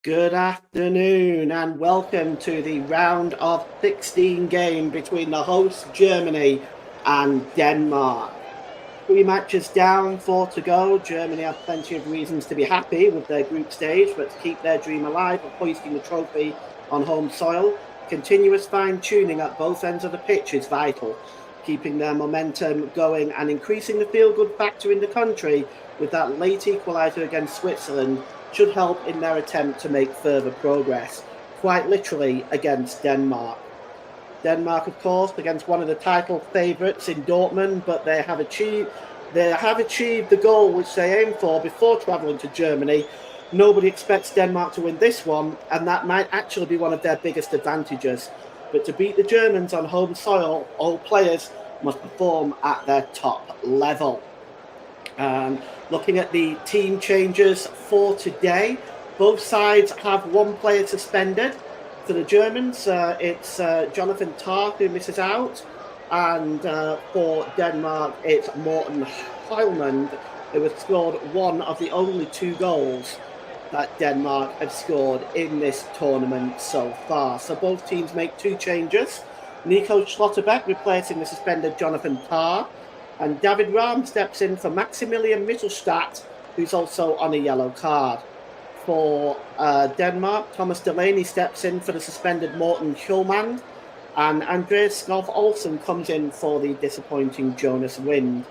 Good afternoon and welcome to the round of 16 game between the hosts Germany and Denmark. 3 matches down, 4 to go. Germany have plenty of reasons to be happy with their group stage, but to keep their dream alive of hoisting the trophy on home soil, continuous fine-tuning at both ends of the pitch is vital, keeping their momentum going and increasing the feel-good factor in the country with that late equaliser against Switzerland should help in their attempt to make further progress, quite literally against Denmark. Denmark, of course, against one of the title favourites in Dortmund, but they have achieved the goal which they aimed for before travelling to Germany. Nobody expects Denmark to win this one, and that might actually be one of their biggest advantages. But to beat the Germans on home soil, all players must perform at their top level. Looking at the team changes for today, both sides have one player suspended. For the Germans, it's Jonathan Tah who misses out, and for Denmark, it's Morten Højlund, who has scored one of the only 2 goals that Denmark have scored in this tournament so far. So both teams make 2 changes. Nico Schlotterbeck replacing the suspended Jonathan Tah, and David Rahm steps in for Maximilian Mittelstadt, who's also on a yellow card. For Denmark, Thomas Delaney steps in for the suspended Morten Schulman, and Andreas Skov Olsen comes in for the disappointing Jonas Wind.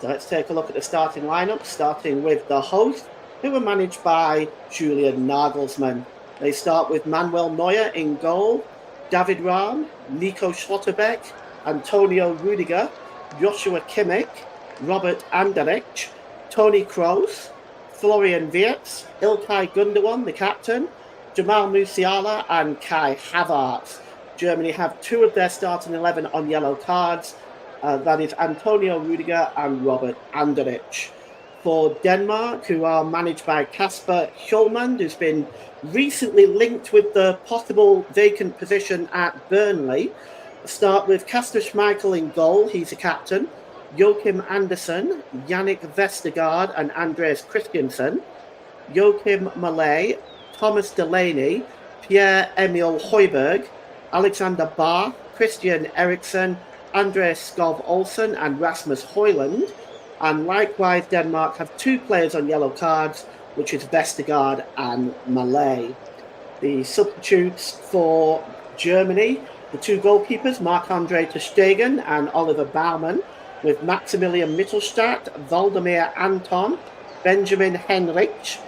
So let's take a look at the starting lineup, starting with the host, who are managed by Julian Nagelsmann. They start with Manuel Neuer in goal, David Rahm, Nico Schlotterbeck, Antonio Rudiger, Joshua Kimmich, Robert Anderlecht, Toni Kroos, Florian Wirtz, Ilkay Gundogan, the captain, Jamal Musiala and Kai Havertz. Germany have 2 of their starting 11 on yellow cards. That is Antonio Rudiger and Robert Anderlecht. For Denmark, who are managed by Kasper Schulman, who's been recently linked with the possible vacant position at Burnley. Start with Kasper Schmeichel in goal, he's a captain. Joachim Andersen, Yannick Vestergaard and Andreas Christensen. Joachim Malay, Thomas Delaney, Pierre-Emile Højbjerg, Alexander Barr, Christian Eriksen, Andreas Skov Olsen and Rasmus Højlund. And likewise, Denmark have 2 players on yellow cards, which is Vestergaard and Malay. The substitutes for Germany, the 2 goalkeepers, Marc-Andre ter Stegen and Oliver Baumann, with Maximilian Mittelstadt, Valdemir Anton, Benjamin Henrich,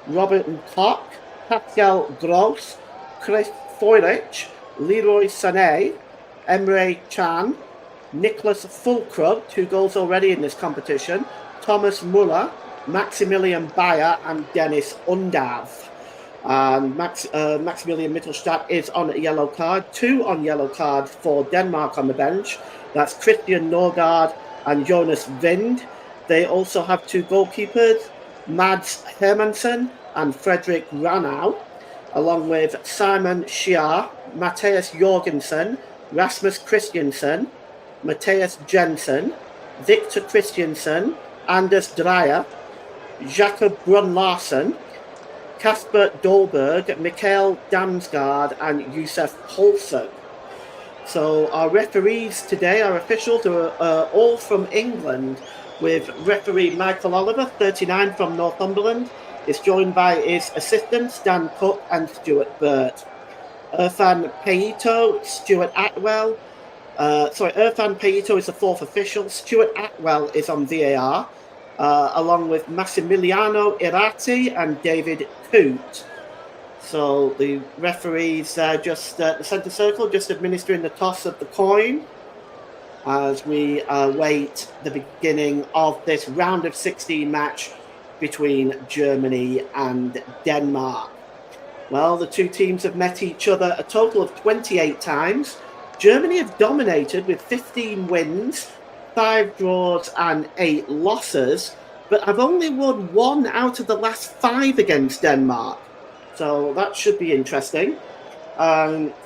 Robert Koch, Pascal Gross, Chris Feurich, Leroy Sané, Emre Can, Nicholas Fulkrug, 2 goals already in this competition, Thomas Muller, Maximilian Bayer and Dennis Undav. And Maximilian Mittelstadt is on a yellow card. 2 on yellow card for Denmark on the bench. That's Christian Norgard and Jonas Wind. They also have 2 goalkeepers, Mads Hermansen and Fredrik Ranau, along with Simon Schiar, Matthias Jorgensen, Rasmus Christiansen, Matthias Jensen, Victor Christiansen, Anders Dreyer, Jakob Brun Larsen, Kasper Dolberg, Mikael Damsgaard and Youssef Poulsen. So our referees today, our officials, are all from England, with referee Michael Oliver, 39 from Northumberland, is joined by his assistants Dan Cook and Stuart Burt. Irfan Peito, Stuart Atwell. Irfan Peito is the 4th official. Stuart Atwell is on VAR, along with Massimiliano Irati and David Coote. So the referees just the centre circle, just administering the toss of the coin as we await the beginning of this round of 16 match between Germany and Denmark. Well, the 2 teams have met each other a total of 28 times. Germany have dominated with 15 wins, 5 draws and 8 losses, but have only won 1 out of the last 5 against Denmark. So that should be interesting.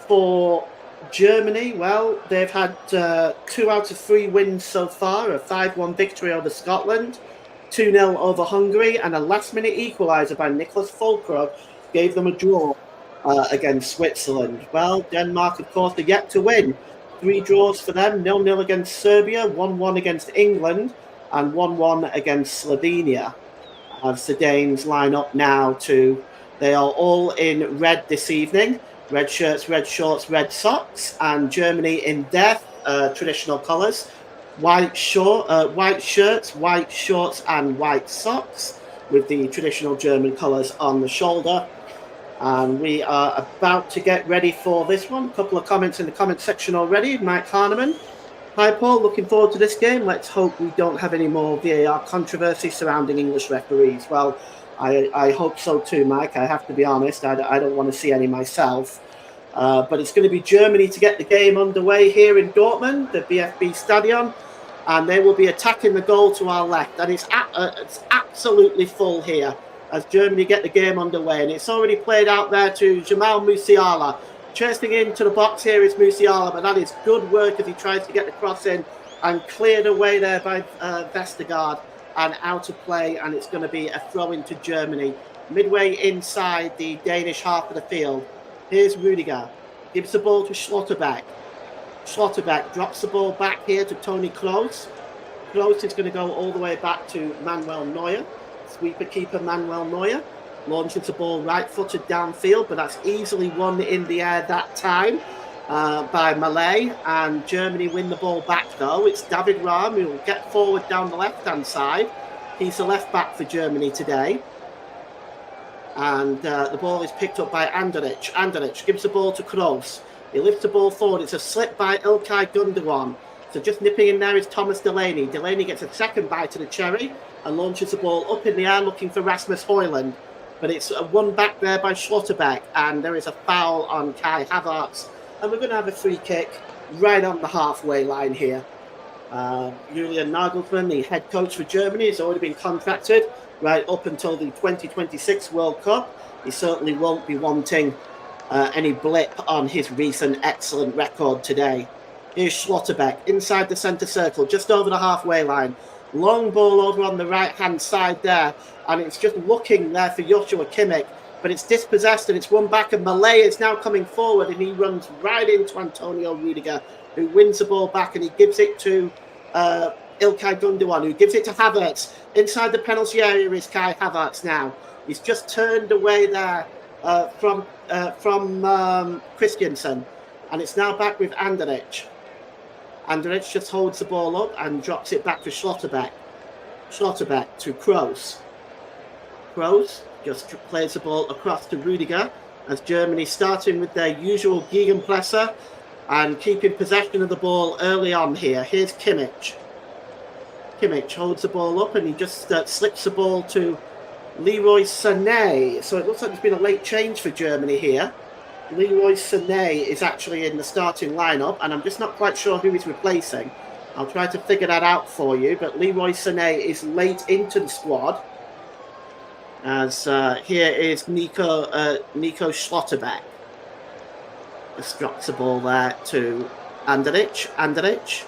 For Germany, well, they've had 2 out of 3 wins so far, a 5-1 victory over Scotland, 2-0 over Hungary, and a last-minute equaliser by Nicholas Fulkrug gave them a draw against Switzerland. Well, Denmark, of course, are yet to win. 3 draws for them, 0-0 against Serbia, 1-1 against England, and 1-1 against Slovenia. As the Danes line up now they are all in red this evening. Red shirts, red shorts, red socks, and Germany in their traditional colours. White shirts, white shorts, and white socks with the traditional German colours on the shoulder. And we are about to get ready for this one. A couple of comments in the comment section already. Mike Harneman. Hi, Paul. Looking forward to this game. Let's hope we don't have any more VAR controversy surrounding English referees. Well, I hope so too, Mike. I have to be honest. I don't want to see any myself. But it's going to be Germany to get the game underway here in Dortmund, the VfB Stadion. And they will be attacking the goal to our left. And it's absolutely full here as Germany get the game underway. And it's already played out there to Jamal Musiala. Chasing into the box here is Musiala, but that is good work as he tries to get the cross in and cleared away there by Vestergaard and out of play. And it's going to be a throw into Germany. Midway inside the Danish half of the field. Here's Rudiger. Gives the ball to Schlotterbeck. Schlotterbeck drops the ball back here to Toni Kroos. Kroos is going to go all the way back to Manuel Neuer. Sweeper keeper Manuel Neuer. Launches the ball right-footed downfield, but that's easily won in the air that time by Malay. And Germany win the ball back, though. It's David Raum who will get forward down the left-hand side. He's the left-back for Germany today. And the ball is picked up by Anderlecht. Anderlecht gives the ball to Kroos. He lifts the ball forward. It's a slip by Ilkay Gundogan. So just nipping in there is Thomas Delaney. Delaney gets a second bite to the cherry and launches the ball up in the air looking for Rasmus Højlund. But it's won back there by Schlotterbeck. And there is a foul on Kai Havertz. And we're going to have a free kick right on the halfway line here. Julian Nagelsmann, the head coach for Germany, has already been contracted right up until the 2026 World Cup. He certainly won't be wanting any blip on his recent excellent record today. Here's Schlotterbeck inside the centre circle, just over the halfway line. Long ball over on the right-hand side there, and it's just looking there for Joshua Kimmich, but it's dispossessed and it's won back, and Malay is now coming forward, and he runs right into Antonio Rudiger, who wins the ball back, and he gives it to Ilkay Gundogan, who gives it to Havertz. Inside the penalty area is Kai Havertz now. He's just turned away there from Christensen, and it's now back with Anderlecht. Anderlecht just holds the ball up and drops it back to Schlotterbeck. Schlotterbeck to Kroos. Kroos just plays the ball across to Rudiger as Germany starting with their usual Gegenpressor and keeping possession of the ball early on here. Here's Kimmich. Kimmich holds the ball up and he just slips the ball to Leroy Sané. So it looks like there's been a late change for Germany here. Leroy Sané is actually in the starting lineup, and I'm just not quite sure who he's replacing. I'll try to figure that out for you, but Leroy Sané is late into the squad. As here is Nico Schlotterbeck. Just drops the ball there to Anderlecht. Anderlecht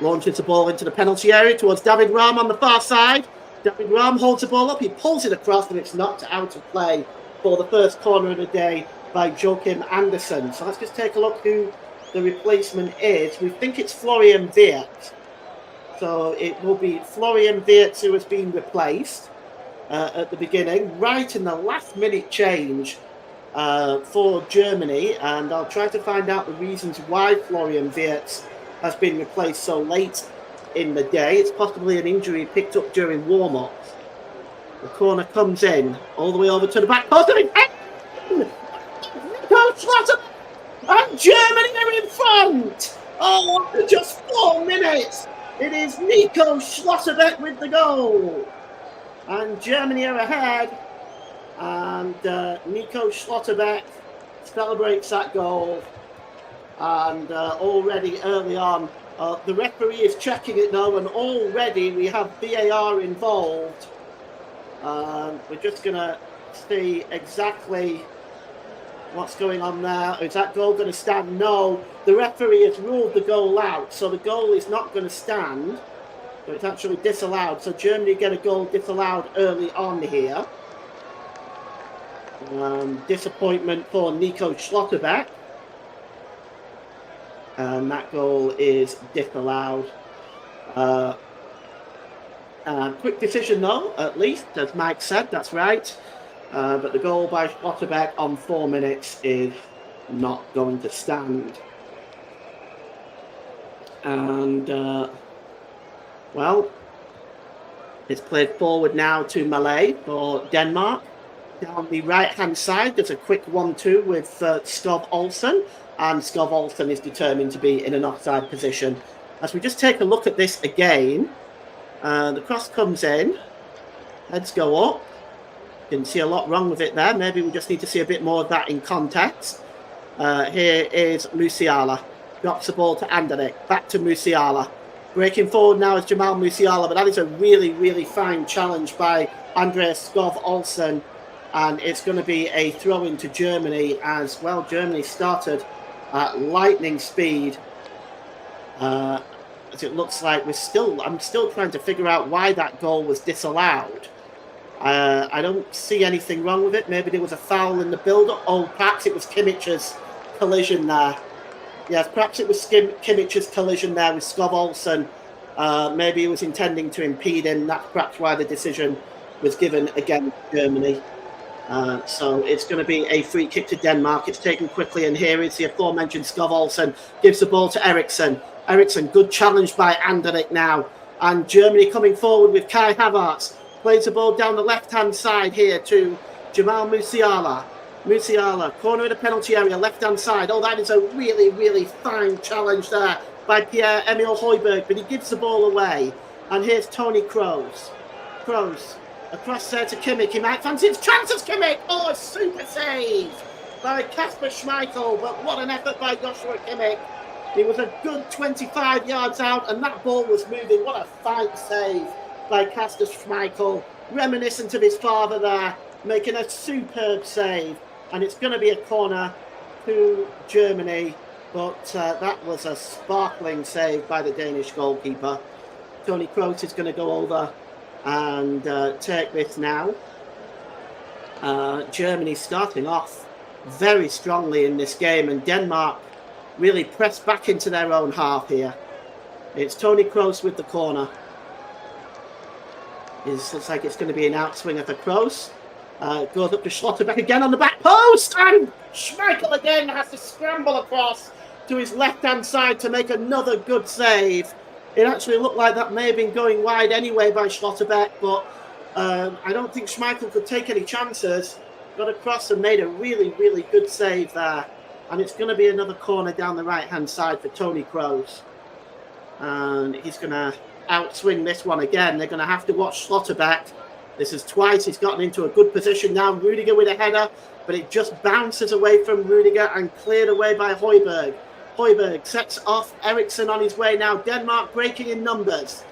launches the ball into the penalty area towards David Raum on the far side. David Raum holds the ball up, he pulls it across, and it's knocked out of play for the first corner of the day by Joachim Andersen. So let's just take a look who the replacement is. We think it's Florian Wirtz. So it will be Florian Wirtz who has been replaced at the beginning, right in the last minute change for Germany. And I'll try to find out the reasons why Florian Wirtz has been replaced so late in the day. It's possibly an injury picked up during warm-ups. The corner comes in all the way over to the back post. And Germany are in front! Oh, after just 4 minutes, it is Nico Schlotterbeck with the goal. And Germany are ahead. And Nico Schlotterbeck celebrates that goal. And already early on, the referee is checking it now, and already we have VAR involved. We're just going to see exactly what's going on there. Is that goal going to stand? No. The referee has ruled the goal out, so the goal is not going to stand. So it's actually disallowed. So Germany get a goal disallowed early on here. Disappointment for Nico Schlotterbeck. And that goal is disallowed. Quick decision though, at least, as Mike said, that's right. But the goal by Schlotterbeck on 4 minutes is not going to stand. And, well, it's played forward now to Malay for Denmark. Down the right-hand side, there's a quick 1-2 with Skov Olsen. And Skov Olsen is determined to be in an offside position. As we just take a look at this again, the cross comes in. Heads go up. Didn't see a lot wrong with it there. Maybe we just need to see a bit more of that in context. Here is Musiala. Drops the ball to Anderlecht. Back to Musiala. Breaking forward now is Jamal Musiala, but that is a really, really fine challenge by Andreas Skov Olsen. And it's going to be a throw into Germany as well. Germany started at lightning speed. As it looks like I'm still trying to figure out why that goal was disallowed. I don't see anything wrong with it. Maybe there was a foul in the build-up. Oh, perhaps it was Kimmich's collision there. Yes, perhaps it was Kimmich's collision there with Skov Olsen. Maybe he was intending to impede him. That's perhaps why the decision was given against Germany. So it's going to be a free kick to Denmark. It's taken quickly, and here is the aforementioned Skov Olsen. Gives the ball to Eriksson. Eriksson, good challenge by Anderlecht now. And Germany coming forward with Kai Havertz. Plays the ball down the left-hand side here to Jamal Musiala. Musiala, corner of the penalty area, left-hand side. Oh, that is a really, really fine challenge there by Pierre-Emile Højbjerg, but he gives the ball away. And here's Toni Kroos. Kroos, across there to Kimmich. He might fancy his chances, Kimmich. Oh, a super save by Kasper Schmeichel, but what an effort by Joshua Kimmich. He was a good 25 yards out, and that ball was moving. What a fine save by Kasper Schmeichel, reminiscent of his father there, making a superb save. And it's going to be a corner to Germany, but that was a sparkling save by the Danish goalkeeper. Toni Kroos is going to go over and take this now. Germany starting off very strongly in this game, and Denmark really pressed back into their own half here. It's Toni Kroos with the corner. It looks like it's going to be an outswinger for Kroos. Goes up to Schlotterbeck again on the back post, and Schmeichel again has to scramble across to his left-hand side to make another good save. It actually looked like that may have been going wide anyway by Schlotterbeck, but I don't think Schmeichel could take any chances. Got across and made a really, really good save there. And it's going to be another corner down the right-hand side for Toni Kroos. And he's going to outswing this one again. They're going to have to watch Schlotterbeck. This is twice. He's gotten into a good position now. Rudiger with a header, but it just bounces away from Rudiger and cleared away by Højbjerg. Højbjerg sets off Eriksson on his way now. Denmark breaking in numbers.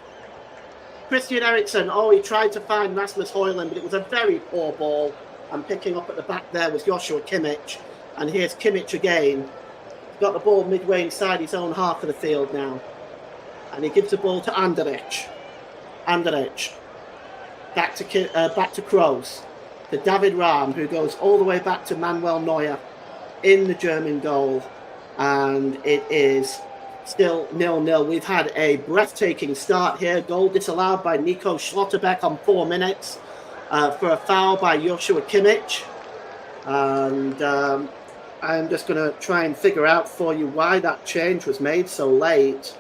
Christian Eriksson. Oh, he tried to find Rasmus Højlund, but it was a very poor ball. And picking up at the back there was Joshua Kimmich. And here's Kimmich again. Got the ball midway inside his own half of the field now. And he gives the ball to Anderlecht. Anderlecht. Back to Kroos. To David Raum, who goes all the way back to Manuel Neuer in the German goal. And it is still 0-0. We've had a breathtaking start here. Goal disallowed by Nico Schlotterbeck on 4 minutes for a foul by Joshua Kimmich. And I'm just going to try and figure out for you why that change was made so late.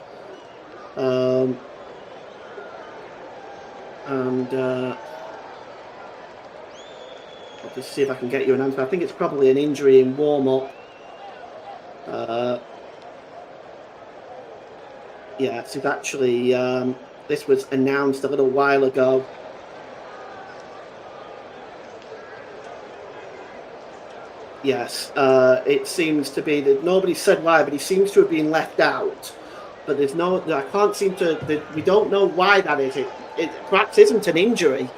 I'll just see if I can get you an answer. I think it's probably an injury in warm-up. Yes, it's actually, this was announced a little while ago. Yes, it seems to be that nobody said why, but he seems to have been left out. But there's no, I can't seem to, we don't know why that is. It perhaps isn't an injury.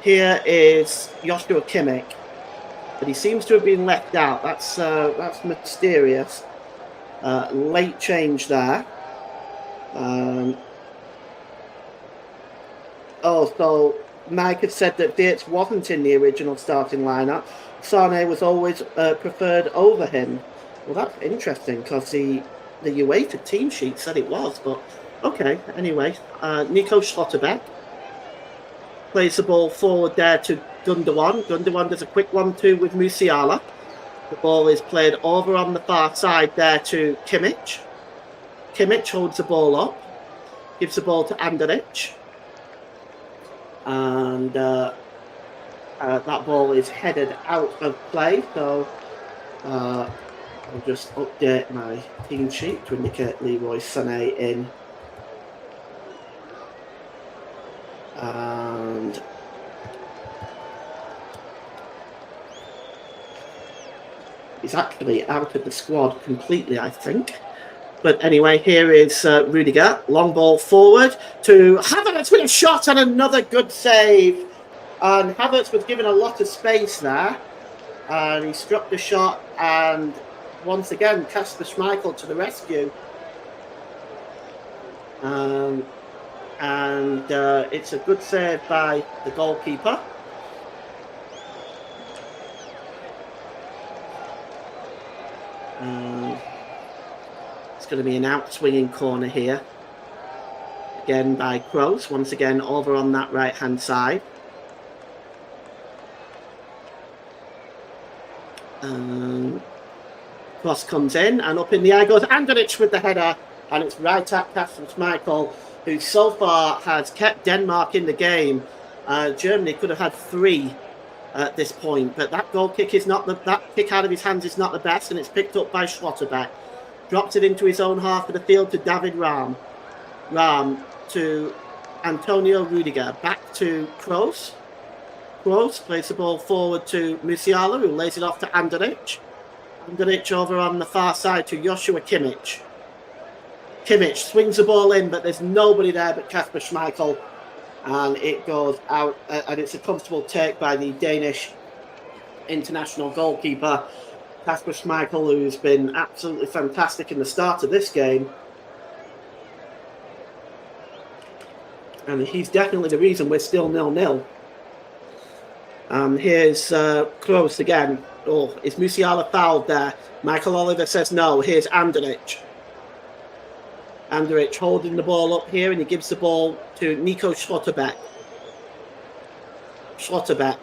Here is Joshua Kimmich, but he seems to have been left out. That's mysterious. Late change there. So Mike had said that Wirtz wasn't in the original starting lineup. Sane was always preferred over him. Well, that's interesting because the UEFA team sheet said it was, but okay. Anyway, Nico Schlotterbeck plays the ball forward there to Gundogan. Gundogan does a quick 1-2 with Musiala. The ball is played over on the far side there to Kimmich. Kimmich holds the ball up, gives the ball to Andrich. And that ball is headed out of play. So I'll just update my team sheet to indicate Leroy Sané in. And he's actually out of the squad completely, I think. But anyway, here is Rudiger. Long ball forward to Havertz with a shot and another good save. And Havertz was given a lot of space there. And he struck the shot. And once again, Kasper Schmeichel to the rescue. And it's a good save by the goalkeeper. It's going to be an out-swinging corner here. Again by Kroos. Once again over on that right-hand side. Cross comes in and up in the air goes Andrich with the header. And it's right at Kasper Schmeichel, who so far has kept Denmark in the game. Germany could have had 3 at this point, but that goal kick is not that kick out of his hands is not the best, and it's picked up by Schlotterbeck. Drops it into his own half of the field to David Raum. Raum to Antonio Rudiger. Back to Kroos. Kroos plays the ball forward to Musiala, who lays it off to Andrich. Andrich over on the far side to Joshua Kimmich. Kimmich swings the ball in, but there's nobody there but Kasper Schmeichel. And it goes out, and it's a comfortable take by the Danish international goalkeeper, Kasper Schmeichel, who's been absolutely fantastic in the start of this game. And he's definitely the reason we're still 0-0. Here's Kroos again. Oh, is Musiala fouled there? Michael Oliver says no. Here's Andrich. Andrich holding the ball up here, and he gives the ball to Nico Schlotterbeck. Schlotterbeck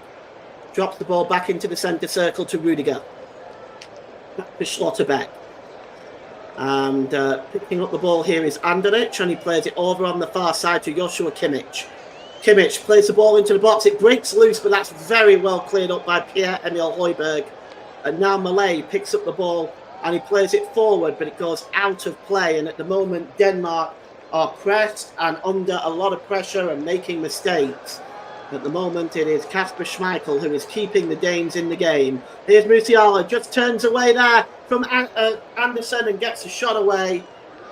drops the ball back into the centre circle to Rudiger. Back to Schlotterbeck. And picking up the ball here is Andrich, and he plays it over on the far side to Joshua Kimmich. Kimmich plays the ball into the box. It breaks loose, but that's very well cleared up by Pierre-Emile Højbjerg. And now Malay picks up the ball, and he plays it forward, but it goes out of play. And at the moment, Denmark are pressed and under a lot of pressure and making mistakes. At the moment, it is Kasper Schmeichel who is keeping the Danes in the game. Here's Musiala, just turns away there from Anderson and gets a shot away,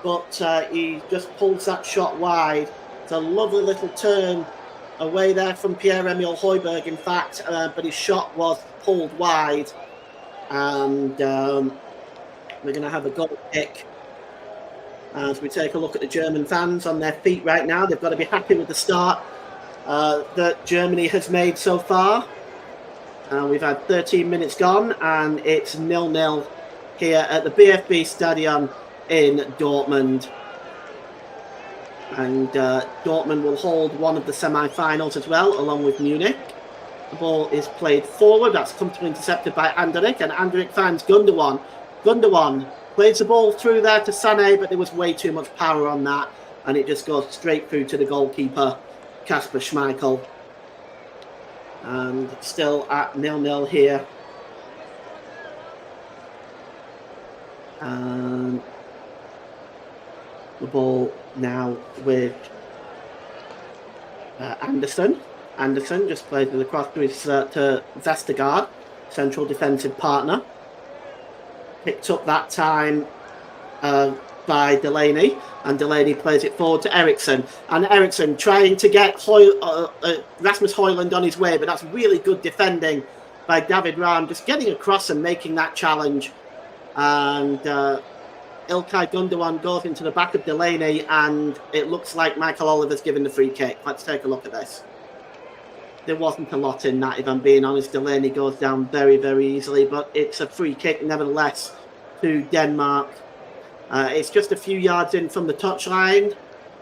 but he just pulls that shot wide. It's a lovely little turn away there from Pierre-Emile Højbjerg, in fact, but his shot was pulled wide. And we're going to have a goal kick as we take a look at the German fans on their feet right now. They've got to be happy with the start that Germany has made so far. We've had 13 minutes gone, and it's 0-0 here at the VfB Stadion in Dortmund. And Dortmund will hold one of the semi-finals as well, along with Munich. The ball is played forward. That's comfortably intercepted by Andrich, and Andrich finds Gundogan. Gundogan plays the ball through there to Sané, but there was way too much power on that, and it just goes straight through to the goalkeeper, Kasper Schmeichel. And still at 0-0 here. And the ball now with Anderson. Anderson just plays it across to Vestergaard, central defensive partner. Picked up that time by Delaney, and Delaney plays it forward to Eriksson. And Eriksson trying to get Rasmus Højlund on his way, but that's really good defending by David Raum, just getting across and making that challenge. And Ilkay Gundogan goes into the back of Delaney, and it looks like Michael Oliver's given the free kick. Let's take a look at this. there wasn't a lot in that, if I'm being honest. Delaney goes down very, very easily, but it's a free kick nevertheless to Denmark. It's just a few yards in from the touchline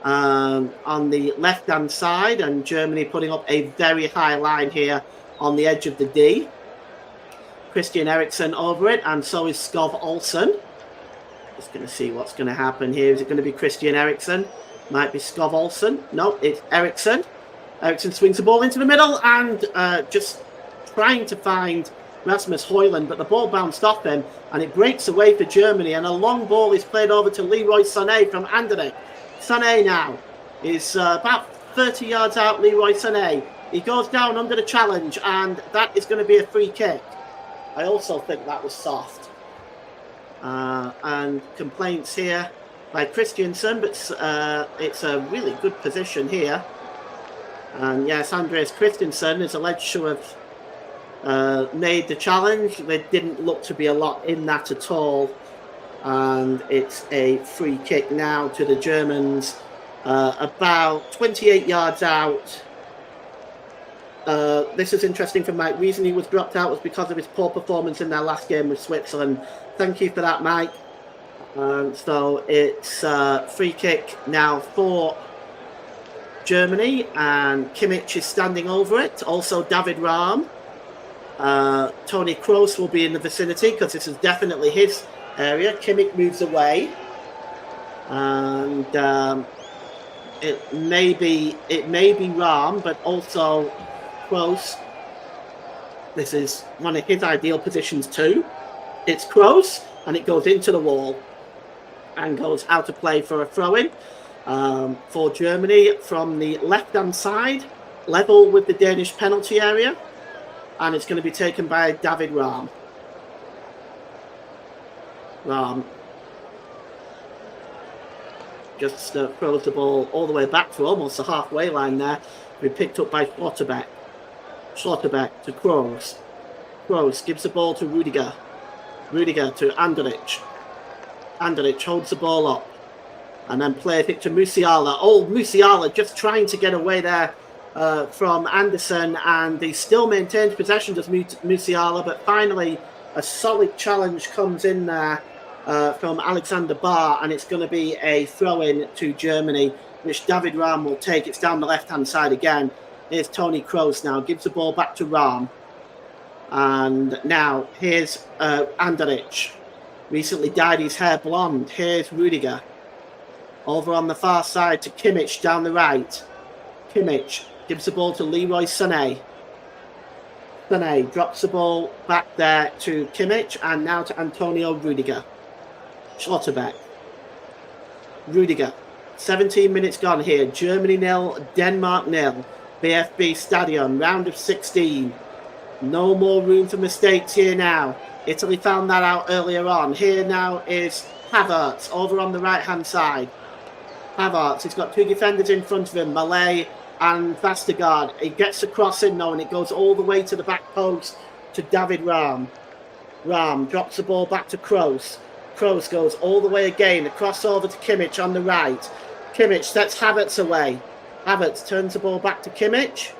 on the left-hand side, and Germany putting up a very high line here on the edge of the D. Christian Eriksen over it, and so is Skov Olsen. Just going to see what's going to happen here. Is it going to be Christian Eriksen? Might be Skov Olsen. No, it's Eriksen. Eriksen swings the ball into the middle and just trying to find Rasmus Højlund, but the ball bounced off him and it breaks away for Germany, and a long ball is played over to Leroy Sané from Anderlecht. Sané now is about 30 yards out. Leroy Sané, he goes down under the challenge, and that is going to be a free kick. I also think that was soft. And complaints here by Christiansen, but it's a really good position here. And yes, Andreas Christensen is alleged to have made the challenge. There didn't look to be a lot in that at all. And it's a free kick now to the Germans, about 28 yards out. This is interesting for Mike. The reason he was dropped out was because of his poor performance in their last game with Switzerland. Thank you for that, Mike. So it's free kick now for Germany, and Kimmich is standing over it. Also David Raum. Tony Kroos will be in the vicinity because this is definitely his area. Kimmich moves away, and it may be Raum, but also Kroos. This is one of his ideal positions too. It's Kroos, and it goes into the wall and goes out of play for a throw-in for Germany from the left-hand side, level with the Danish penalty area, and it's going to be taken by David Raum. Raum just throws the ball all the way back to almost the halfway line there. Be picked up by Schlotterbeck. Schlotterbeck to Kroos. Kroos gives the ball to Rudiger. Rudiger to Anderlecht. Anderlecht holds the ball up and then plays it to Musiala. Oh, Musiala just trying to get away there from Anderson, and he still maintains possession, does Musiala, but finally a solid challenge comes in there from Alexander Barr, and it's going to be a throw-in to Germany, which David Raum will take. It's down the left-hand side again. Here's Tony Kroos now, gives the ball back to Raum. And now here's Anderlecht. Recently dyed his hair blonde. Here's Rudiger. Over on the far side to Kimmich down the right. Kimmich gives the ball to Leroy Sané. Sané drops the ball back there to Kimmich, and now to Antonio Rudiger. Schlotterbeck. Rudiger. 17 minutes gone here. Germany 0, Denmark 0. VfB Stadion, round of 16. No more room for mistakes here now. Italy found that out earlier on. Here now is Havertz over on the right-hand side. Havertz, he's got two defenders in front of him, Malay and Vestergaard. He gets the cross in now, and it goes all the way to the back post to David Raum. Raum drops the ball back to Kroos. Kroos goes all the way again, the cross over to Kimmich on the right. Kimmich sets Havertz away. Havertz turns the ball back to Kimmich.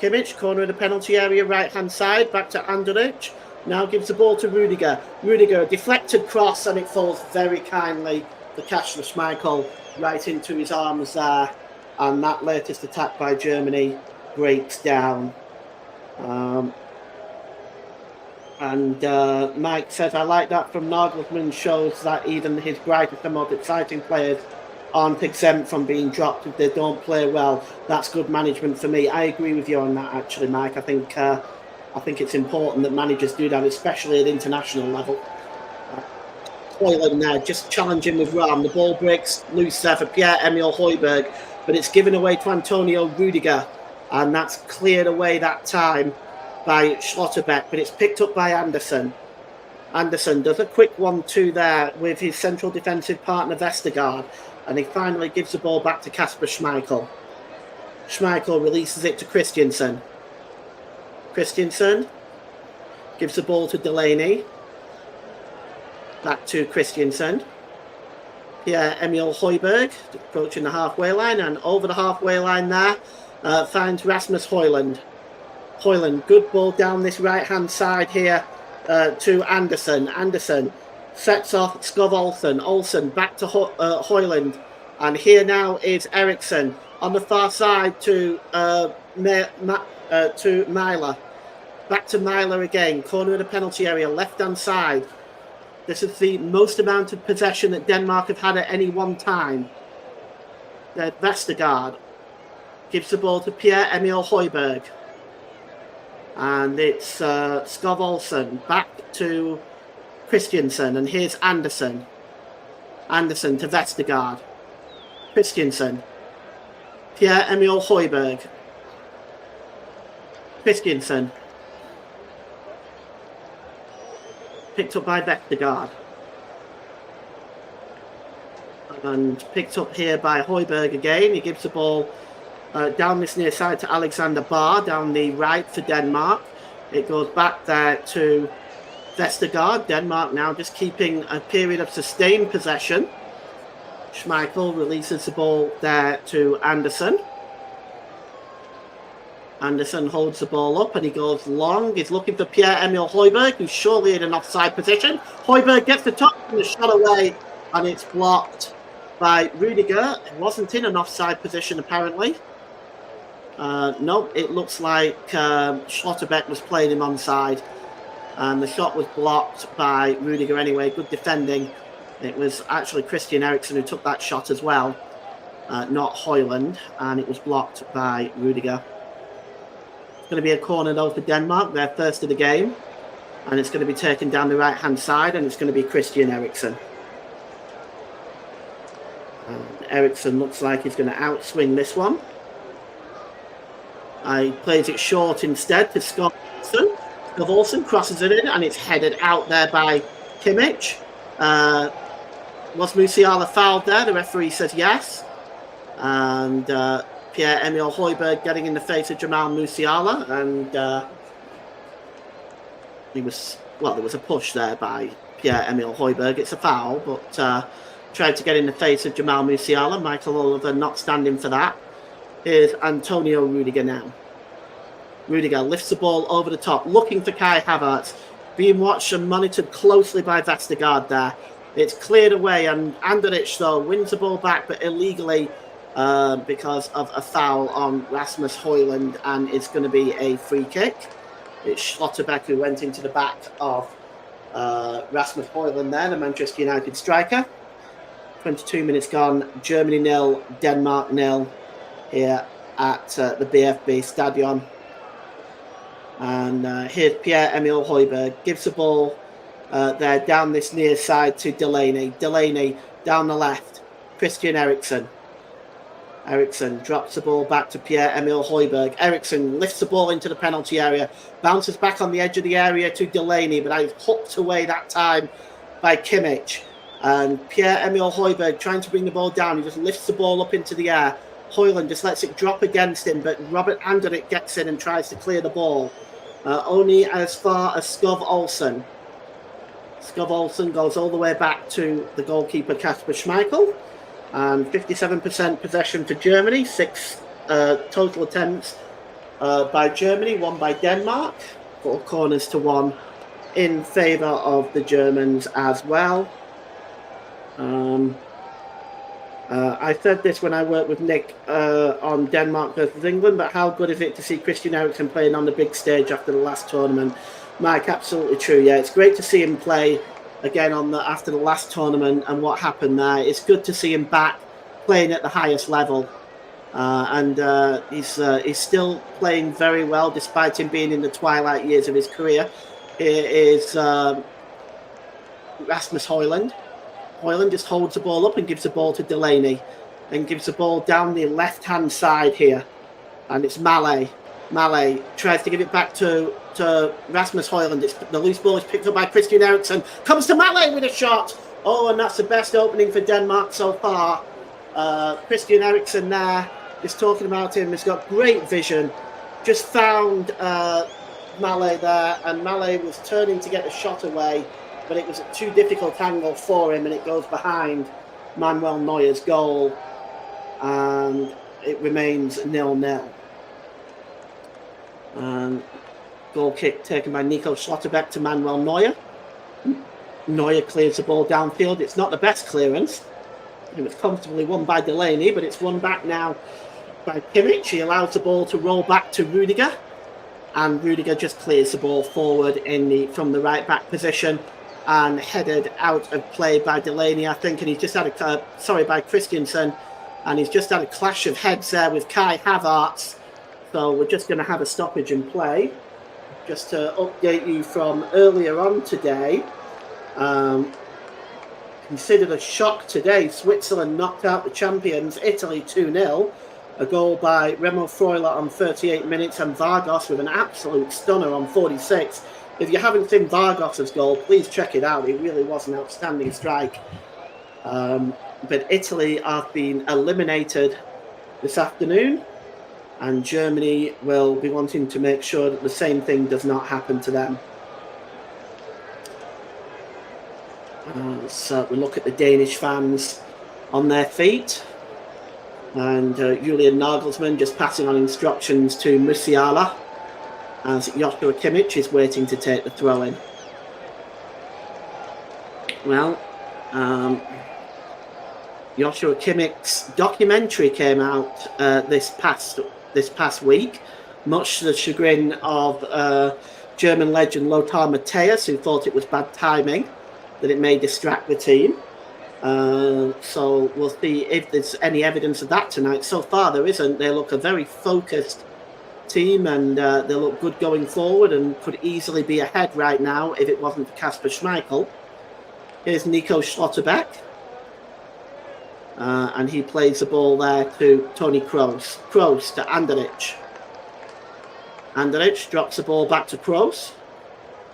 Kimmich, corner of the penalty area, right-hand side, back to Anderlecht. Now gives the ball to Rudiger. Rudiger, a deflected cross, and it falls very kindly for Kasper Schmeichel right into his arms there. And that latest attack by Germany breaks down. Mike says, I like that from Nagelsmann, shows that even his brightest and most exciting players aren't exempt from being dropped if they don't play well. That's good management for me. I agree with you on that, actually, Mike. I think it's important that managers do that, especially at international level. Højlund there, just challenging with Raum. The ball breaks loose there for Pierre-Emile Højbjerg, but it's given away to Antonio Rudiger, and that's cleared away that time by Schlotterbeck, but it's picked up by Anderson. Anderson does a quick 1-2 there with his central defensive partner Vestergaard, and he finally gives the ball back to Kasper Schmeichel. Schmeichel releases it to Christiansen. Christiansen gives the ball to Delaney. Back to Christiansen. Pierre-Emile Højbjerg approaching the halfway line, and over the halfway line there finds Rasmus Højlund. Højlund, good ball down this right-hand side here to Andersen. Andersen sets off Skov Olsen. Olsen back to Højlund. And here now is Eriksson on the far side to Myhre. Back to Myhre again. Corner of the penalty area, left-hand side. This is the most amount of possession that Denmark have had at any one time. Vestergaard gives the ball to Pierre-Emil Højbjerg. And it's Skov Olsen back to Christiansen. And here's Andersen. Andersen to Vestergaard. Christiansen. Pierre-Emil Højbjerg. Christiansen. Picked up by Vestergaard. And picked up here by Højbjerg again. He gives the ball down this near side to Alexander Barr, down the right for Denmark. It goes back there to Vestergaard. Denmark now just keeping a period of sustained possession. Schmeichel releases the ball there to Andersen. Andersen holds the ball up and he goes long. He's looking for Pierre-Emil Højbjerg, who's surely in an offside position. Højbjerg gets the top and the shot away, and it's blocked by Rudiger. It wasn't in an offside position, apparently. No, it looks like Schlotterbeck was playing him onside. And the shot was blocked by Rudiger anyway. Good defending. It was actually Christian Eriksen who took that shot as well, not Højlund. And it was blocked by Rudiger. It's going to be a corner though for Denmark, their first of the game. And it's going to be taken down the right-hand side, and it's going to be Christian Eriksen. Eriksen looks like he's going to outswing this one. He plays it short instead to Skov Olsen. Skov Olsen crosses it in, and it's headed out there by Kimmich. Was Musiala fouled there? The referee says yes. And Pierre-Emil Højbjerg getting in the face of Jamal Musiala, and there was a push there by Pierre-Emil Højbjerg. It's a foul, but tried to get in the face of Jamal Musiala. Michael Oliver not standing for that. Here's Antonio Rudiger now. Rudiger lifts the ball over the top, looking for Kai Havertz. Being watched and monitored closely by Vestergaard there. It's cleared away, and Anderich, though, wins the ball back, but illegally because of a foul on Rasmus Højlund, and it's going to be a free kick. It's Schlotterbeck who went into the back of Rasmus Højlund there, the Manchester United striker. 22 minutes gone. Germany 0, Denmark 0 here at the BFB Stadion. And here's Pierre-Emil Højbjerg. Gives the ball there down this near side to Delaney. Delaney down the left. Christian Eriksen. Eriksen drops the ball back to Pierre-Emil Højbjerg. Eriksen lifts the ball into the penalty area. Bounces back on the edge of the area to Delaney, but I was hooked away that time by Kimmich. And Pierre-Emil Højbjerg trying to bring the ball down. He just lifts the ball up into the air. Højlund just lets it drop against him, but Robert Anderich gets in and tries to clear the ball. Only as far as Skov Olsen. Skov Olsen goes all the way back to the goalkeeper Kasper Schmeichel. And 57% possession for Germany. 6 total attempts by Germany, 1 by Denmark. 4 corners to 1 in favour of the Germans as well. I said this when I worked with Nick on Denmark versus England, but how good is it to see Christian Eriksen playing on the big stage after the last tournament? Mike, absolutely true. Yeah, it's great to see him play again after the last tournament and what happened there. It's good to see him back playing at the highest level, and he's still playing very well despite him being in the twilight years of his career. Here is Rasmus Højlund. Højlund just holds the ball up and gives the ball to Delaney, and gives the ball down the left-hand side here, and it's Myhre. Myhre tries to give it back to Rasmus Højlund. The loose ball is picked up by Christian Eriksen. Comes to Myhre with a shot. Oh, and that's the best opening for Denmark so far. Christian Eriksen there, just talking about him, has got great vision. Just found Myhre there, and Myhre was turning to get the shot away, but it was a too difficult angle for him, and it goes behind Manuel Neuer's goal, and it remains 0-0. Goal kick taken by Nico Schlotterbeck to Manuel Neuer. Neuer clears the ball downfield. It's not the best clearance. It was comfortably won by Delaney, but it's won back now by Kimmich. He allows the ball to roll back to Rudiger, and Rudiger just clears the ball forward from the right back position and headed out of play by Delaney, I think, and he's just had by Christensen, and he's just had a clash of heads there with Kai Havertz. So we're just going to have a stoppage in play. Just to update you from earlier on today, considered a shock today. Switzerland knocked out the champions Italy 2-0. A goal by Remo Freuler on 38 minutes and Vargas with an absolute stunner on 46. If you haven't seen Vargas' goal, please check it out. It really was an outstanding strike. But Italy have been eliminated this afternoon, and Germany will be wanting to make sure that the same thing does not happen to them. So we look at the Danish fans on their feet, and Julian Nagelsmann just passing on instructions to Musiala as Joshua Kimmich is waiting to take the throw-in. Well, Joshua Kimmich's documentary came out this past week, much to the chagrin of German legend Lothar Matthäus, who thought it was bad timing, that it may distract the team. So we'll see if there's any evidence of that tonight. So far there isn't. They look a very focused team, and they look good going forward and could easily be ahead right now if it wasn't for Kasper Schmeichel. Here's Nico Schlotterbeck. And he plays the ball there to Toni Kroos. Kroos to Anderlecht. Anderlecht drops the ball back to Kroos.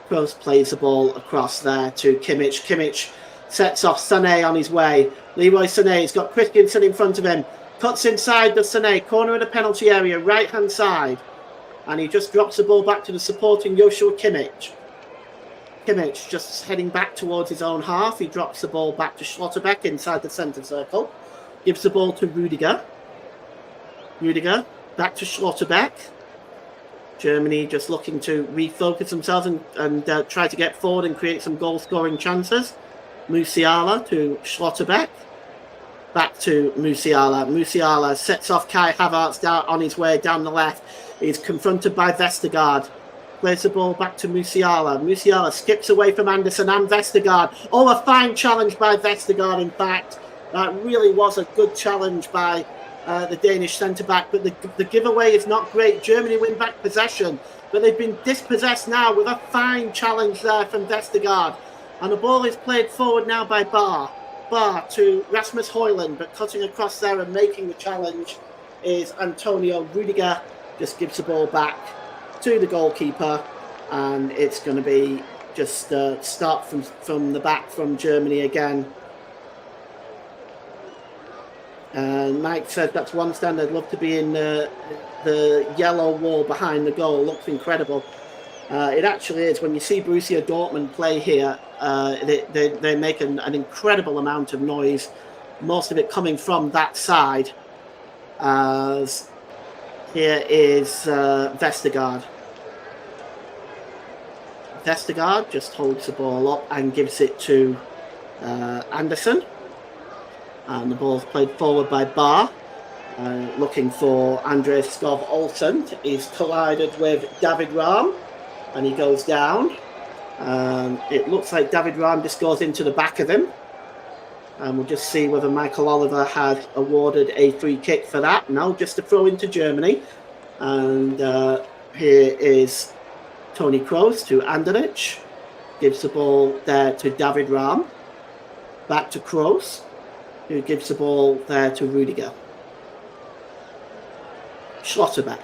Kroos plays the ball across there to Kimmich. Kimmich sets off Sané on his way. Leroy Sané's got Christensen in front of him. Cuts inside the Sané, corner of the penalty area, right-hand side. And he just drops the ball back to the supporting Joshua Kimmich. Kimmich just heading back towards his own half. He drops the ball back to Schlotterbeck inside the centre circle. Gives the ball to Rudiger. Rudiger back to Schlotterbeck. Germany just looking to refocus themselves and try to get forward and create some goal-scoring chances. Musiala to Schlotterbeck. Back to Musiala. Musiala sets off Kai Havertz down on his way down the left. He's confronted by Vestergaard. Plays the ball back to Musiala. Musiala skips away from Anderson and Vestergaard. Oh, a fine challenge by Vestergaard, in fact. That really was a good challenge by the Danish centre-back, but the giveaway is not great. Germany win back possession, but they've been dispossessed now with a fine challenge there from Vestergaard. And the ball is played forward now by Barr. Barr to Rasmus Højlund, but cutting across there and making the challenge is Antonio Rudiger. Just gives the ball back to the goalkeeper, and it's going to be just start from the back from Germany again. Mike said that's one stand I'd love to be in the yellow wall behind the goal. Looks incredible. It actually is. When you see Borussia Dortmund play here, they make an incredible amount of noise, most of it coming from that side. As here is Vestergaard. Vestergaard just holds the ball up and gives it to Anderson. And the ball's played forward by Barr. Looking for Andreas Skov Olsen. He's collided with David Raum. And he goes down. It looks like David Raum just goes into the back of him. And we'll just see whether Michael Oliver had awarded a free kick for that. No, just a throw into Germany. And here is Toni Kroos to Anderlecht. Gives the ball there to David Raum. Back to Kroos, who gives the ball there to Rudiger. Schlotterbeck.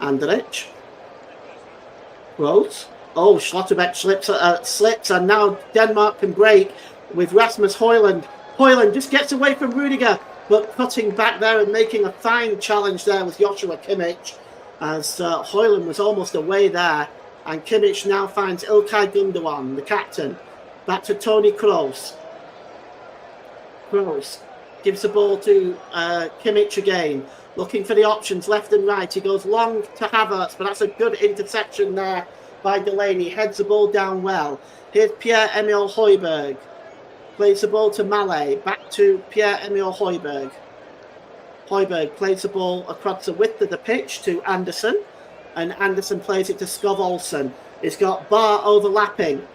Anderlecht. Kroos. Oh, Schlotterbeck slips, and now Denmark can break with Rasmus Højlund. Højlund just gets away from Rudiger, but cutting back there and making a fine challenge there with Joshua Kimmich, as Højlund was almost away there, and Kimmich now finds İlkay Gundogan, the captain. Back to Toni Kroos. Kroos gives the ball to Kimmich again, looking for the options left and right. He goes long to Havertz, but that's a good interception there by Delaney. Heads the ball down well. Here's Pierre-Emile Højbjerg. Plays the ball to Malay. Back to Pierre-Emile Højbjerg. Højbjerg plays the ball across the width of the pitch to Anderson. And Anderson plays it to Skov Olsen. He's got Bar overlapping.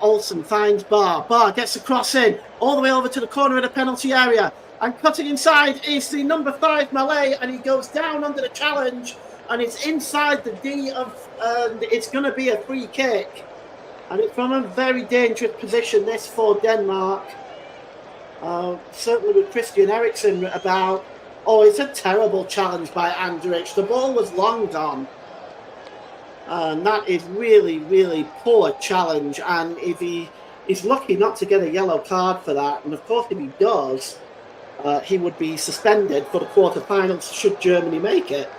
Olsen finds Bar. Bar gets the cross in all the way over to the corner of the penalty area. And cutting inside is the number 5 Malay. And he goes down under the challenge. And it's inside the D of... it's going to be a free kick. And it's from a very dangerous position, this, for Denmark. Certainly with Christian Eriksen about... Oh, it's a terrible challenge by Andrich. The ball was long gone. And that is really, really poor challenge. And if he's lucky not to get a yellow card for that, and of course if he does, he would be suspended for the quarterfinals should Germany make it.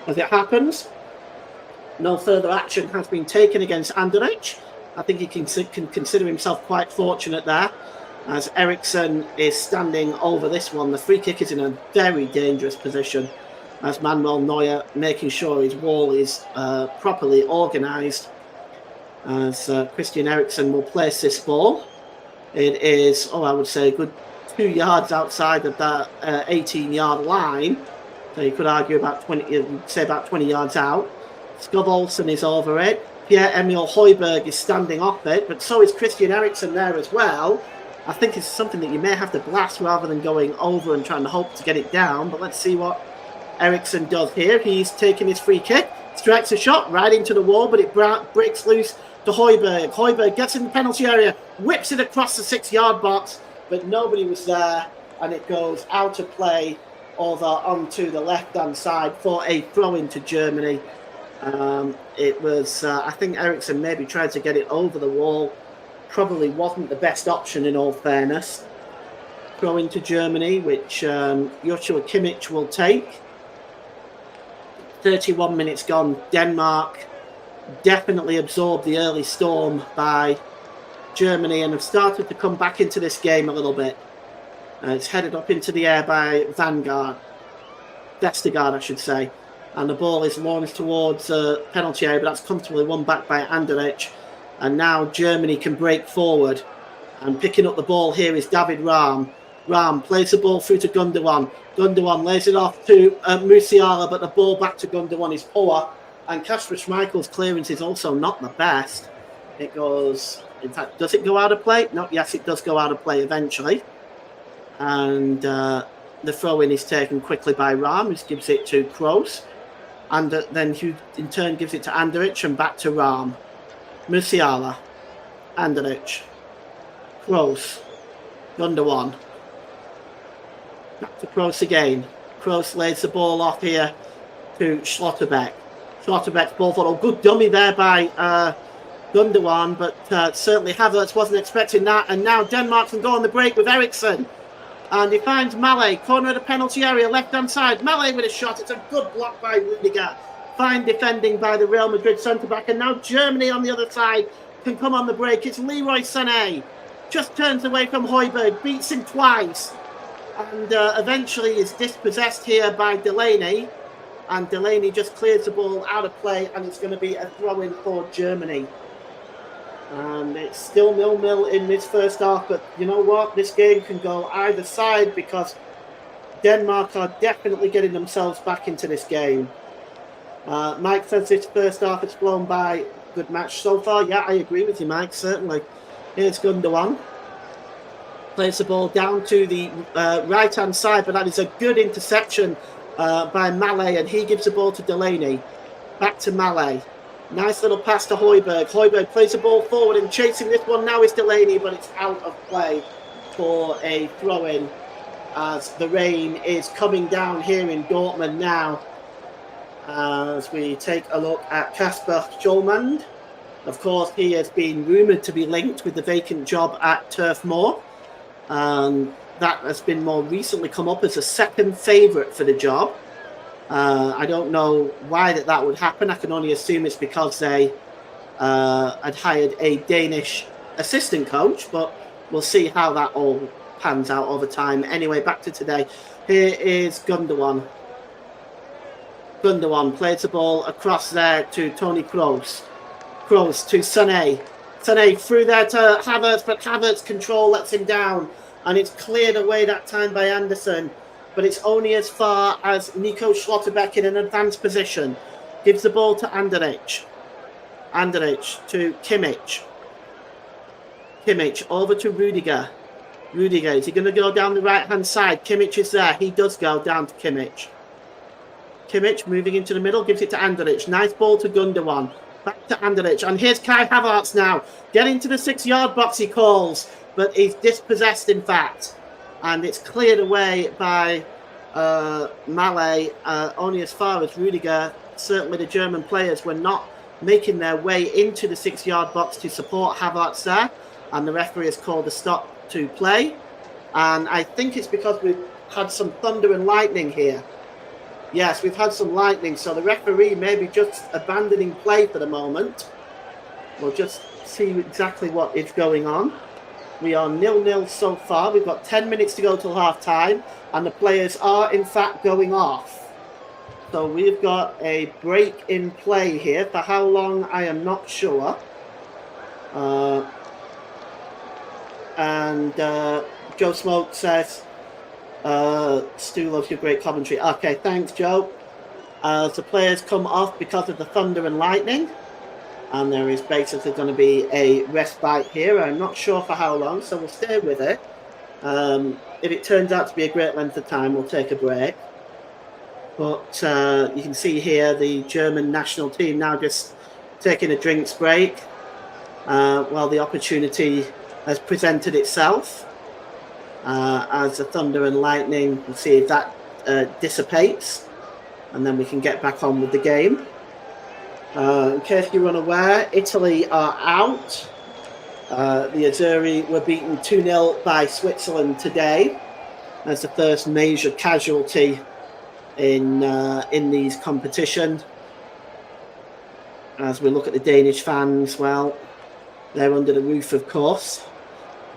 As it happens, no further action has been taken against Andrich. I think he can consider himself quite fortunate there, as Eriksen is standing over this one. The free kick is in a very dangerous position, as Manuel Neuer making sure his wall is properly organised. As Christian Eriksen will place this ball. It is, I would say, a good 2 yards outside of that 18-yard line. So you could argue about 20 yards out. Skov Olsen is over it. Pierre-Emile Højbjerg is standing off it, but so is Christian Eriksen there as well. I think it's something that you may have to blast rather than going over and trying to hope to get it down. But let's see what Eriksen does here. He's taking his free kick, strikes a shot right into the wall, but it breaks loose to Højbjerg. Højbjerg gets in the penalty area, whips it across the 6-yard box, but nobody was there, and it goes out of play over onto the left-hand side for a throw-in to Germany. It was, I think Eriksen maybe tried to get it over the wall. Probably wasn't the best option in all fairness. Throw into Germany, which Joshua Kimmich will take. 31 minutes gone. Denmark definitely absorbed the early storm by Germany and have started to come back into this game a little bit. It's headed up into the air by Vestergaard, I should say. And the ball is launched towards penalty area, but that's comfortably won back by Andrich. And now Germany can break forward. And picking up the ball here is David Raum. Raum plays the ball through to Gundogan. Gundogan lays it off to Musiala, but the ball back to Gundogan is poor. And Kasper Schmeichel's clearance is also not the best. It goes... In fact, does it go out of play? No, yes, it does go out of play eventually. And the throw-in is taken quickly by Raum, who gives it to Kroos. And then who in turn gives it to Andrich and back to Raum. Musiala, Andrich, Kroos, Gundogan. Back to Kroos again. Kroos lays the ball off here to Schlotterbeck. Schlotterbeck's ball for a good dummy there by Gundogan, but certainly Havertz wasn't expecting that. And now Denmark can go on the break with Eriksen. And he finds Malay, corner of the penalty area, left-hand side. Malay with a shot. It's a good block by Rudiger. Fine defending by the Real Madrid centre-back. And now Germany on the other side can come on the break. It's Leroy Sané. Just turns away from Højbjerg, beats him twice. And eventually is dispossessed here by Delaney. And Delaney just clears the ball out of play. And it's going to be a throw-in for Germany. And it's still 0-0 in this first half. But you know what? This game can go either side because Denmark are definitely getting themselves back into this game. Mike says this first half has flown by. Good match so far. Yeah, I agree with you, Mike, certainly. Here's Gundogan. Plays the ball down to the right-hand side, but that is a good interception by Malay, and he gives the ball to Delaney. Back to Malay. Nice little pass to Højbjerg. Højbjerg plays the ball forward, and chasing this one now is Delaney, but it's out of play for a throw-in as the rain is coming down here in Dortmund now. As we take a look at Kasper Schmeichel. Of course, he has been rumoured to be linked with the vacant job at Turf Moor. That has been more recently come up as a second favourite for the job. I don't know why that would happen. I can only assume it's because they had hired a Danish assistant coach, but we'll see how that all pans out over time. Anyway, back to today. Here is Gundogan. Gundogan plays the ball across there to Toni Kroos. Kroos to Sané. Sané through there to Havertz, but Havertz control lets him down. And it's cleared away that time by Anderson. But it's only as far as Nico Schlotterbeck in an advanced position. Gives the ball to Anderlecht. Anderlecht to Kimmich. Kimmich over to Rudiger. Rudiger, is he going to go down the right-hand side? Kimmich is there. He does go down to Kimmich. Kimmich moving into the middle, gives it to Anderlecht. Nice ball to Gundogan. Back to Anderlecht. And here's Kai Havertz now. Get into the 6-yard box, he calls. But he's dispossessed, in fact. And it's cleared away by Malé, only as far as Rudiger. Certainly the German players were not making their way into the 6-yard box to support Havertz there. And the referee has called a stop to play. And I think it's because we've had some thunder and lightning here. Yes, we've had some lightning, so the referee may be just abandoning play for the moment. We'll just see exactly what is going on. We are 0-0 so far. We've got 10 minutes to go till half-time, and the players are, in fact, going off. So we've got a break in play here. For how long, I am not sure. Joe Smoke says... Stu loves your great commentary. Okay, thanks, Joe. The players come off because of the thunder and lightning. And there is basically going to be a respite here. I'm not sure for how long, so we'll stay with it. If it turns out to be a great length of time, we'll take a break. But you can see here the German national team now just taking a drinks break while the opportunity has presented itself. As the thunder and lightning, we'll see if that dissipates, and then we can get back on with the game. In case you're unaware, Italy are out. The Azzurri were beaten 2-0 by Switzerland today as the first major casualty in these competitions. As we look at the Danish fans, well, they're under the roof, of course.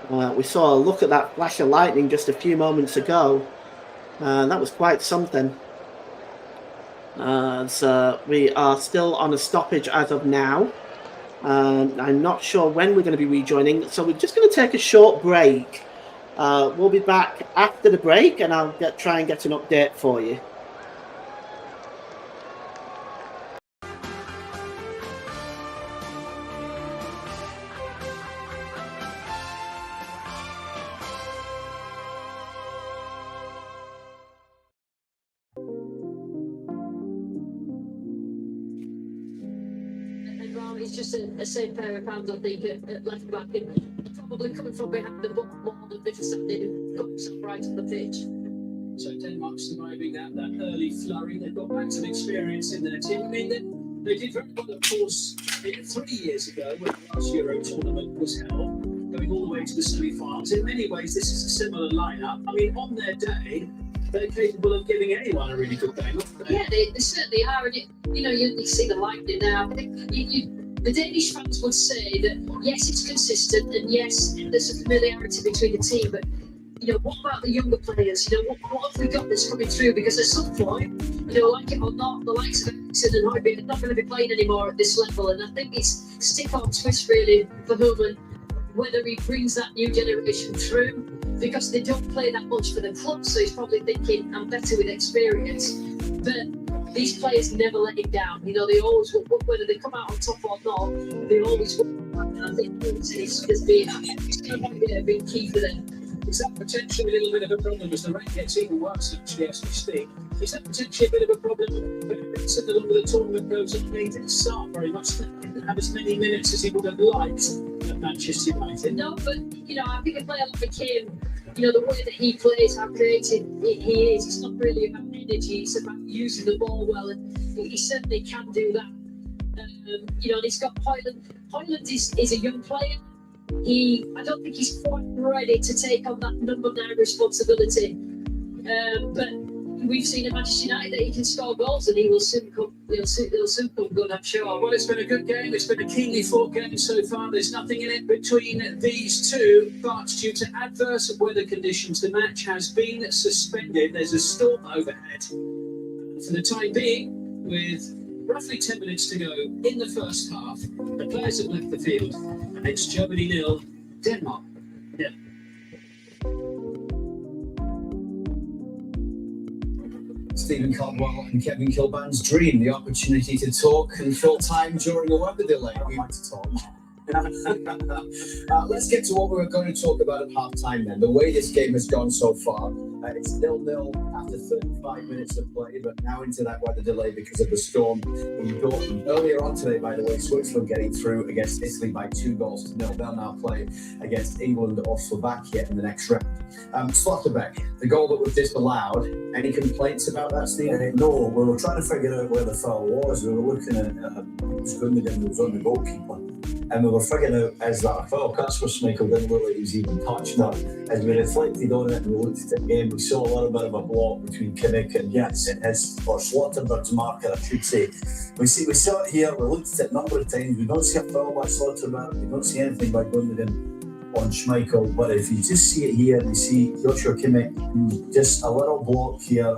We saw a look at that flash of lightning just a few moments ago. That was quite something. So we are still on a stoppage as of now. I'm not sure when we're going to be rejoining. So we're just going to take a short break. We'll be back after the break, and I'll try and get an update for you. It's just a same pair of hands, I think, at left back, and probably coming from behind the ball more than Verstappen, who got himself right on the pitch. So Denmark surviving that early flurry. They've got back some experience in their team. I mean, they did very well, of course, 3 years ago when the last Euro tournament was held, going all the way to the semi-finals. In many ways, this is a similar lineup. I mean, on their day, they're capable of giving anyone a really good game, aren't they? Yeah, they certainly are. And you see the lightning now. The Danish fans would say that yes, it's consistent, and yes, there's a familiarity between the team. But what about the younger players? What have we got that's coming through? Because at some point, like it or not, the likes of Eriksen and Højbjerg are not going to be playing anymore at this level. And I think it's stick or twist really for Hummel, whether he brings that new generation through, because they don't play that much for the club. So he's probably thinking, I'm better with experience. But these players never let him down. They always, whether they come out on top or not, they always win. And I think it's going to be key for them. Is that potentially a little bit of a problem as the rain gets even worse actually as we speak? Is that potentially a bit of a problem for Eriksen the longer the tournament goes on? He didn't start very much, he didn't have as many minutes as he would have liked at Manchester United. No, but I think a player like him, the way that he plays, how creative he is, it's not really about energy, it's about using the ball well, and he certainly can do that. And he's got Højlund. Højlund is a young player. I don't think he's quite ready to take on that number 9 responsibility. But we've seen at Manchester United that he can score goals and he will soon come. He'll soon come good, I'm sure. Well, it's been a good game. It's been a keenly fought game so far. There's nothing in it between these two, but due to adverse weather conditions, the match has been suspended. There's a storm overhead for the time being, with roughly 10 minutes to go in the first half. The players have left the field, and it's Germany 0, Denmark 0. Stephen Caldwell and Kevin Kilban's dream, the opportunity to talk and fill time during a weather delay. We like to talk. Let's get to what we were going to talk about at half-time then. The way this game has gone so far, it's 0-0 after 35 minutes of play, but now into that weather delay because of the storm in Dortmund. Earlier on today, by the way, Switzerland getting through against Italy by 2-0. They'll now play against England or Slovakia in the next round. Slotterbeck, the goal that was disallowed, any complaints about that, Steve? No, we were trying to figure out where the foul was. We were looking at Gundogan, who was on the goalkeeper, and we were figuring out, is that a foul? Kasper Schmeichel didn't look like he was even touched that. As we reflected on it and we looked at it again, we saw a little bit of a block between Kimmich and or Slotterberg's marker, I should say. We saw it here, we looked at it a number of times, we don't see a foul by Slotterberg, we don't see anything by Gundogan on Schmeichel, but if you just see it here, you see Joshua Kimmich, just a little block here.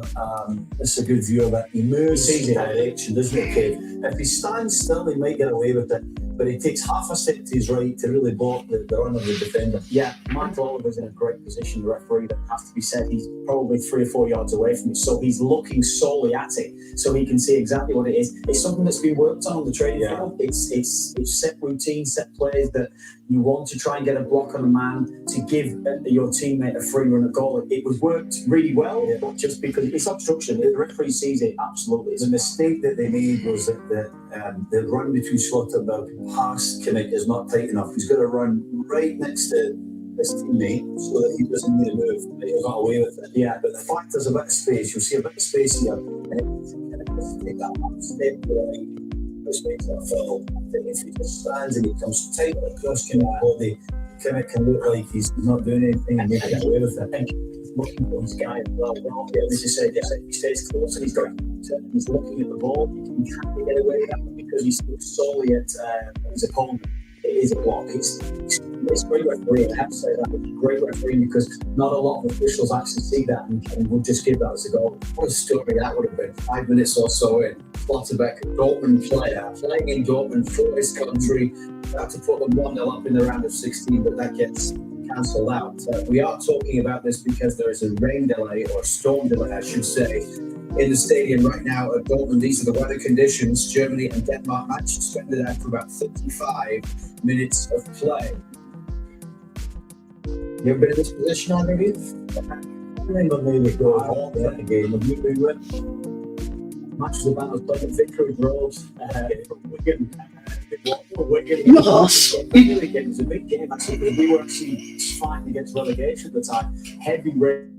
This is a good view of it. He moves in direction, doesn't he, Kev? If he stands still, he might get away with it, but he takes half a step to his right to really block the run of the defender. Yeah, Mark Oliver's in a great position, the referee, that has to be said. He's probably 3 or 4 yards away from it, so he's looking solely at it, so he can see exactly what it is. It's something that's been worked on the training field. It's set routines, set plays that you want to try and get a block on a man to give your teammate a free run at goal. It was worked really well, but just because it's obstruction, the referee sees it, absolutely. The mistake that they made was that the run between Slotterberg past Kimmich is not tight enough. He's got to run right next to his teammate so that he doesn't need to move. He got away with it. Yeah, but the fact there's a bit of space, you'll see a bit of space here, and he take that half step to the right, which makes it a foul. I think if he just stands and he comes tight across Kimmich's body, Kimmich can look like he's not doing anything and he can get away with it. He's looking for his guy as well. As you said, he stays close and he's looking at the ball. He can't get away with that because he's solely at his opponent. It is a block. It's great refereeing. I have to say that it's great refereeing because not a lot of officials actually see that and would just give that as a goal. What a story that would have been. 5 minutes or so in. Slotterbeck, a Dortmund player, playing in Dortmund for his country. Had to put them 1-0 up in the round of 16, but that gets cancelled out. We are talking about this because there is a rain delay, or a storm delay, I should say, in the stadium right now at Dortmund. These are the weather conditions. Germany and Denmark match suspended after about 35 minutes of play. You ever been in this position already? I remember maybe going home in the game and we went. Match was about as playing at Vicarage Road from Wigan. Yes. It was a big game actually. We were actually fighting against relegation at the time. Heavy rain.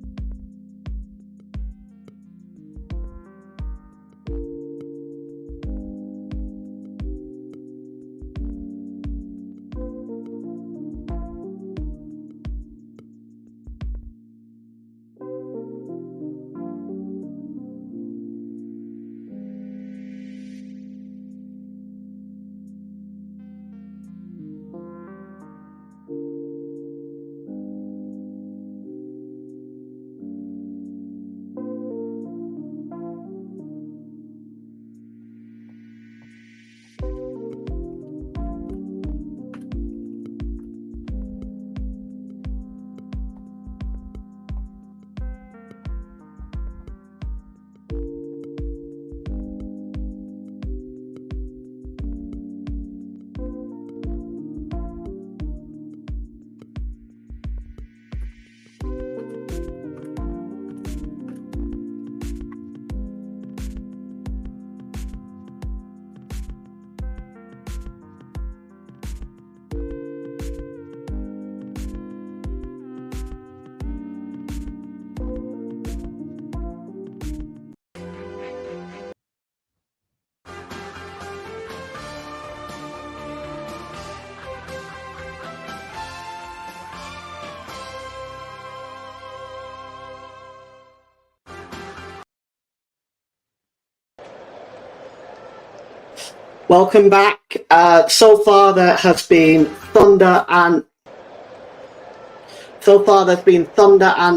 Welcome back. So far there's been thunder and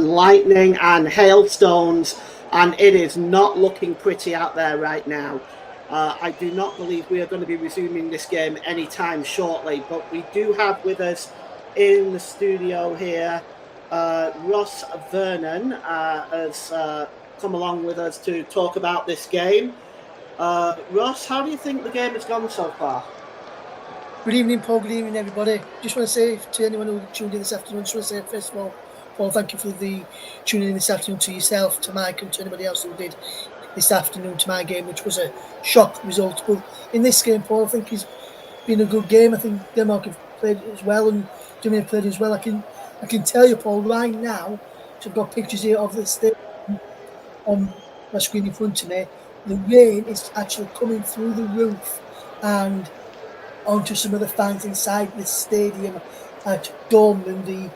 lightning and hailstones, and it is not looking pretty out there right now. I do not believe we are going to be resuming this game anytime shortly, but we do have with us in the studio here Ross Vernon has come along with us to talk about this game. Ross, how do you think the game has gone so far? Good evening, Paul. Good evening, everybody. Just want to say to anyone who tuned in this afternoon, just want to say, first of all, Paul, thank you for the tuning in this afternoon, to yourself, to Mike, and to anybody else who did this afternoon to my game, which was a shock result. But in this game, Paul, I think it's been a good game. I think Denmark have played as well, and Germany have played as well. I can tell you, Paul, right now, so I've got pictures here of the stadium on my screen in front of me. The rain is actually coming through the roof and onto some of the fans inside the stadium at Dortmund.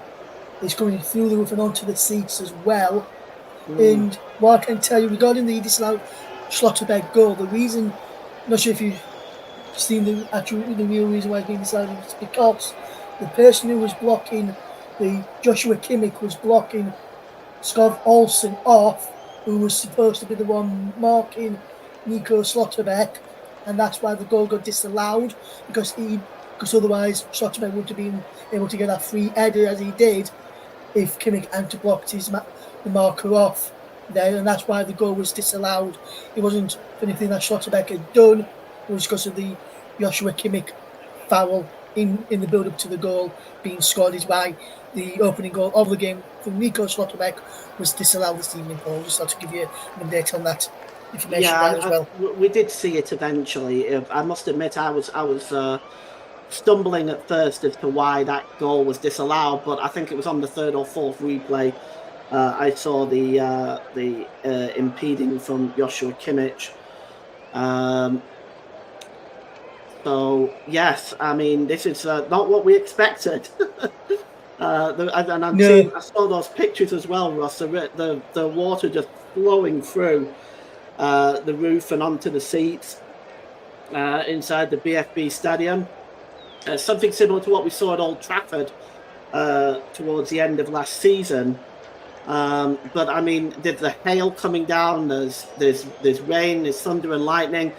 It's coming through the roof and onto the seats as well. And what I can tell you regarding the disallowed Schlotterbeck goal, the reason, I'm not sure if you've seen the real reason why it's been disallowed, is because the person who was blocking, the Joshua Kimmich was blocking Skov Olsen off, who was supposed to be the one marking Nico Schlotterbeck, and that's why the goal got disallowed, because otherwise Schlotterbeck would have been able to get that free header as he did if Kimmich hadn't blocked the marker off there, and that's why the goal was disallowed. It wasn't for anything that Schlotterbeck had done, it was because of the Joshua Kimmich foul in the build-up to the goal being scored, is why the opening goal of the game from Nico Schlotterbeck was disallowed this evening, Paul. Just thought to give you an update on that information there as well. We did see it eventually. I must admit, I was stumbling at first as to why that goal was disallowed, but I think it was on the third or fourth replay. I saw the impeding from Joshua Kimmich. So yes, I mean, this is not what we expected. I saw those pictures as well, Ross. The water just flowing through the roof and onto the seats inside the BFB Stadium. Something similar to what we saw at Old Trafford towards the end of last season. But I mean, there's the hail coming down. There's rain. There's thunder and lightning.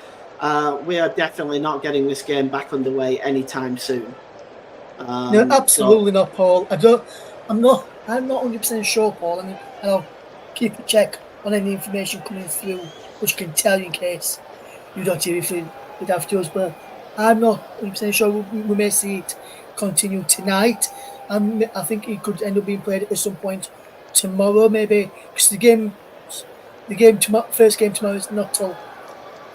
We are definitely not getting this game back underway anytime soon. No, absolutely not, Paul. I'm not 100% sure, Paul, and I'll keep a check on any information coming through, which can tell you in case you don't hear if it after us. But I'm not 100% sure. We may see it continue tonight. I think it could end up being played at some point tomorrow, maybe, because first game tomorrow is not till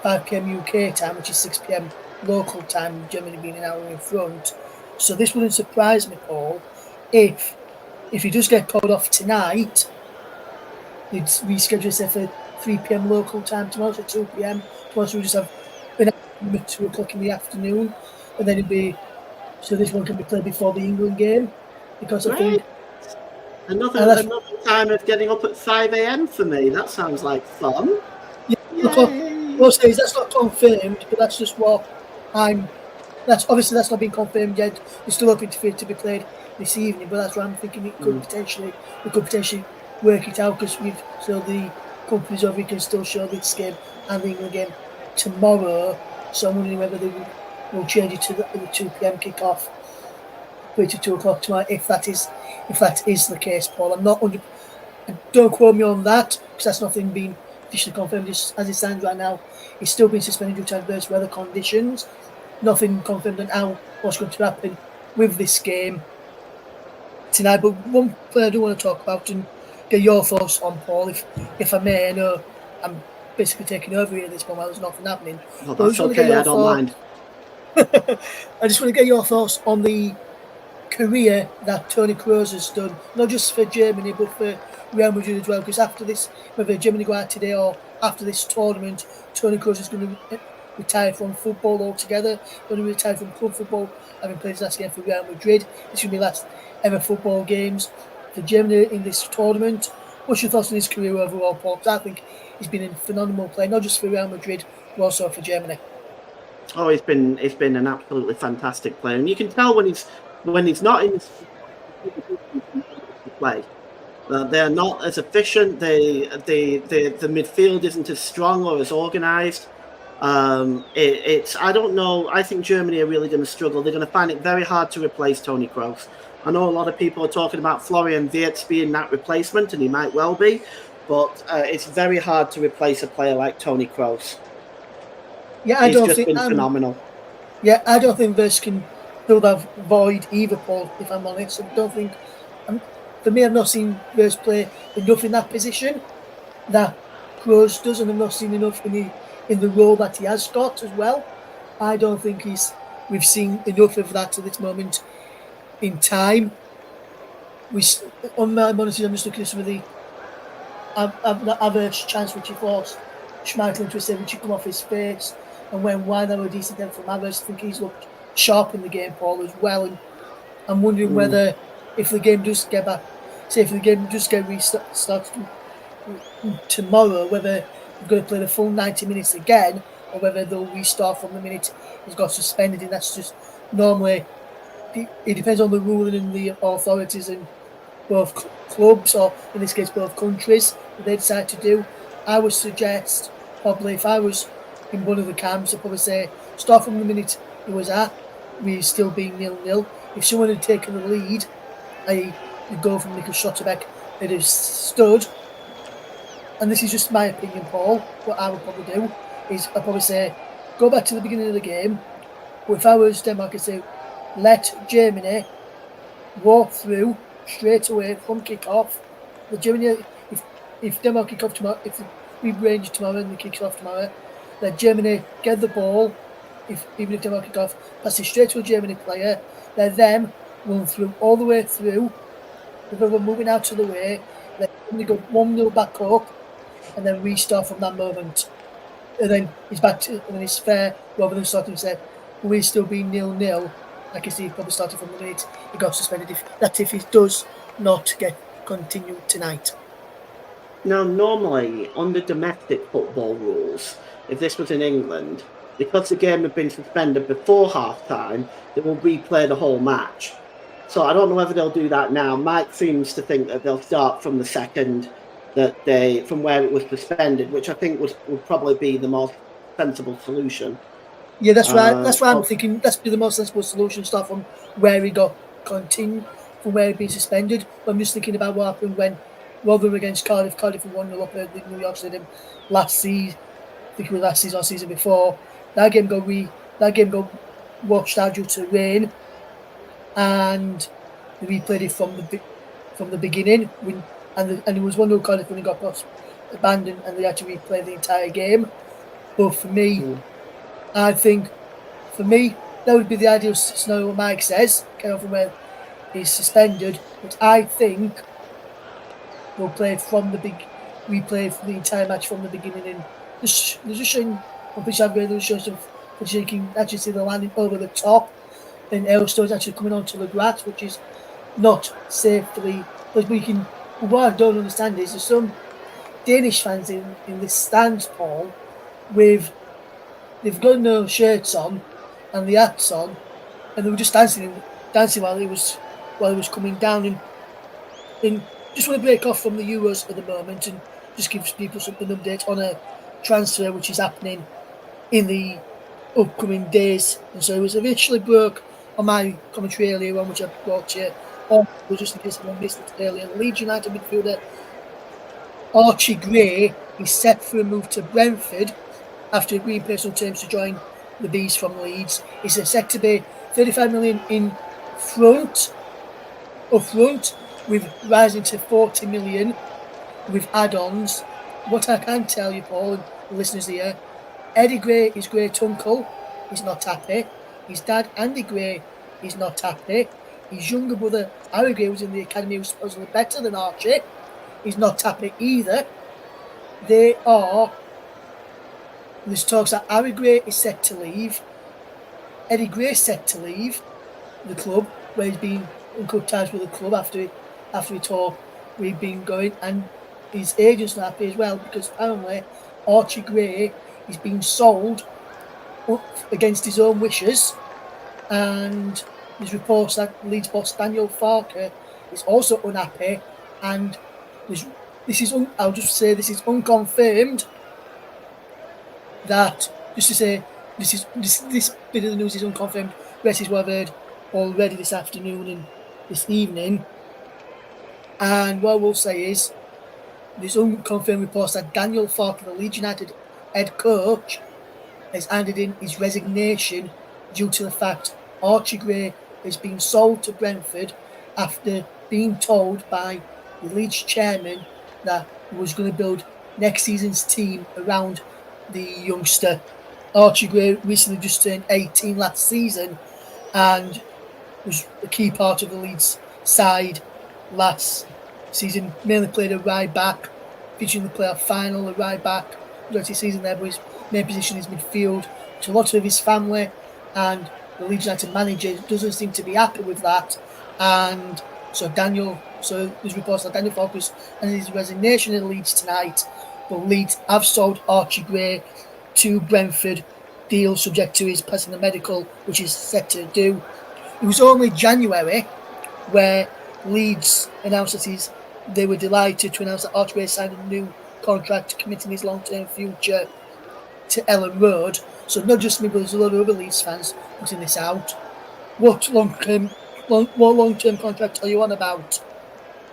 5 p.m. UK time, which is 6 p.m. local time, Germany being an hour in front. So this wouldn't surprise me, Paul, if he does get called off tonight, he'd reschedule it for 3 p.m. local time tomorrow, so 2 p.m. Tomorrow, so we just have an hour at 2 o'clock in the afternoon, and then so this one can be played before the England game, because I think another time of getting up at 5 a.m. for me. That sounds like fun. Most days that's not confirmed, but that's just what that's not been confirmed yet. We're still hoping for it to be played this evening, but that's why I'm thinking we could potentially work it out, because so the companies over can still show this game and the England game tomorrow. So I'm wondering whether they will change it to the 2 p.m. kickoff, put it to 2 o'clock tomorrow. If that is the case, Paul, don't quote me on that, because that's nothing been officially confirmed. Just as it stands right now, it's still been suspended due to adverse weather conditions. Nothing confirmed on what's going to happen with this game tonight. But one player I do want to talk about and get your thoughts on, Paul, if I may. I know I'm basically taking over here at this point while there's nothing happening. Oh, that's okay, I don't mind. I just want to get your thoughts on the career that Toni Kroos has done, not just for Germany but for Real Madrid as well, because after this, whether Germany go out today or after this tournament, Toni Kroos is going to retire from football altogether, going to retire from club football, having played his last game for Real Madrid. It's going to be last ever football games for Germany in this tournament. What's your thoughts on his career overall, Paul? Because I think he's been a phenomenal player, not just for Real Madrid, but also for Germany. Oh, he's been an absolutely fantastic player, and you can tell when he's not in his play. They're not as efficient. The midfield isn't as strong or as organised. It's I don't know. I think Germany are really going to struggle. They're going to find it very hard to replace Toni Kroos. I know a lot of people are talking about Florian Wirtz being that replacement, and he might well be, but it's very hard to replace a player like Toni Kroos. Yeah, He's just been phenomenal. Yeah, I don't think Wirtz can fill that void either, Paul, if I'm honest. I don't think... for me, I've not seen Wirtz play enough in that position that Kroos does, and I've not seen enough in the role that he has got as well. I don't think we've seen enough of that at this moment in time. On my monitor, I'm just looking at some of the average chance which he forced Schmeichel into a save, which come off his face, and when wide they were decent then from Havertz. I think he's looked sharp in the game, Paul, as well. And I'm wondering whether, if the game does get back, say if the game does get restarted tomorrow, whether we're going to play the full 90 minutes again, or whether they'll restart from the minute he's got suspended. And that's just normally, it depends on the ruling and the authorities in both clubs, or in this case both countries, what they decide to do. I would suggest, probably if I was in one of the camps, I'd probably say start from the minute he was at, we'd still be 0-0. If someone had taken the lead, the goal from Mikkel Schlotterbeck, it has stood, and this is just my opinion, Paul, what I would probably do is I'd probably say go back to the beginning of the game. But if I was Denmark, I'd say let Germany walk through straight away from kick-off. The Germany, if Denmark kick off tomorrow, if we range tomorrow and the kicks off tomorrow, let Germany get the ball. Even if Denmark kick off, pass it straight to a Germany player. Let them run through all the way through. If we're moving out of the way, let Germany go 1-0 back up, and then restart from that moment. And then it's back to, and then it's fair rather than starting to say we're still being 0-0. Like I see, probably started from the minute he got suspended. If he does not get continued tonight. Now, normally, under domestic football rules, if this was in England, because the game had been suspended before half-time, they will replay the whole match. So I don't know whether they'll do that now. Mike seems to think that they'll start from the second from where it was suspended, which I think would probably be the most sensible solution. Yeah, that's right. That's why I'm thinking that's be the most sensible solution. Start from where he got continued, from where he'd been suspended. But I'm just thinking about what happened when Rotherham against Cardiff were 1-0 up at the New York Stadium last season. I think it was last season or season before. That game got washed out due to rain, and they replayed it from the beginning. And it was 1-0 Cardiff when it got abandoned, and they had to replay the entire game. But for me, I think, that would be the ideal scenario. What Mike says, kind of from where he's suspended. But I think we'll play replay for the entire match from the beginning. And just showing, I'm pretty sure there's shows of which you can actually see the landing over the top, and Elstone's actually coming onto the grass, which is not safely. But what I don't understand is there's some Danish fans in the stands, Paul, they've got no shirts on and the hats on, and they were just dancing while it was coming down. And just want to break off from the Euros at the moment and just give people an update on a transfer which is happening in the upcoming days. And so it was eventually broke on my commentary earlier on, which I brought you, or just in case anyone missed it earlier. Leeds United midfielder Archie Gray is set for a move to Brentford after agreeing personal terms to join the Bees from Leeds. He's set to be 35 million up front, with rising to 40 million with add-ons. What I can tell you, Paul, and the listeners here, Eddie Gray, his great uncle, is not happy. His dad, Andy Gray, is not happy. His younger brother, Harry Gray, was in the academy, was supposedly better than Archie. He's not happy either. There's talks that Harry Gray is set to leave. Eddie Gray is set to leave the club, where he's been in good ties with the club after he told we've been going, and his agent's not happy as well, because apparently Archie Gray is being sold against his own wishes, and there's reports that Leeds boss Daniel Farke is also unhappy, and I'll just say this is unconfirmed. That just to say this bit of the news is unconfirmed. Rest is what I've heard already this afternoon and this evening. And what we'll say is there's unconfirmed reports that Daniel Farke, the Leeds United head coach, has handed in his resignation due to the fact Archie Gray has been sold to Brentford after being told by the Leeds chairman that he was going to build next season's team around the youngster. Archie Gray recently just turned 18 last season and was a key part of the Leeds side last season. Mainly played a right back, featuring the playoff final, a right back. Majority of the season there, but his main position is midfield. To a lot of his family and the Leeds United manager doesn't seem to be happy with that. And so there's reports that Daniel Farke and his resignation in Leeds tonight. But Leeds have sold Archie Gray to Brentford. Deal subject to his passing the medical, which is set to do. It was only January where Leeds announced that they were delighted to announce that Archie Gray signed a new contract committing his long-term future to Ellen Road. So not just me, but there's a lot of other Leeds fans putting this out. What long-term contract are you on about?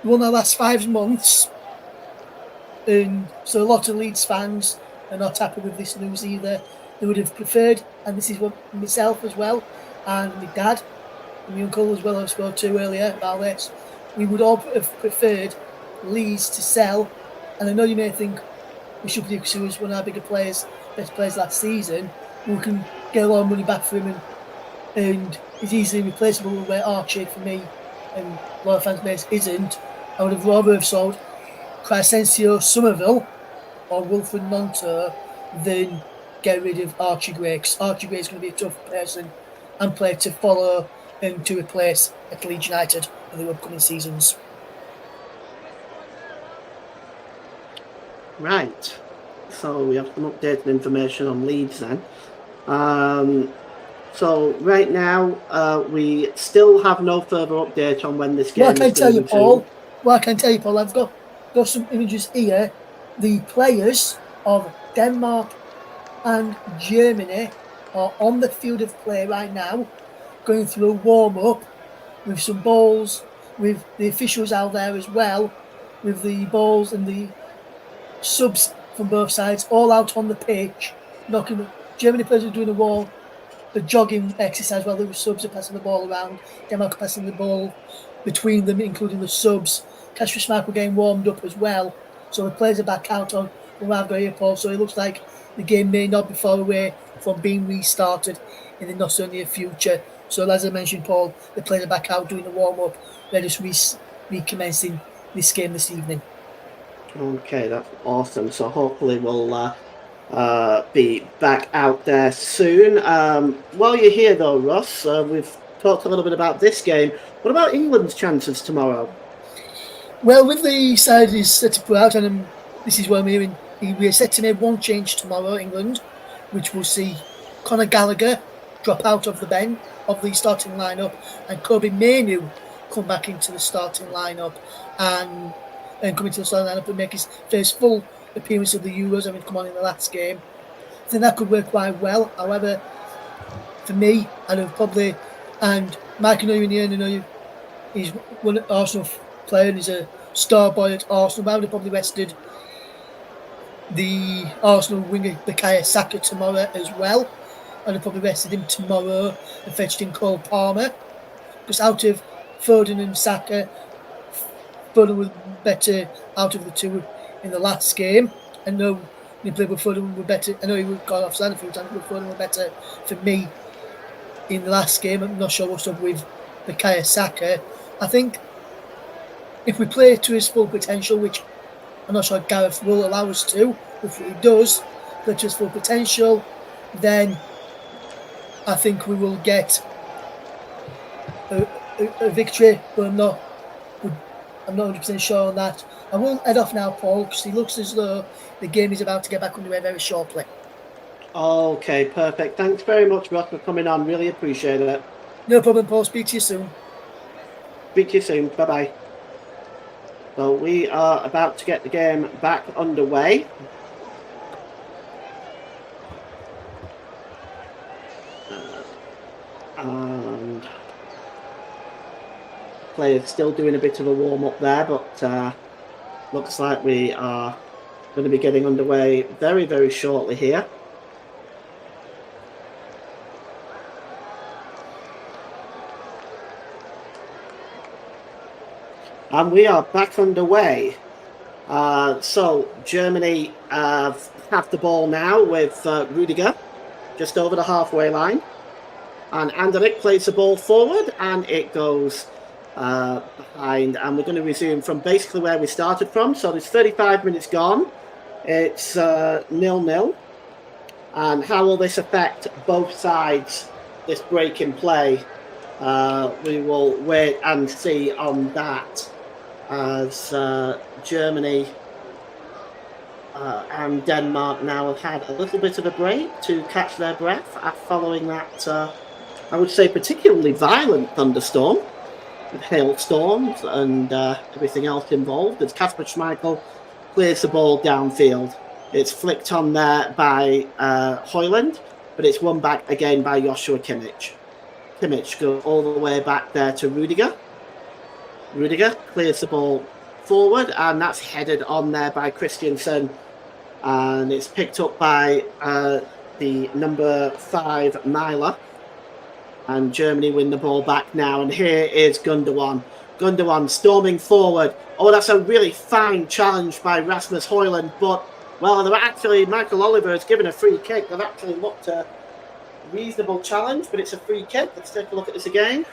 The one that lasts 5 months. And so a lot of Leeds fans are not happy with this news either. They would have preferred, and this is what myself as well, and my dad, and my uncle as well, I spoke to earlier about this. We would all have preferred Leeds to sell, and I know you may think we should be, because he was one of our bigger players, best players last season. We can get a lot of money back for him, and he's easily replaceable where Archie, for me, and a lot of fans' base isn't. I would have rather have sold Crescencio Somerville or Wilfred Montour than get rid of Archie Gray, because Archie Gray is going to be a tough person and player to follow and to replace at Leeds United in the upcoming seasons. Right. So we have some updated information on Leeds then. So right now we still have no further update on when this game What I can is tell you, going Paul, I've got some images here. The players of Denmark and Germany are on the field of play right now, going through a warm-up with some balls, with the officials out there as well, with the balls and the subs from both sides all out on the pitch. Germany players are doing a jogging exercise while the subs are passing the ball around. Denmark are passing the ball between them, including the subs. Kasper Schmeichel getting warmed up as well. So the players are back out on from I've got here, Paul. So it looks like the game may not be far away from being restarted in the not so near future. So as I mentioned, Paul, the players are back out doing the warm-up. They're just recommencing this game this evening. Okay, that's awesome. So hopefully we'll be back out there soon. While you're here though, Ross, we've talked a little bit about this game. What about England's chances tomorrow? Well, with the side is set to put out, and this is what I'm hearing, we are set to make one change tomorrow, England, which will see Conor Gallagher drop out of the starting lineup, and Kobe Mainoo come back into the starting lineup and come into the starting lineup and make his first full appearance of the Euros. I mean, come on in the last game. I think that could work quite well. However, for me, I'd have probably, and Mike, I know you're in here, and I know he's one Arsenal player and he's a star boy at Arsenal, but I would have probably rested the Arsenal winger Bukayo Saka tomorrow as well. I'd have probably rested him tomorrow and fetched in Cole Palmer, because out of Foden and Saka, Foden was better out of the two in the last game. I know when he played with Foden were better. I know he got offside a few times, but Foden were better for me in the last game. I'm not sure what's up with Bukayo Saka. I think if we play to his full potential, which I'm not sure Gareth will allow us to, if he does play to his full potential, then I think we will get a victory, but I'm not 100% sure on that. I will head off now, Paul, because it looks as though the game is about to get back underway very shortly. Okay, perfect. Thanks very much, Ross, for coming on. Really appreciate it. No problem, Paul. Speak to you soon. Speak to you soon. Bye-bye. So we are about to get the game back underway. And players still doing a bit of a warm-up there, but looks like we are going to be getting underway very, very shortly here. And we are back underway. So Germany have the ball now with Rudiger just over the halfway line. And Anderlecht plays the ball forward and it goes behind. And we're going to resume from basically where we started from. So there's 35 minutes gone. It's 0-0. And how will this affect both sides, this break in play? We will wait and see on that, as Germany and Denmark now have had a little bit of a break to catch their breath following that, I would say, particularly violent thunderstorm with hailstorms and everything else involved, as Kasper Schmeichel clears the ball downfield. It's flicked on there by Højlund, but it's won back again by Joshua Kimmich. Kimmich goes all the way back there to Rudiger. Rudiger clears the ball forward, and that's headed on there by Christiansen. And it's picked up by the number 5, Myler. And Germany win the ball back now. And here is Gundogan. Gundogan storming forward. Oh, that's a really fine challenge by Rasmus Højlund. But, well, they're actually, Michael Oliver has given a free kick. They've actually looked a reasonable challenge, but it's a free kick. Let's take a look at this again.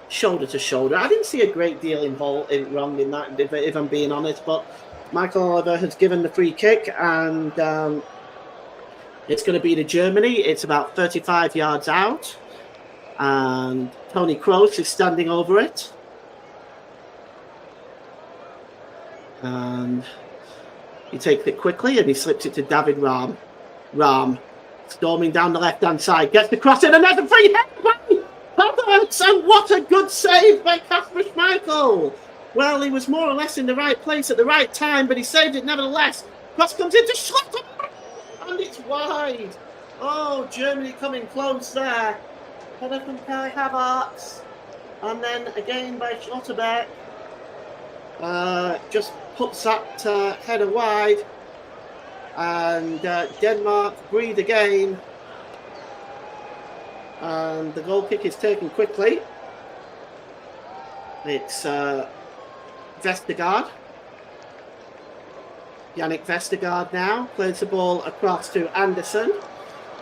Shoulder to shoulder. I didn't see a great deal wrong in that, if I'm being honest, but Michael Oliver has given the free kick, and it's going to be to Germany. It's about 35 yards out, and Tony Kroos is standing over it. And he takes it quickly, and he slips it to David Raum. Raum, storming down the left-hand side, gets the cross in, and there's a free hit by Havertz, and what a good save by Kasper Schmeichel. Well, he was more or less in the right place at the right time, but he saved it nevertheless. Cross comes into Schlotterbeck, and it's wide. Oh, Germany coming close there. Header from Kai Havertz, and then again by Schlotterbeck. Just puts that header wide, and Denmark breathe again. And the goal kick is taken quickly. It's Vestergaard. Yannick Vestergaard now plays the ball across to Anderson,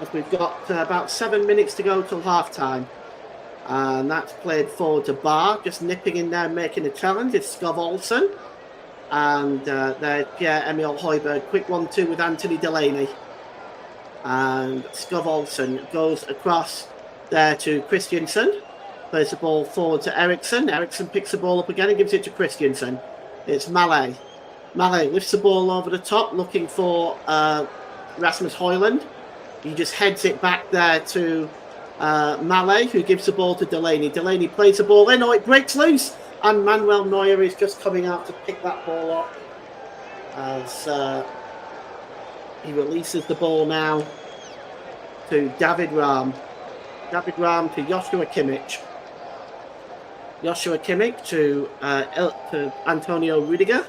as we've got about 7 minutes to go till half-time. And that's played forward to Barr, just nipping in there, making a challenge. It's Skov Olsen. And there's Pierre-Emile Højbjerg. Quick 1-2 with Anthony Delaney. And Skov Olsen goes across there to Christiansen. Plays the ball forward to Eriksson. Eriksson picks the ball up again and gives it to Christiansen. It's Mallet. Mallet lifts the ball over the top, looking for Rasmus Højlund. He just heads it back there to Mallet, who gives the ball to Delaney. Delaney plays the ball in. Oh, it breaks loose. And Manuel Neuer is just coming out to pick that ball up as he releases the ball now to David Raum. David Raum to Joshua Kimmich. Joshua Kimmich to Antonio Rudiger.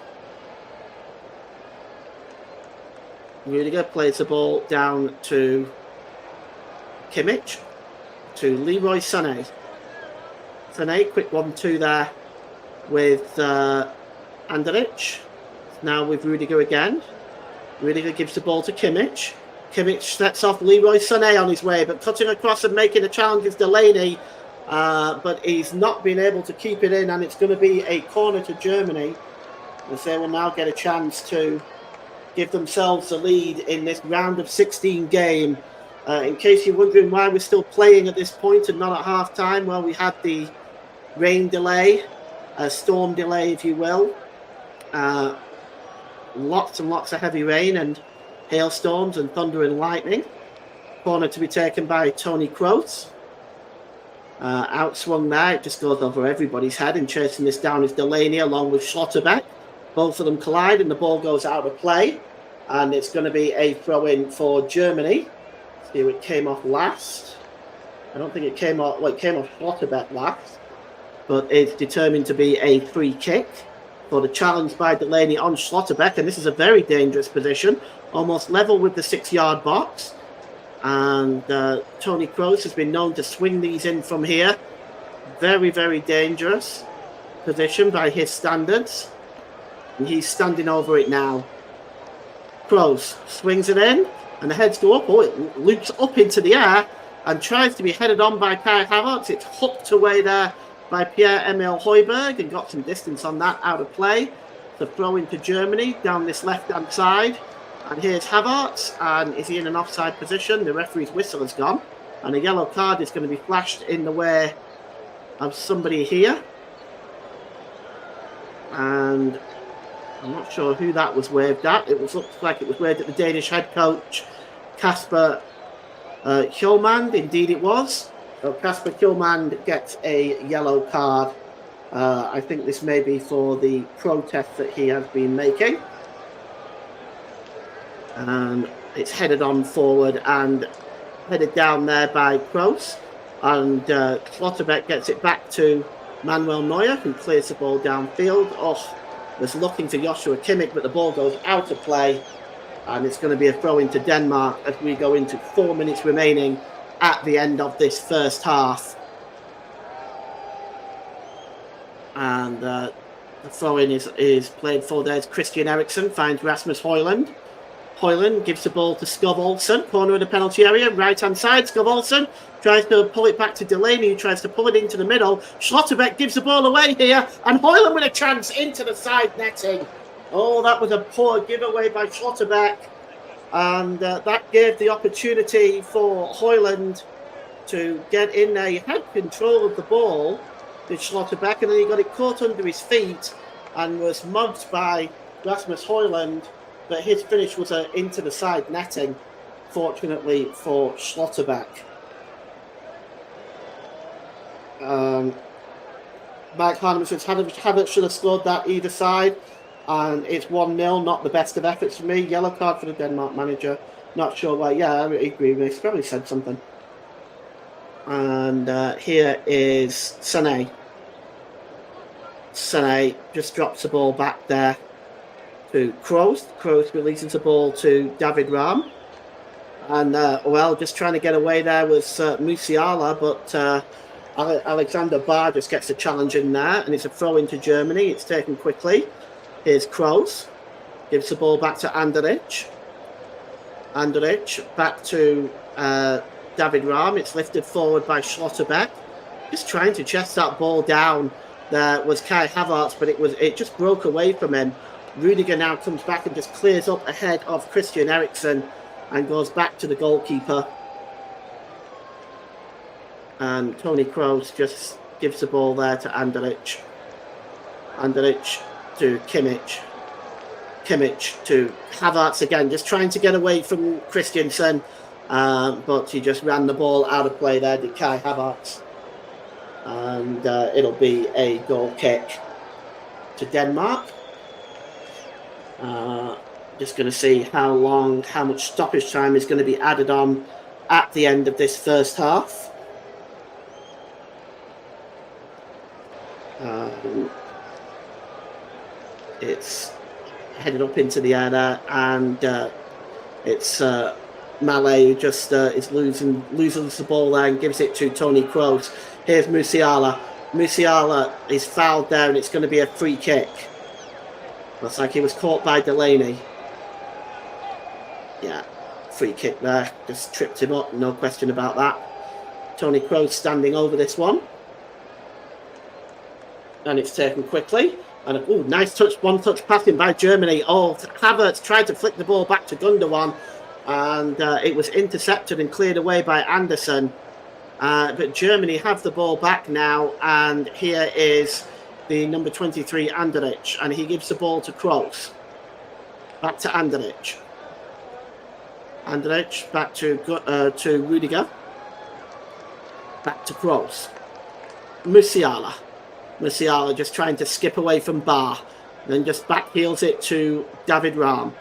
Rudiger plays the ball down to Kimmich, to Leroy Sané. Sané, quick 1-2 there with Anderlecht. Now with Rudiger again. Rudiger gives the ball to Kimmich. Kimmich sets off Leroy Sané on his way, but cutting across and making a challenge is Delaney. But he's not been able to keep it in, and it's going to be a corner to Germany, as they will now get a chance to give themselves the lead in this round of 16 game. In case you're wondering why we're still playing at this point and not at half time, well, we had the rain delay, a storm delay, if you will. Lots and lots of heavy rain, and hailstorms and thunder and lightning. Corner to be taken by Tony Kroos. Outswung there, it just goes over everybody's head, and chasing this down is Delaney along with Schlotterbeck. Both of them collide and the ball goes out of play, and it's going to be a throw-in for Germany. Let's see who it came off last. I don't think it came off, well, it came off Schlotterbeck last, but it's determined to be a free kick for the challenge by Delaney on Schlotterbeck, and this is a very dangerous position, almost level with the 6-yard box. And Tony Kroos has been known to swing these in from here. Very, very dangerous position by his standards. And he's standing over it now. Kroos swings it in, and the heads go up. Oh, it loops up into the air and tries to be headed on by Kai Havertz. It's hooked away there by Pierre-Emile Højbjerg and got some distance on that out of play. The throw into Germany down this left-hand side. And here's Havertz, and is he in an offside position? The referee's whistle has gone, and a yellow card is going to be flashed in the way of somebody here. And I'm not sure who that was waved at. It looks like it was waved at the Danish head coach, Kasper Hjulmand. Indeed it was. So Kasper Hjulmand gets a yellow card. I think this may be for the protest that he has been making. And it's headed on forward and headed down there by Kroos. And Schlotterbeck gets it back to Manuel Neuer, who clears the ball downfield. Oh, was looking to Joshua Kimmich, but the ball goes out of play. And it's going to be a throw into Denmark as we go into 4 minutes remaining at the end of this first half. And the throw-in is played for. There's Christian Eriksen, finds Rasmus Højlund. Højlund gives the ball to Skov Olsen, corner of the penalty area, right-hand side. Skov Olsen tries to pull it back to Delaney, who tries to pull it into the middle. Schlotterbeck gives the ball away here, and Højlund with a chance into the side netting. Oh, that was a poor giveaway by Schlotterbeck, and that gave the opportunity for Højlund to get in there. He had control of the ball, did Schlotterbeck, and then he got it caught under his feet and was mugged by Rasmus Højlund. But his finish was into the side netting, fortunately for Schlotterbeck. Mike Hardeman says Havertz should have scored that either side, and it's 1-0, not the best of efforts for me. Yellow card for the Denmark manager. Not sure why. Yeah, I agree with me. He's probably said something. And here is Sané. Sané just drops the ball back there to Kroos. Kroos releases the ball to David Raum. And, just trying to get away there was Musiala, but Alexander Barr just gets a challenge in there, and it's a throw into Germany. It's taken quickly. Here's Kroos. Gives the ball back to Anderlecht. Anderlecht back to David Raum. It's lifted forward by Schlotterbeck. Just trying to chest that ball down. There was Kai Havertz, but it just broke away from him. Rudiger now comes back and just clears up ahead of Christian Eriksen and goes back to the goalkeeper. And Tony Kroos just gives the ball there to Anderlecht. Anderlecht to Kimmich. Kimmich to Havertz again, just trying to get away from Christensen. But he just ran the ball out of play there, did Kai Havertz. And it'll be a goal kick to Denmark. Just going to see how much stoppage time is going to be added on at the end of this first half. It's headed up into the air there, and it's Malé who just loses the ball there and gives it to Tony Kroos. Here's Musiala. Musiala is fouled there, and it's going to be a free kick. Looks like he was caught by Delaney. Yeah, free kick there. Just tripped him up, no question about that. Tony Kroos standing over this one. And it's taken quickly. And nice one-touch passing by Germany. Oh, Havertz tried to flick the ball back to Gundogan. And it was intercepted and cleared away by Anderson. But Germany have the ball back now. And here is the number 23, Anderlecht, and he gives the ball to Kroos. Back to Anderlecht. Andrich back to Rudiger. Back to Kroos. Musiala. Musiala just trying to skip away from Bar. Then just back heels it to David Raum.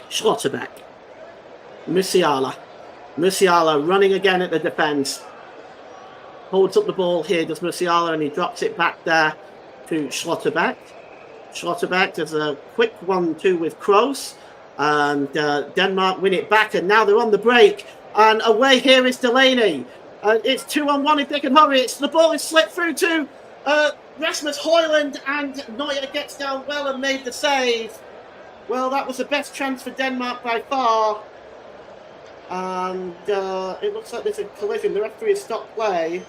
Schlotterbeck. Musiala. Musiala running again at the defence. Holds up the ball here, does Musiala, and he drops it back there to Schlotterbeck. Schlotterbeck does a quick 1-2 with Kroos. And Denmark win it back, and now they're on the break. And away here is Delaney. It's 2-on-1 if they can hurry. The ball is slipped through to Rasmus Højlund, and Neuer gets down well and made the save. Well, that was the best chance for Denmark by far. And it looks like there's a collision. The referee has stopped play.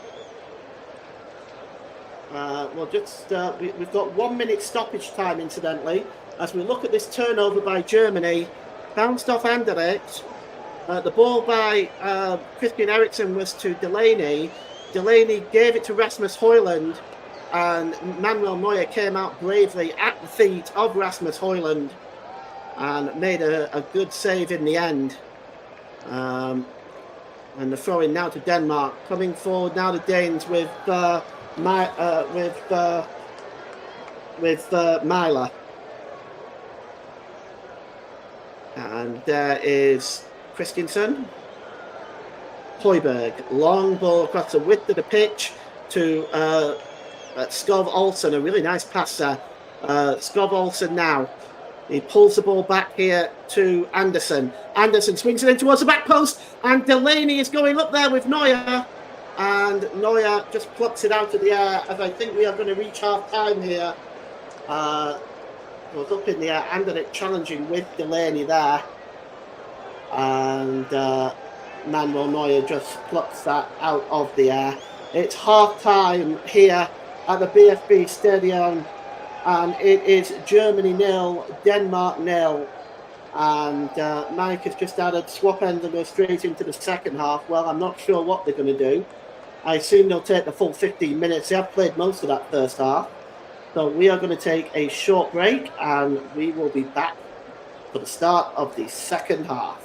We've got 1 minute stoppage time, incidentally, as we look at this turnover by Germany. Bounced off Anderlecht. The ball by Christian Eriksen was to Delaney. Delaney gave it to Rasmus Højlund, and Manuel Neuer came out bravely at the feet of Rasmus Højlund and made a good save in the end. And the throw in now to Denmark. Coming forward now the Danes with Myler. And there is Christensen. Højbjerg. Long ball across the width of the pitch to Skov Olsen. A really nice pass there. Skov Olsen now. He pulls the ball back here to Anderson. Anderson swings it in towards the back post, and Delaney is going up there with Neuer. And Neuer just plucks it out of the air, as I think we are going to reach half time here. Was up in the air, Anderlecht challenging with Delaney there. And Manuel Neuer just plucks that out of the air. It's half time here at the BFB Stadium. And it is Germany 0, Denmark 0. And Mike has just added swap ends and go straight into the second half. Well, I'm not sure what they're going to do. I assume they'll take the full 15 minutes. They have played most of that first half. So we are going to take a short break, and we will be back for the start of the second half.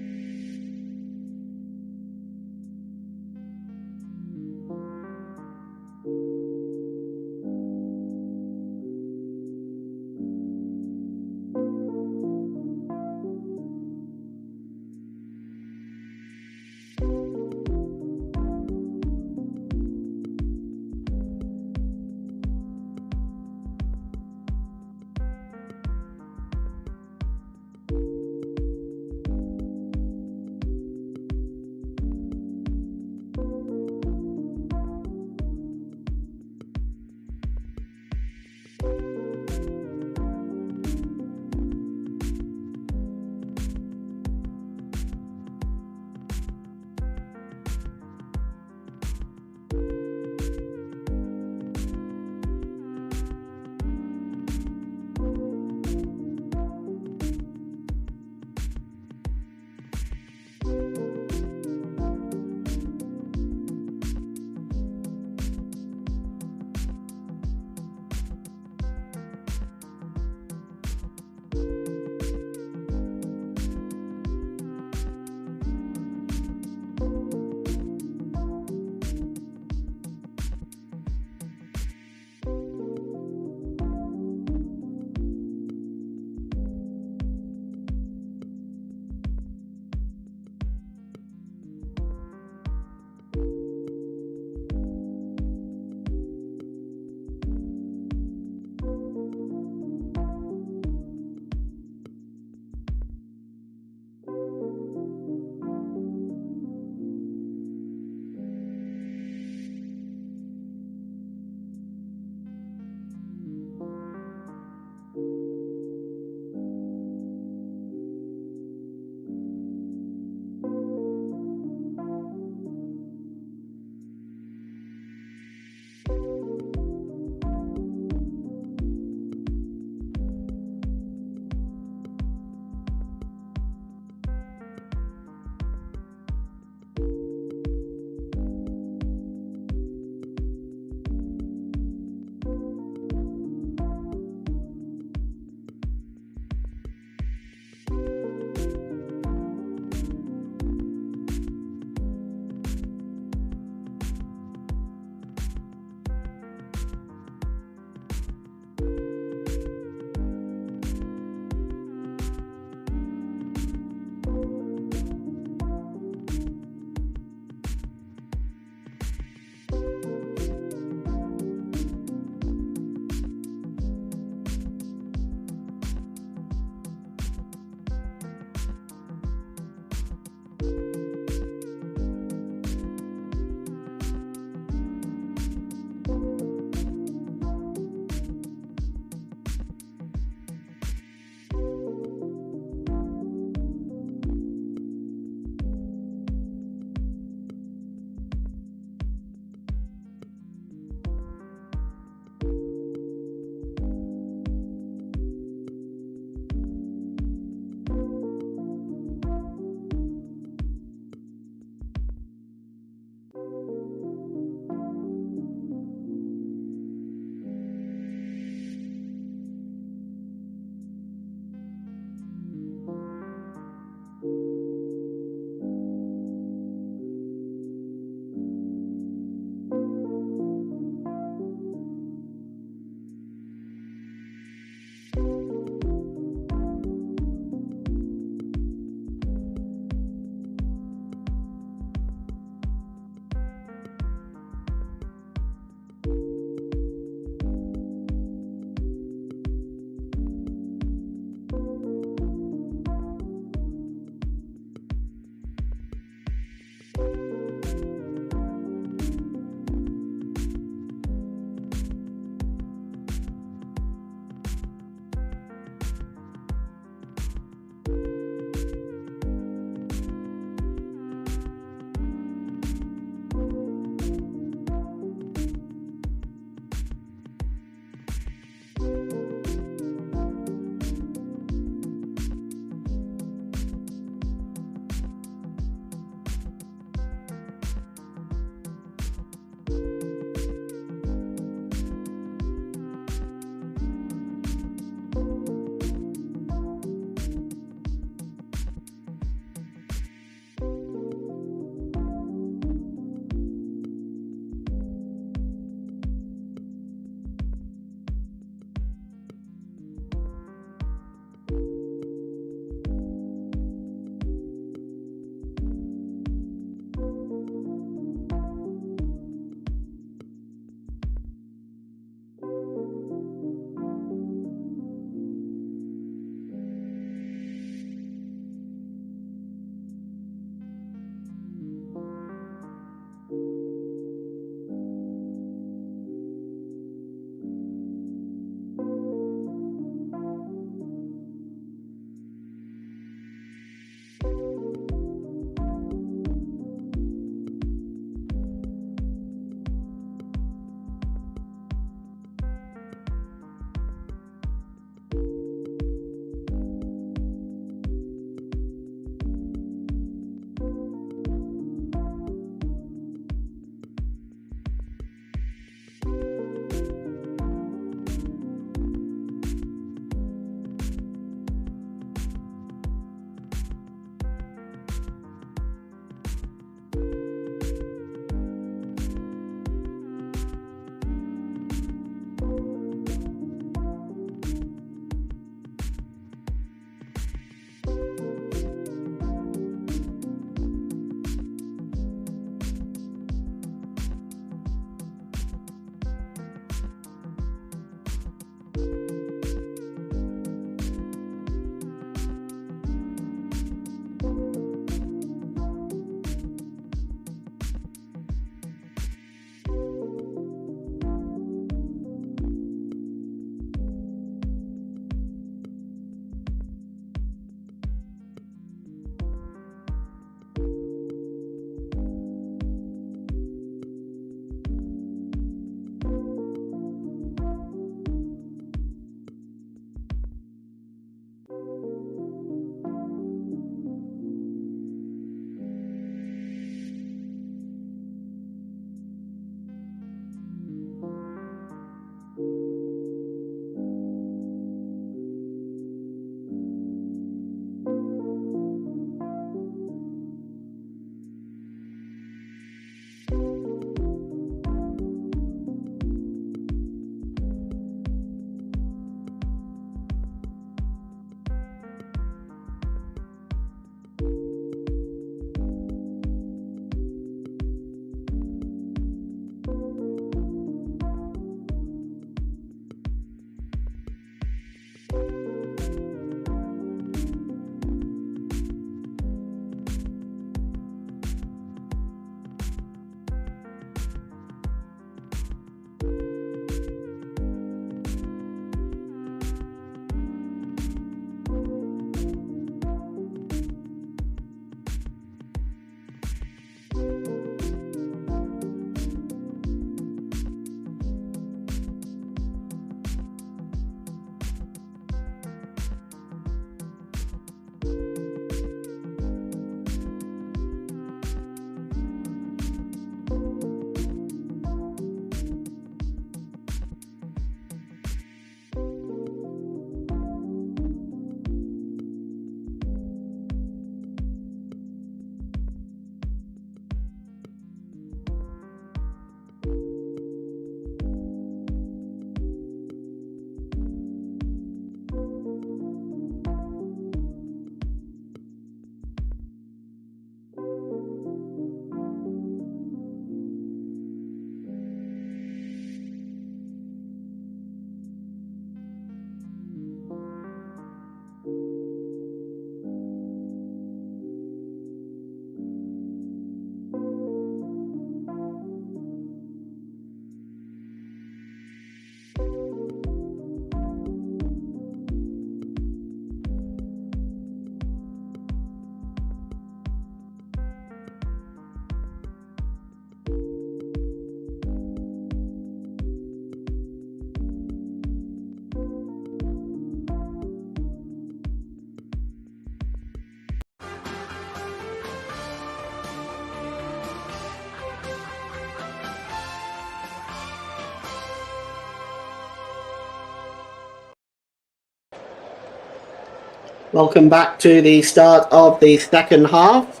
Welcome back to the start of the second half.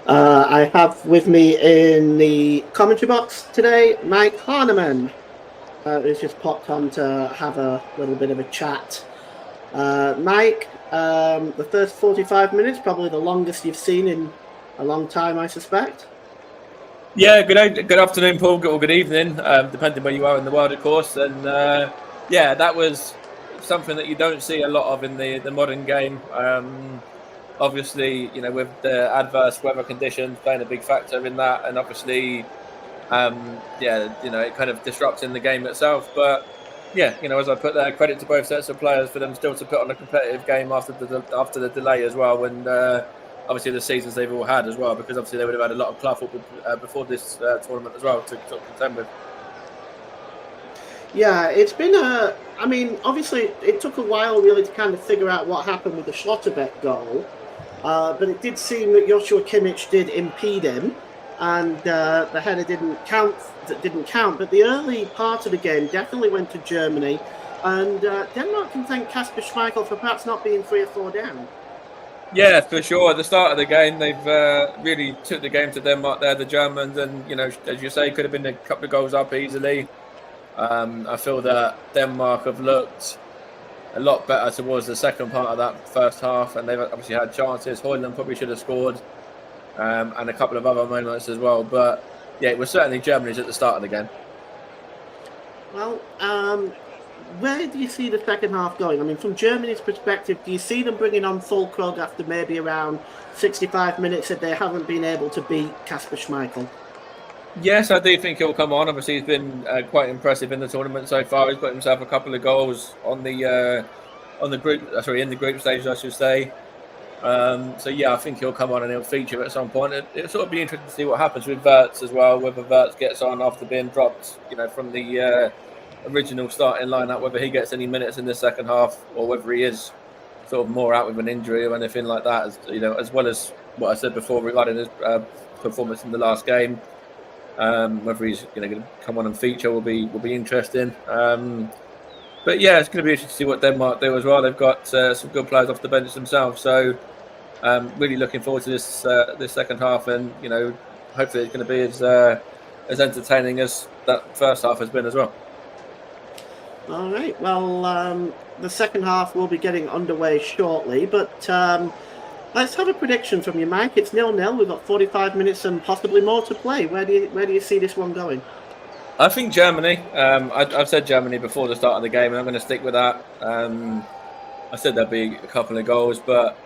I have with me in the commentary box today Mike Harneman, who's just popped on to have a little bit of a chat. Mike, the first 45 minutes, probably the longest you've seen in a long time, I suspect. Yeah, good afternoon, Paul, or good evening, depending where you are in the world, of course. And yeah, that was something that you don't see a lot of in the modern game. Obviously, with the adverse weather conditions playing a big factor in that, and obviously, it kind of disrupts in the game itself. But yeah, as I put there, credit to both sets of players for them still to put on a competitive game after the delay as well, and obviously the seasons they've all had as well, because obviously they would have had a lot of club football before this tournament as well to sort of contend with. Yeah, it's been obviously it took a while really to kind of figure out what happened with the Schlotterbeck goal, but it did seem that Joshua Kimmich did impede him, and the header didn't count. But the early part of the game definitely went to Germany, and Denmark can thank Kasper Schmeichel for perhaps not being 3 or 4 down. Yeah, for sure. At the start of the game, they've really took the game to Denmark there, the Germans, and as you say, could have been a couple of goals up easily. I feel that Denmark have looked a lot better towards the second part of that first half, and they've obviously had chances. Højlund probably should have scored, and a couple of other moments as well. But yeah, it was certainly Germany's at the start of the game. Well, where do you see the second half going? I mean, from Germany's perspective, do you see them bringing on Füllkrug after maybe around 65 minutes if they haven't been able to beat Kasper Schmeichel? Yes, I do think he'll come on. Obviously, he's been quite impressive in the tournament so far. He's got himself a couple of goals in the group stage, I should say. So yeah, I think he'll come on and he'll feature at some point. It'll sort of be interesting to see what happens with Wirtz as well. Whether Wirtz gets on after being dropped, from the original starting lineup, whether he gets any minutes in the second half, or whether he is sort of more out with an injury or anything like that. As well as what I said before regarding his performance in the last game. Whether he's going to come on and feature will be interesting. But yeah, it's going to be interesting to see what Denmark do as well. They've got some good players off the bench themselves, so really looking forward to this second half, and hopefully it's going to be as entertaining as that first half has been as well. All right. Well, the second half will be getting underway shortly, but let's have a prediction from you, Mike. It's 0-0. We've got 45 minutes and possibly more to play. Where do you see this one going? I think Germany. I've said Germany before the start of the game, and I'm going to stick with that. I said there'd be a couple of goals, but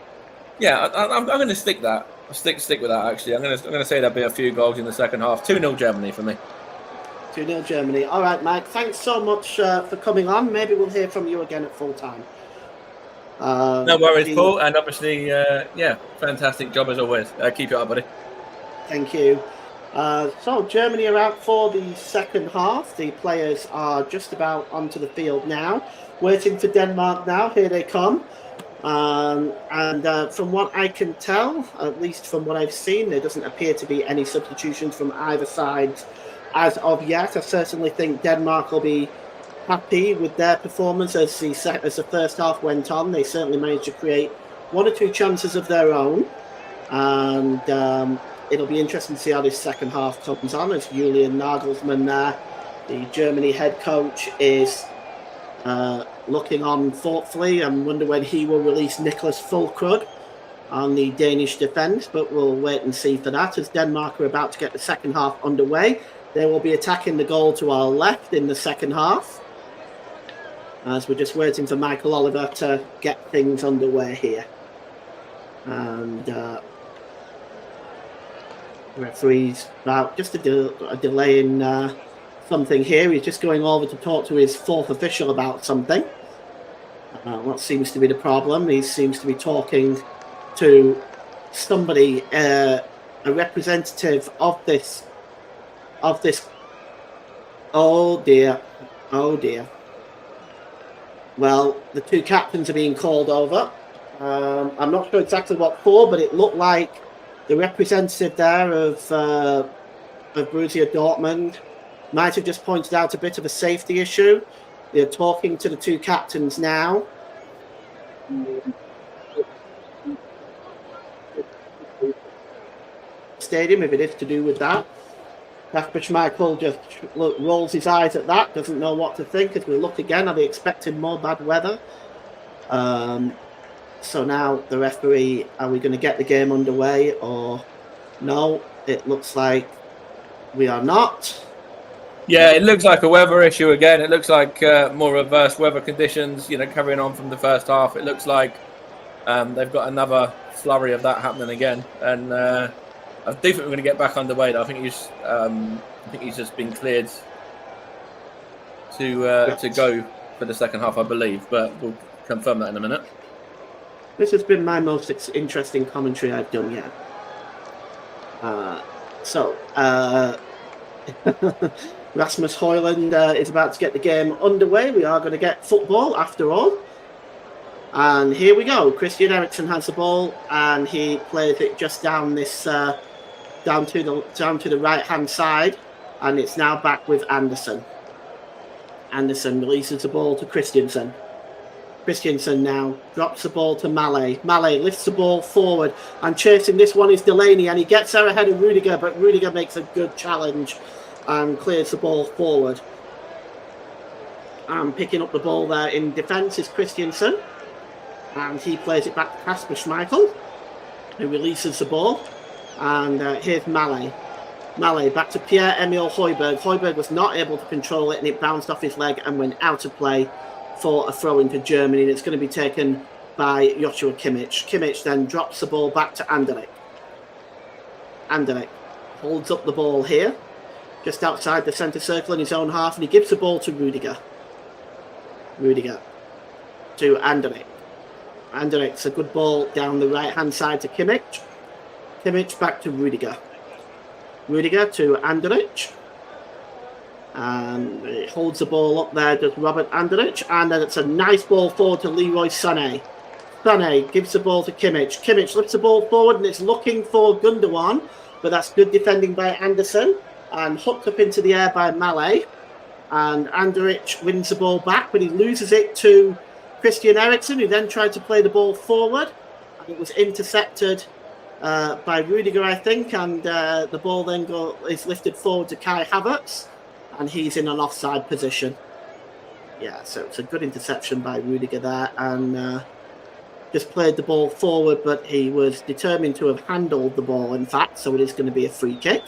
yeah, I'm going to stick that. Stick with that. Actually, I'm going to say there'll be a few goals in the second half. 2-0 Germany for me. 2-0 Germany. All right, Mike. Thanks so much for coming on. Maybe we'll hear from you again at full time. No worries, Paul. And obviously, fantastic job as always. Keep it up, buddy. Thank you. So Germany are out for the second half. The players are just about onto the field now, waiting for Denmark now. Here they come. And from what I can tell, at least from what I've seen, there doesn't appear to be any substitutions from either side as of yet. I certainly think Denmark will be happy with their performance as the first half went on. They certainly managed to create 1 or 2 chances of their own. And it'll be interesting to see how this second half comes on, as Julian Nagelsmann there, the Germany head coach, is looking on thoughtfully, and wonder when he will release Niklas Füllkrug on the Danish defence, but we'll wait and see for that. As Denmark are about to get the second half underway, they will be attacking the goal to our left in the second half, as we're just waiting for Michael Oliver to get things underway here. And referee's about just a delay in something here. He's just going over to talk to his fourth official about something. What seems to be the problem? He seems to be talking to somebody, a representative of this. Oh dear. Well, the 2 captains are being called over. I'm not sure exactly what for, but it looked like the representative there of Borussia Dortmund might have just pointed out a bit of a safety issue. They're talking to the 2 captains now. stadium if it is to do with that. Kasper Schmeichel just rolls his eyes at that, doesn't know what to think. As we look again, are they expecting more bad weather? So now the referee, are we going to get the game underway or no? It looks like we are not. Yeah, it looks like a weather issue again. It looks like more reverse weather conditions, carrying on from the first half. It looks like they've got another flurry of that happening again. And I do think we're going to get back underway, though. I think he's just been cleared to go for the second half, I believe. But we'll confirm that in a minute. This has been my most interesting commentary I've done yet. Rasmus Højlund is about to get the game underway. We are going to get football after all. And here we go. Christian Eriksen has the ball and he plays it just down this down to the right hand side, and it's now back with Anderson. Anderson releases the ball to Christensen. Christensen now drops the ball to Malé. Malé lifts the ball forward, and chasing this one is Delaney, and he gets there ahead of Rudiger, but Rudiger makes a good challenge and clears the ball forward. And picking up the ball there in defence is Christensen, and he plays it back to Kasper Schmeichel, who releases the ball, and here's Malé. Malé back to Pierre-Emile Højbjerg. Højbjerg was not able to control it, and it bounced off his leg and went out of play for a throw into Germany. And it's going to be taken by Joshua Kimmich. Kimmich then drops the ball back to Anderlecht. Anderlecht holds up the ball here, just outside the centre circle in his own half, and he gives the ball to Rudiger. Rudiger to Anderlecht. Anderlecht's a good ball down the right-hand side to Kimmich. Kimmich back to Rudiger. Rudiger to Anderlecht. And it holds the ball up there, does Robert Anderlecht, and then it's a nice ball forward to Leroy Sané. Sané gives the ball to Kimmich. Kimmich lifts the ball forward and it's looking for Gundogan, but that's good defending by Anderson, and hooked up into the air by Malé. And Anderlecht wins the ball back, but he loses it to Christian Eriksen, who then tried to play the ball forward, and it was intercepted by Rudiger, I think, and the ball then is lifted forward to Kai Havertz, and he's in an offside position. Yeah, so it's a good interception by Rudiger there, and just played the ball forward, but he was determined to have handled the ball, in fact, so it is going to be a free kick.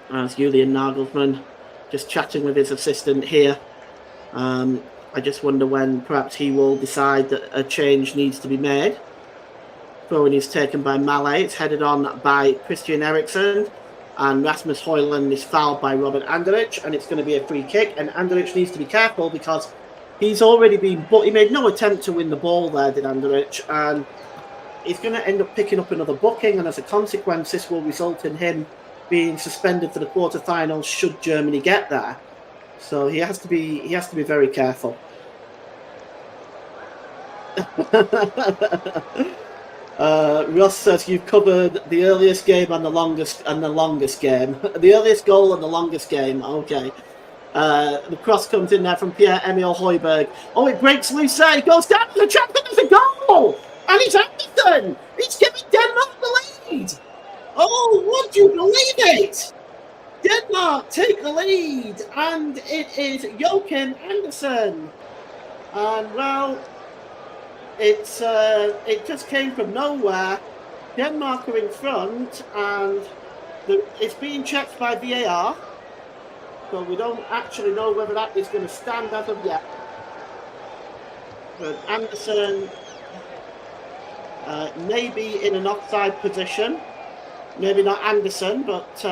As Julian Nagelsmann just chatting with his assistant here. I just wonder when perhaps he will decide that a change needs to be made. Throw-in is taken by Malé. It's headed on by Christian Eriksen. And Rasmus Højlund is fouled by Robert Anderlecht. And it's going to be a free kick. And Anderlecht needs to be careful because he's already been... But he made no attempt to win the ball there, did Anderlecht. And he's going to end up picking up another booking. And as a consequence, this will result in him being suspended for the quarterfinals should Germany get there. So he has to be very careful. Russ says you've covered the earliest game and the longest game. The earliest goal and the longest game. Okay. The cross comes in there from Pierre-Emile Højbjerg. Oh, it breaks loose there. It goes down to the champion. There's a goal, and it's Anderson. He's giving Denmark the lead. Oh, would you believe it? Denmark take the lead, and it is Joachim Andersen. And well, it just came from nowhere. Denmark are in front, and it's being checked by VAR, so we don't actually know whether that is going to stand as of yet. But Andersen may be in an offside position. Maybe not Anderson, but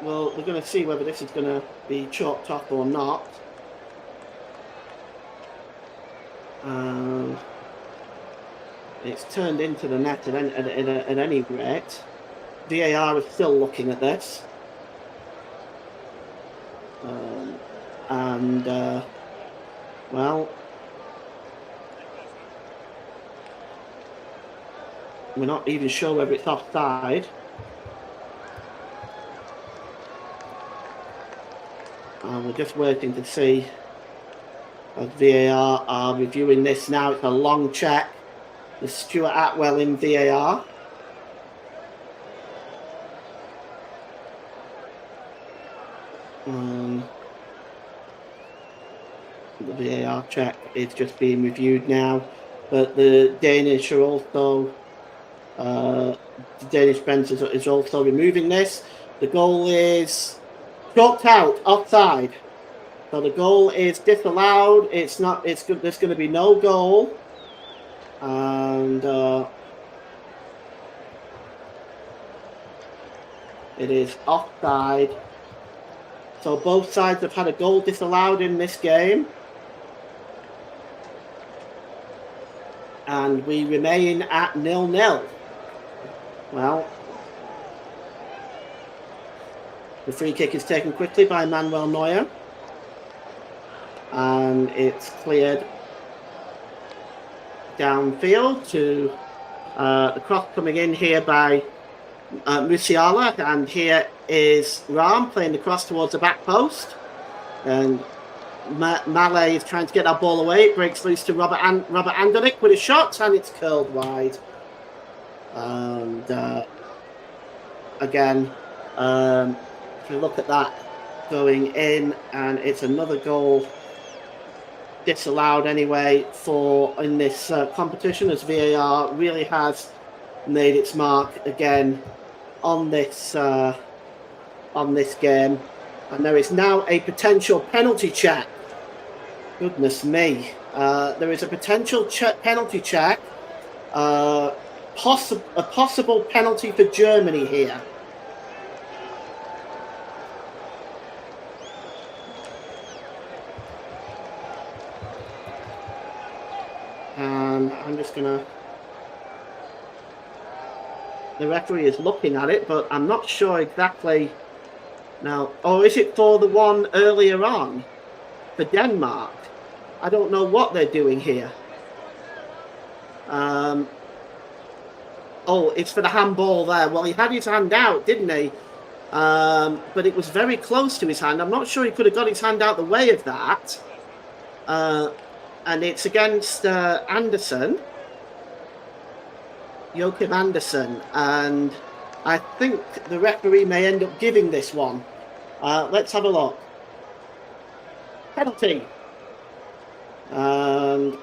well, we're going to see whether this is going to be chalked off or not. It's turned into the net at any rate. VAR is still looking at this. Well, we're not even sure whether it's offside. We're just waiting to see as VAR are reviewing this now. It's a long check. The Stuart Atwell in VAR. The VAR check is just being reviewed now, but the Danish are also the Danish bench is also removing this. The goal is chalked out, offside. So the goal is disallowed. It's not. It's good. There's going to be no goal, and it is offside. So both sides have had a goal disallowed in this game. And we remain at 0-0. Well, the free kick is taken quickly by Manuel Neuer. And it's cleared downfield to the cross coming in here by Musiala. And here is Ram playing the cross towards the back post. And Malé is trying to get that ball away. It breaks loose to Robert Andrich with a shot, and it's curled wide. And again, if you look at that going in, and it's another goal disallowed anyway in this competition, as VAR really has made its mark again on this game. And there is now a potential penalty check. Goodness me. There is a potential penalty check. A possible penalty for Germany here. And I'm just going to... The referee is looking at it, but I'm not sure exactly... Now, or is it for the one earlier on for Denmark? I don't know what they're doing here. Oh, it's for the handball there. Well, he had his hand out, didn't he? But it was very close to his hand. I'm not sure he could have got his hand out the way of that. And it's against Anderson. Joachim Andersen. And I think the referee may end up giving this one. Let's have a look. Penalty. And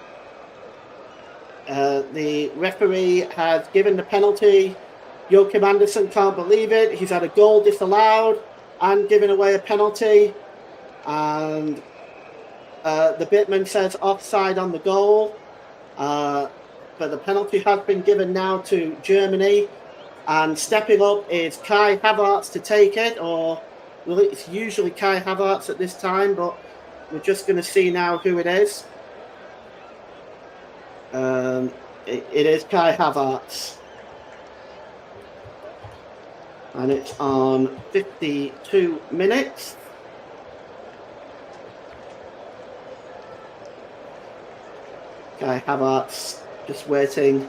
the referee has given the penalty. Joachim Andersen can't believe it. He's had a goal disallowed and given away a penalty. And the Bitman says offside on the goal. But the penalty has been given now to Germany. And stepping up is Kai Havertz to take it, or well, it's usually Kai Havertz at this time, but we're just going to see now who it is. It is Kai Havertz. And it's on 52 minutes. Kai Havertz just waiting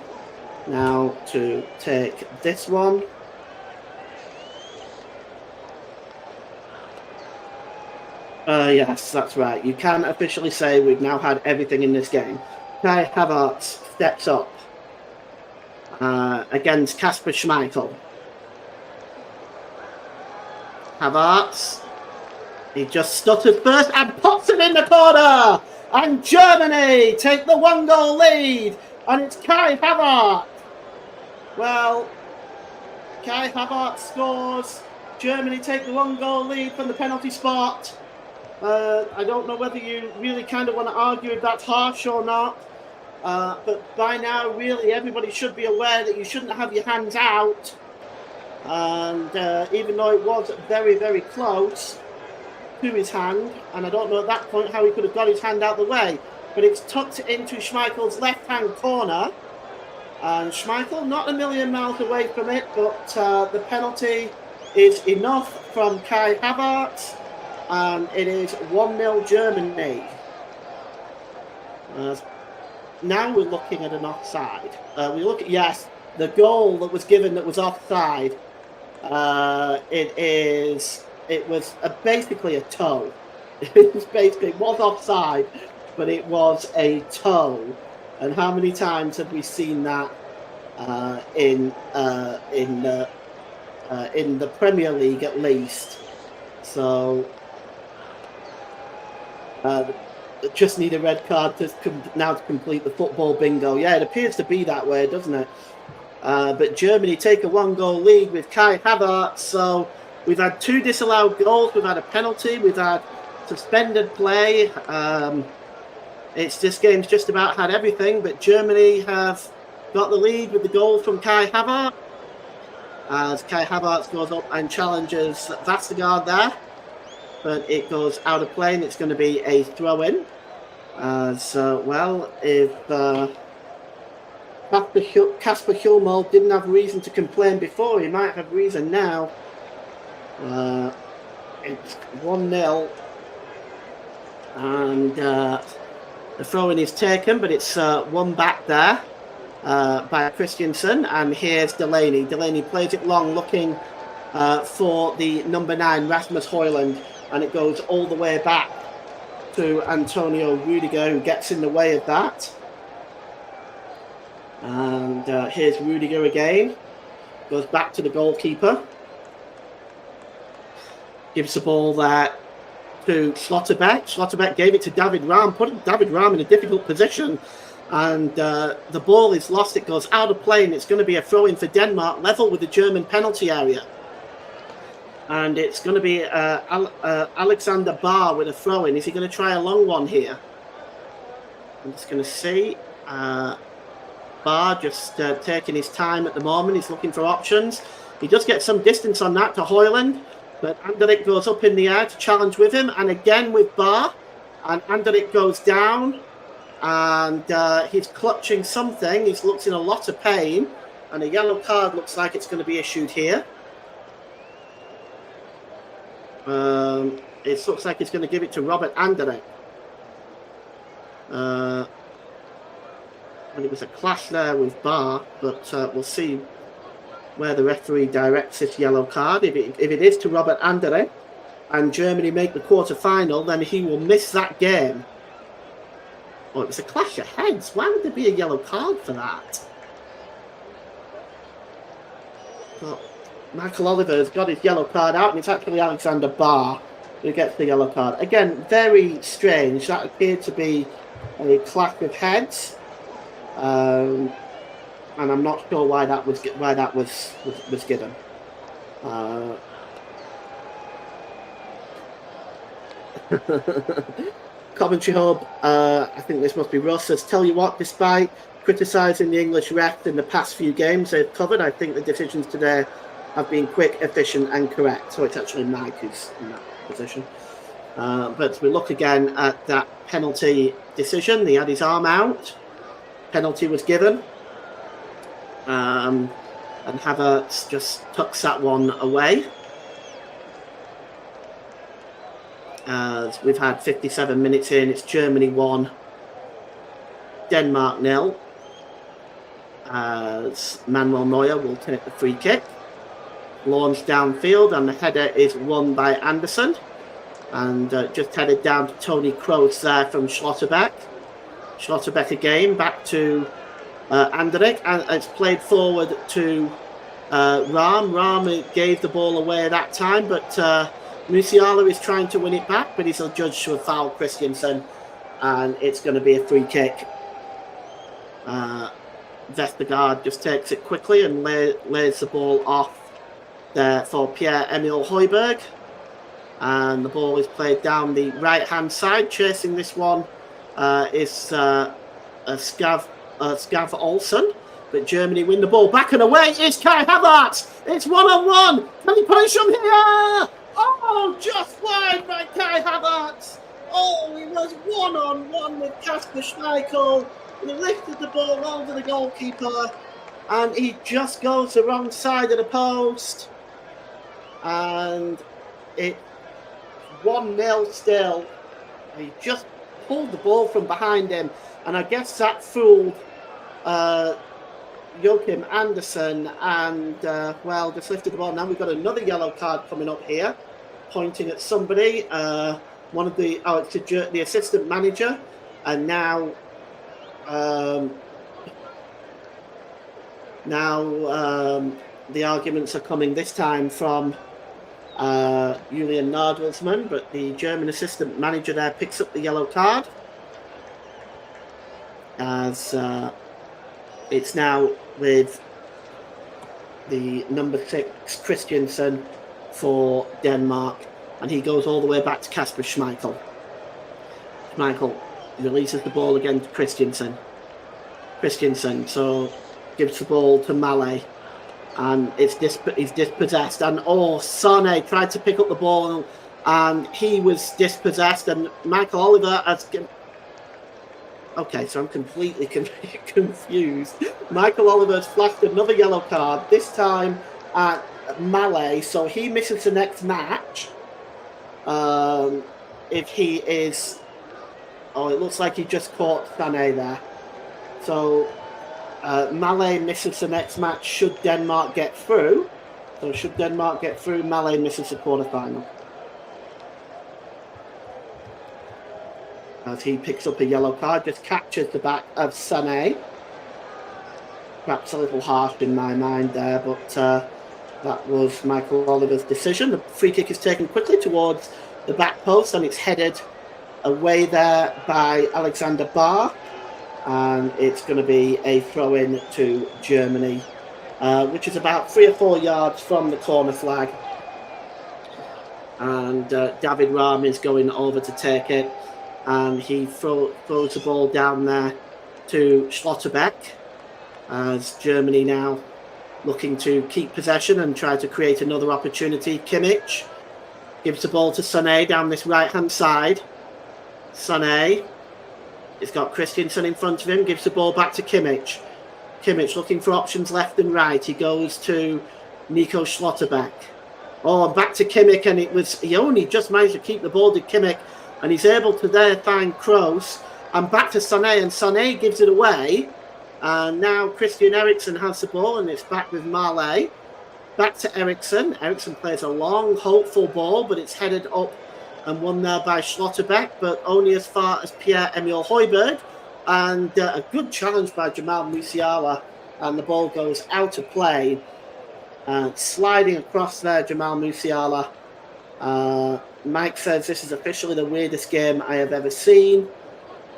now to take this one. Yes, that's right. You can officially say we've now had everything in this game. Kai Havertz steps up against Kasper Schmeichel. Havertz, he just stutters first and pops it in the corner. And Germany take the 1-goal lead. And it's Kai Havertz. Well, Kai Havertz scores. Germany take the 1-goal lead from the penalty spot. I don't know whether you really kind of want to argue if that's harsh or not. But by now, really, everybody should be aware that you shouldn't have your hands out. And even though it was very, very close to his hand, and I don't know at that point how he could have got his hand out the way, but it's tucked into Schmeichel's left-hand corner. And Schmeichel, not a million miles away from it, but the penalty is enough from Kai Havertz. And it is 1-0 Germany. Now we're looking at an offside. We look at, yes, the goal that was given that was offside. It was basically a toe. It was offside, but it was a toe. And how many times have we seen that in the Premier League at least? So just need a red card to now to complete the football bingo. Yeah, it appears to be that way, doesn't it? But Germany take a 1-goal lead with Kai Havertz. So we've had 2 disallowed goals, we've had a penalty, we've had suspended play. This game's just about had everything, but Germany have got the lead with the goal from Kai Havertz. As Kai Havertz goes up and challenges Vestergaard there. But it goes out of play and it's going to be a throw-in. If Kasper Hjulmald didn't have reason to complain before, he might have reason now. It's 1-0. And the throw-in is taken, but it's won back there by Christensen. And here's Delaney. Delaney plays it long, looking for the number 9, Rasmus Højlund. And it goes all the way back to Antonio Rudiger, who gets in the way of that. And here's Rudiger again. Goes back to the goalkeeper. Gives the ball there to Schlotterbeck. Schlotterbeck gave it to David Raum, putting David Raum in a difficult position. And the ball is lost. It goes out of play, and it's going to be a throw-in for Denmark, level with the German penalty area. And it's going to be Alexander Barr with a throw-in. Is he going to try a long one here? I'm just going to see. Barr just taking his time at the moment. He's looking for options. He does get some distance on that to Højlund. But Anderlecht goes up in the air to challenge with him. And again with Barr. And Anderlecht goes down. And he's clutching something. He looks in a lot of pain. And a yellow card looks like it's going to be issued here. It looks like he's going to give it to Robert Anderlecht. And it was a clash there with Barr, but we'll see where the referee directs this yellow card. If it is to Robert Anderlecht and Germany make the quarter-final, then he will miss that game. Oh, it was a clash of heads. Why would there be a yellow card for that? But Michael Oliver has got his yellow card out, and it's actually Alexander Barr who gets the yellow card. Again, very strange. That appeared to be a clash of heads, and I'm not sure why that was given. Coventry Hub, I think this must be Russ, says, tell you what, despite criticising the English ref in the past few games they've covered, I think the decisions today have been quick, efficient and correct. So it's actually Mike who's in that position. But we look again at that penalty decision. He had his arm out. Penalty was given. And Havertz just tucks that one away. As we've had 57 minutes in, it's Germany 1, Denmark 0. As Manuel Neuer will take the free kick. Launched downfield, and the header is won by Anderson. And just headed down to Tony Kroos there from Schlotterbeck. Schlotterbeck again, back to Anderlecht, and it's played forward to Raum. Raum gave the ball away that time, but Musiala is trying to win it back, but he's adjudged to a foul, Christensen, and it's going to be a free kick. Vestergaard just takes it quickly and lays the ball off there for Pierre-Emile Højbjerg. And the ball is played down the right-hand side. Chasing this one is Skav Olsen. But Germany win the ball back and away. It's Kai Havertz. It's 1-on-1. Can he push from here? Oh, just wide by Kai Havertz. Oh, he was 1-on-1 with Kasper Schmeichel. He lifted the ball over the goalkeeper. And he just goes the wrong side of the post. And it's 1-0 still. He just pulled the ball from behind him. And I guess that fooled Joachim Andersen. And, just lifted the ball. Now we've got another yellow card coming up here. Pointing at somebody. It's the assistant manager. And now Now the arguments are coming this time from Julian Nagelsmann, but the German assistant manager there picks up the yellow card as it's now with the number 6 Christiansen for Denmark, and he goes all the way back to Kasper Schmeichel. Schmeichel releases the ball again to Christiansen. So gives the ball to Malé, and he's dispossessed. And Sané tried to pick up the ball, and he was dispossessed. And Michael Oliver has. Okay, so I'm completely confused. Michael Oliver has flashed another yellow card, this time at Malé, so he misses the next match. If he is. Oh, it looks like he just caught Sané there. So Malé misses the next match should Denmark get through. So should Denmark get through, Malé misses the quarterfinal. As he picks up a yellow card, just captures the back of Sané. Perhaps a little harsh in my mind there, but that was Michael Oliver's decision. The free kick is taken quickly towards the back post, and it's headed away there by Alexander Barr. And it's going to be a throw-in to Germany, which is about 3 or 4 yards from the corner flag. And David Rahm is going over to take it, and he throws the ball down there to Schlotterbeck, as Germany now looking to keep possession and try to create another opportunity. Kimmich gives the ball to Sané down this right-hand side. Sané, he's got Christiansen in front of him, gives the ball back to Kimmich. Kimmich looking for options left and right. He goes to Nico Schlotterbeck. Oh, back to Kimmich, and he only just managed to keep the ball to Kimmich, and he's able to there find Kroos, and back to Sané, and Sané gives it away. And now Christian Eriksen has the ball, and it's back with Malé. Back to Eriksen. Eriksen plays a long, hopeful ball, but it's headed up and won there by Schlotterbeck, but only as far as Pierre-Emile Højbjerg. And a good challenge by Jamal Musiala, and the ball goes out of play. Sliding across there, Jamal Musiala. Mike says this is officially the weirdest game I have ever seen,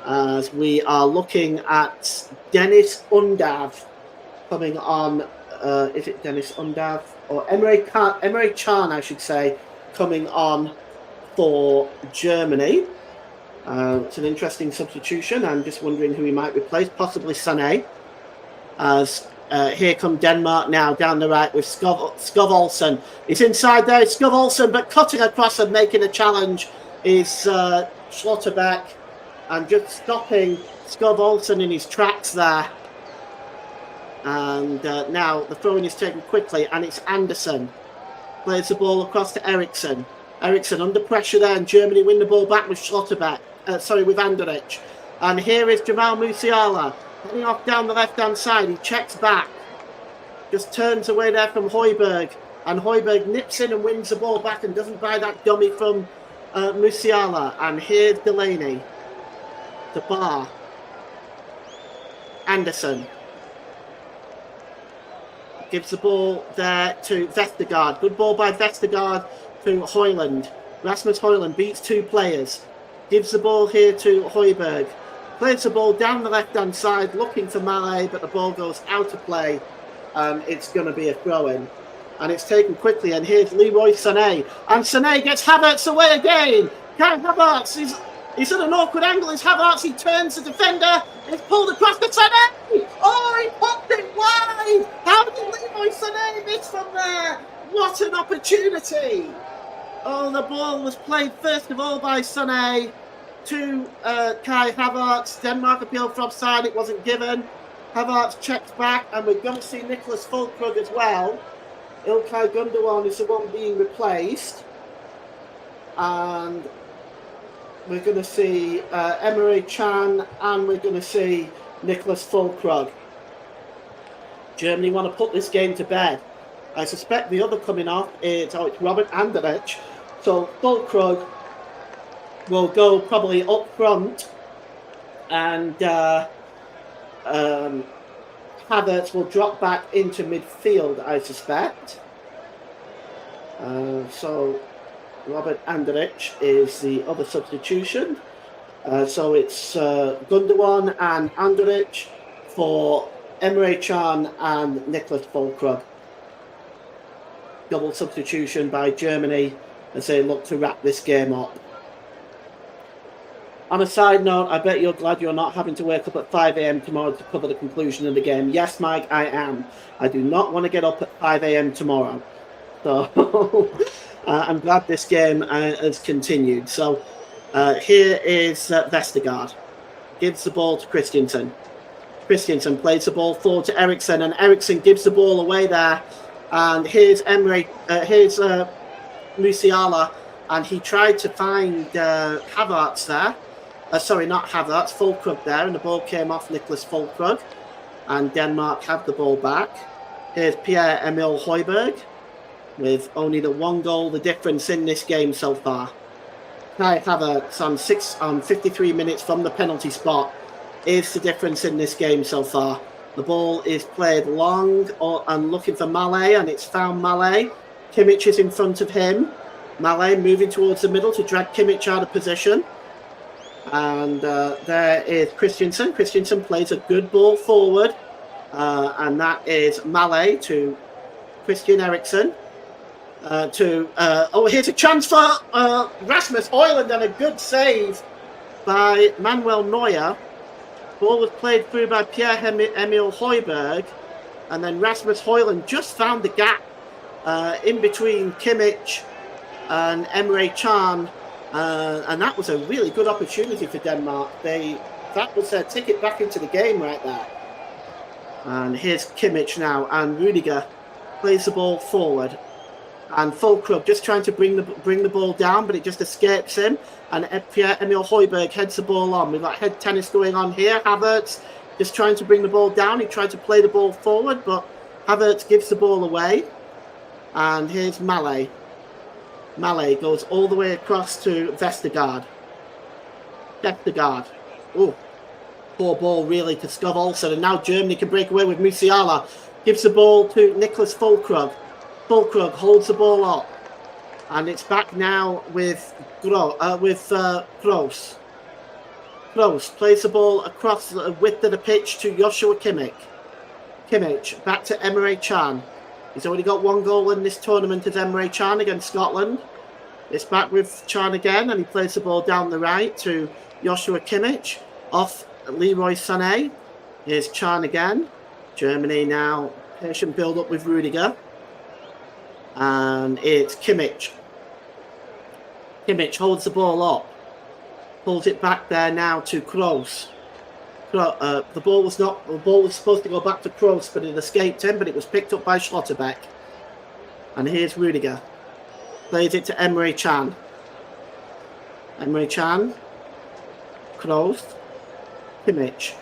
as we are looking at Dennis Undav coming on. Is it Dennis Undav? Or Emre Can, I should say, coming on for Germany. It's an interesting substitution. I'm just wondering who he might replace. Possibly Sané. As here come Denmark now down the right with Skov Olsen. He's inside there, Skov Olsen, but cutting across and making a challenge is Schlotterbeck, and just stopping Skov Olsen in his tracks there. And now the throw-in is taken quickly, and it's Anderson. Plays the ball across to Eriksen. Eriksen under pressure there, and Germany win the ball back with Schlotterbeck. With Anderich. And here is Jamal Musiala heading off down the left-hand side. He checks back, just turns away there from Højbjerg, and Højbjerg nips in and wins the ball back and doesn't buy that dummy from Musiala. And here's Delaney to Barr. Anderson gives the ball there to Vestergaard. Good ball by Vestergaard to Højlund. Rasmus Højlund beats 2 players. Gives the ball here to Højbjerg. Plays the ball down the left-hand side, looking for Malé, but the ball goes out of play. It's going to be a throw-in. And it's taken quickly, and here's Leroy Sané. And Sané gets Havertz away again. Kai Havertz, he's at an awkward angle. It's Havertz, he turns the defender. It's pulled across to Sané. Oh, he popped it wide. How did Leroy Sané miss from there? What an opportunity. Oh, the ball was played first of all by Sané to Kai Havertz. Denmark appealed for offside. It wasn't given. Havertz checks back, and we're going to see Nicholas Fulkrug as well. Ilkay Gundogan is the one being replaced. And we're going to see Emre Can, and we're going to see Nicholas Fulkrug. Germany want to put this game to bed. I suspect the other coming off is it's Robert Anderich. So Fulkrug will go probably up front, and Havertz will drop back into midfield, I suspect. So Robert Andrich is the other substitution. So it's Gundogan and Andrich for Emre Can and Niklas Füllkrug. Double substitution by Germany as they look to wrap this game up. On a side note, I bet you're glad you're not having to wake up at 5 a.m. tomorrow to cover the conclusion of the game. Yes, Mike, I am. I do not want to get up at 5 a.m. tomorrow. So I'm glad this game has continued. So here is Vestergaard. Gives the ball to Christensen. Christensen plays the ball forward to Eriksen, and Eriksen gives the ball away there. And here's Musiala, and he tried to find Havertz there. Sorry, not Havertz, Füllkrug there, and the ball came off Niklas Füllkrug, and Denmark have the ball back. Here's Pierre-Emile Højbjerg, with only the one goal the difference in this game so far. Kai Havertz on 53 minutes from the penalty spot is the difference in this game so far. The ball is played long and looking for Malé, and it's found Malé. Kimmich is in front of him. Malé moving towards the middle to drag Kimmich out of position. And there is Christensen. Christensen plays a good ball forward. And that is Malé to Christian Eriksen. Here's a chance for Rasmus Højlund, and a good save by Manuel Neuer. Ball was played through by Pierre-Emile Højbjerg, and then Rasmus Højlund just found the gap in between Kimmich and Emre Can, and that was a really good opportunity for Denmark. That was their ticket back into the game right there. And here's Kimmich now, and Rudiger plays the ball forward. And Füllkrug just trying to bring the ball down, but it just escapes him. And Pierre-Emile Højbjerg heads the ball on. We've got head tennis going on here. Havertz just trying to bring the ball down. He tried to play the ball forward, but Havertz gives the ball away. And here's Malé. Malé goes all the way across to Vestergaard. Vestergaard. Oh, poor ball really to Skov-Olsen. And now Germany can break away with Musiala. Gives the ball to Niklas Füllkrug. Füllkrug holds the ball up, and it's back now with Kroos. Kroos plays the ball across the width of the pitch to Joshua Kimmich. Kimmich back to Emre Can. He's already got one goal in this tournament as Emre Can against Scotland. It's back with Can again, and he plays the ball down the right to Joshua Kimmich off Leroy Sané. Here's Can again. Germany now patient build up with Rudiger. And it's Kimmich. Kimmich holds the ball up. Pulls it back there now to Kroos. The ball was supposed to go back to Kroos, but it escaped him, but it was picked up by Schlotterbeck. And here's Rudiger. Plays it to Emre Can. Emre Can. Kroos. Kimmich.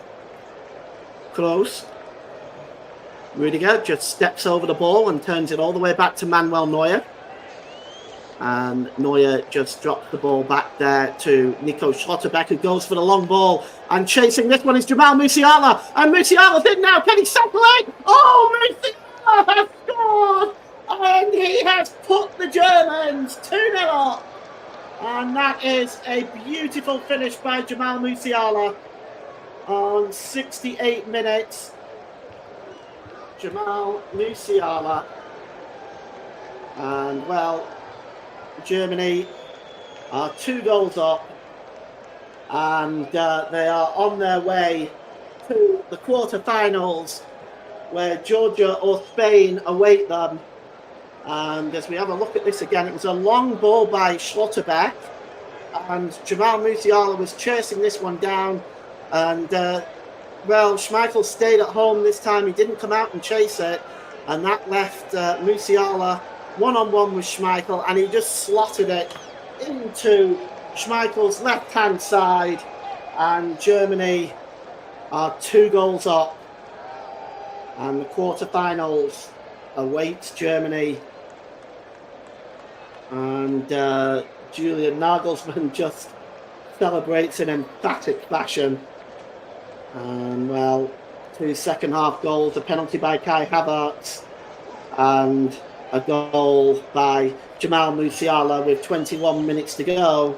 Kroos. Rudiger just steps over the ball and turns it all the way back to Manuel Neuer. And Neuer just drops the ball back there to Nico Schlotterbeck, who goes for the long ball. And chasing this one is Jamal Musiala. And Musiala's in now. Can he settle it? Oh, Musiala has scored! And he has put the Germans 2-0 up. And that is a beautiful finish by Jamal Musiala on 68 minutes. Jamal Musiala, and well, Germany are 2 goals up, and they are on their way to the quarter-finals, where Georgia or Spain await them. And as we have a look at this again, it was a long ball by Schlotterbeck, and Jamal Musiala was chasing this one down, and well, Schmeichel stayed at home this time. He didn't come out and chase it. And that left Musiala one-on-one with Schmeichel. And he just slotted it into Schmeichel's left-hand side. And Germany are 2 goals up. And the quarterfinals awaits Germany. And Julian Nagelsmann just celebrates in emphatic fashion. And well, to second half goals, a penalty by Kai Havertz and a goal by Jamal Musiala with 21 minutes to go.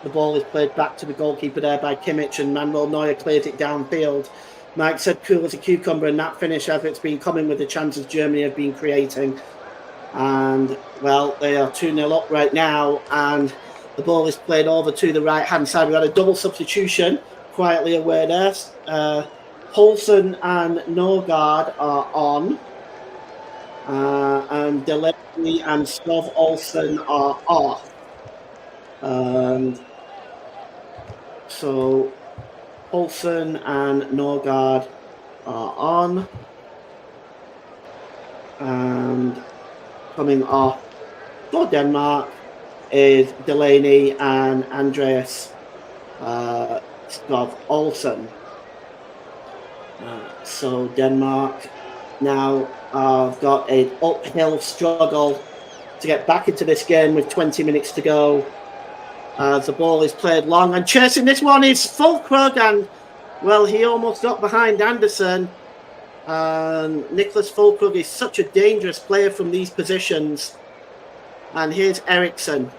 The ball is played back to the goalkeeper there by Kimmich, and Manuel Neuer clears it downfield. Mike said cool as a cucumber in that finish, as it's been coming with the chances Germany have been creating. And, well, they are 2-0 up right now, and the ball is played over to the right-hand side. We had a double substitution, quietly away there. Poulsen and Norgard are on, and Delaney and Skov Olsen are off. So Poulsen and Norgard are on, and coming off for Denmark is Delaney and Andreas Skov Olsen. So Denmark now have got an uphill struggle to get back into this game with 20 minutes to go. As the ball is played long, and chasing this one is Fulkrug, and well, he almost got behind Anderson. And Nicholas Fulkrug is such a dangerous player from these positions. And here's Eriksson.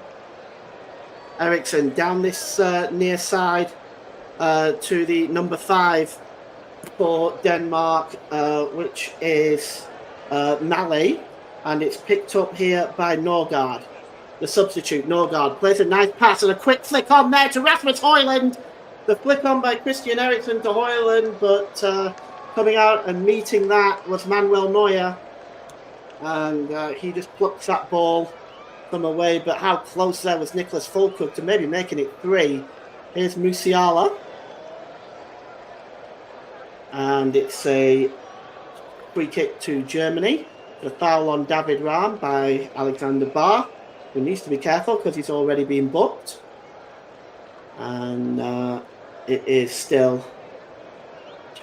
Eriksson down this near side to the number 5 for Denmark, which is Mali, and it's picked up here by Norgard. The substitute, Norgard, plays a nice pass and a quick flick on there to Rasmus Højlund. The flick on by Christian Eriksen to Højlund, but coming out and meeting that was Manuel Neuer. And he just plucks that ball from away. But how close there was Nicholas Fulkrug to maybe making it 3. Here's Musiala. And it's a free kick to Germany. The foul on David Rahm by Alexander Barr, who needs to be careful because he's already been booked. And it is still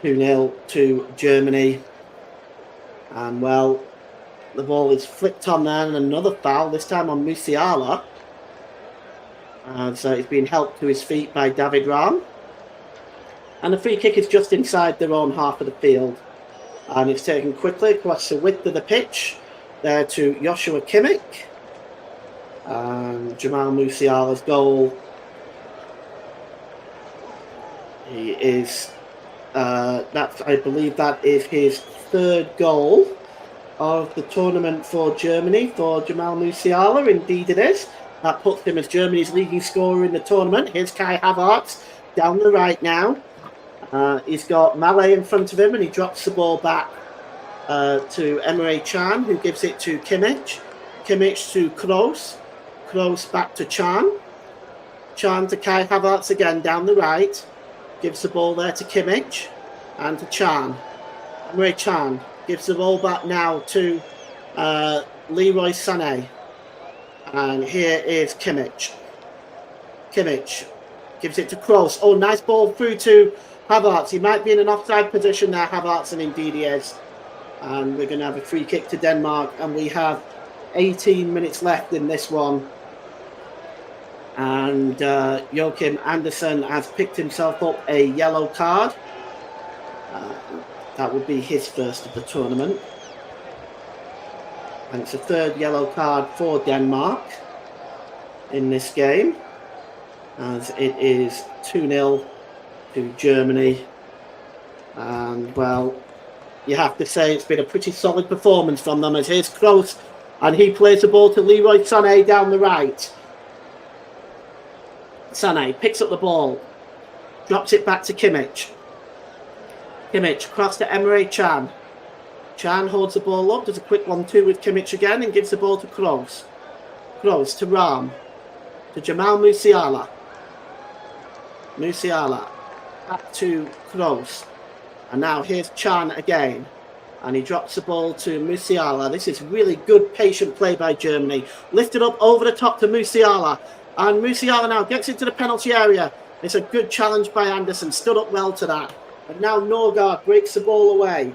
2-0 to Germany. And, well, the ball is flicked on there, and another foul, this time on Musiala. And so he's been helped to his feet by David Rahm. And the free kick is just inside their own half of the field. And it's taken quickly across the width of the pitch there to Joshua Kimmich. Jamal Musiala's goal. He is, I believe that is his 3rd goal of the tournament for Germany, for Jamal Musiala. Indeed it is. That puts him as Germany's leading scorer in the tournament. Here's Kai Havertz down the right now. He's got Male in front of him, and he drops the ball back to Emre Can, who gives it to Kimmich. Kimmich to Kroos. Kroos back to Can. Can to Kai Havertz again down the right. Gives the ball there to Kimmich and to Can. Emre Can gives the ball back now to Leroy Sané. And here is Kimmich. Kimmich gives it to Kroos. Oh, nice ball through to Havertz. He might be in an offside position there, Havertz, and indeed he is. And we're going to have a free kick to Denmark, and we have 18 minutes left in this one. And Joachim Andersen has picked himself up a yellow card. That would be his first of the tournament. And it's a 3rd yellow card for Denmark in this game, as it is 2-0 to Germany. And, well, you have to say it's been a pretty solid performance from them, as here's Kroos, and he plays the ball to Leroy Sané down the right. Sané picks up the ball, drops it back to Kimmich. Kimmich cross to Emre Can. Can holds the ball up, does a quick 1-2 with Kimmich again, and gives the ball to Kroos. Kroos to Rahm. To Jamal Musiala. Musiala back to Kroos. And now here's Can again. And he drops the ball to Musiala. This is really good, patient play by Germany. Lifted up over the top to Musiala. And Musiala now gets into the penalty area. It's a good challenge by Anderson. Stood up well to that. And now Norgard breaks the ball away.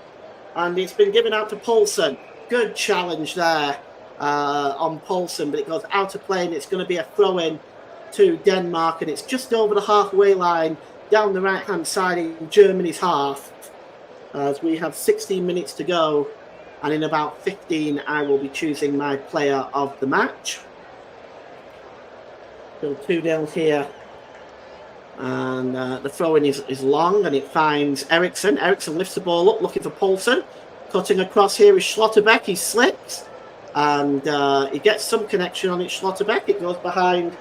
And it's been given out to Poulsen. Good challenge there on Poulsen. But it goes out of play, and it's going to be a throw-in to Denmark, and it's just over the halfway line down the right-hand side in Germany's half, as we have 16 minutes to go, and in about 15 I will be choosing my player of the match. Still 2-0 here, and the throw-in is long, and it finds Eriksson. Eriksson lifts the ball up looking for Poulsen. Cutting across here is Schlotterbeck. He slips, and he gets some connection on it. Schlotterbeck. It goes behind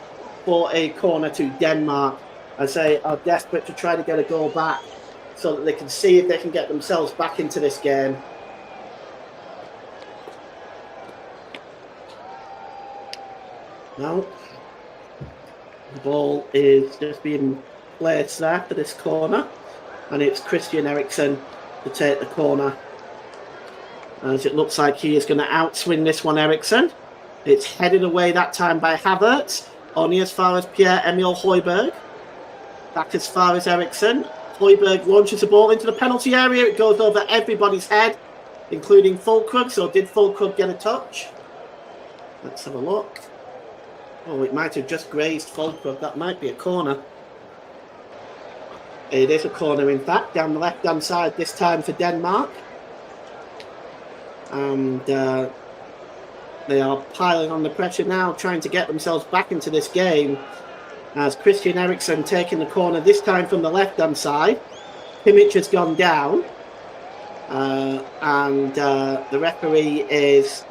for a corner to Denmark, as they are desperate to try to get a goal back so that they can see if they can get themselves back into this game. Now, the ball is just being placed there for this corner, and it's Christian Eriksson to take the corner, as it looks like he is going to outswing this one, Eriksson. It's headed away that time by Havertz, only as far as Pierre-Emil Højbjerg. Back as far as Eriksson. Højbjerg launches the ball into the penalty area. It goes over everybody's head, including Fulkrug. So did Fulkrug get a touch? Let's have a look. Oh, it might have just grazed Fulkrug. That might be a corner. It is a corner, in fact, down the left-hand side this time for Denmark. And they are piling on the pressure now, trying to get themselves back into this game, as Christian Eriksson taking the corner, this time from the left-hand side. Kimmich has gone down, and the referee is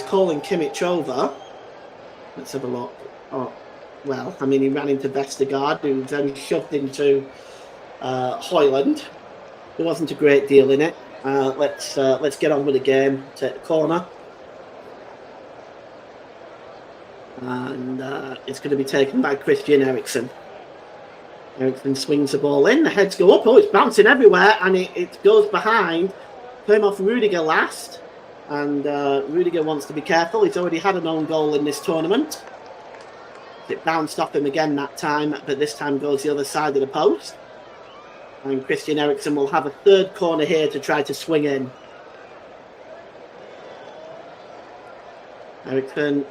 calling Kimmich over. Let's have a look. Oh, well, I mean, he ran into Vestergaard, who then shoved into Højlund. There wasn't a great deal in it. Let's get on with the game. Take the corner, and it's going to be taken by Christian Eriksson. Eriksson swings the ball in. The heads go up. Oh, it's bouncing everywhere, and it goes behind. Came off Rudiger last, and Rudiger wants to be careful. He's already had an own goal in this tournament. It bounced off him again that time, but this time goes the other side of the post. And Christian Eriksson will have a third corner here to try to swing in. Eriksson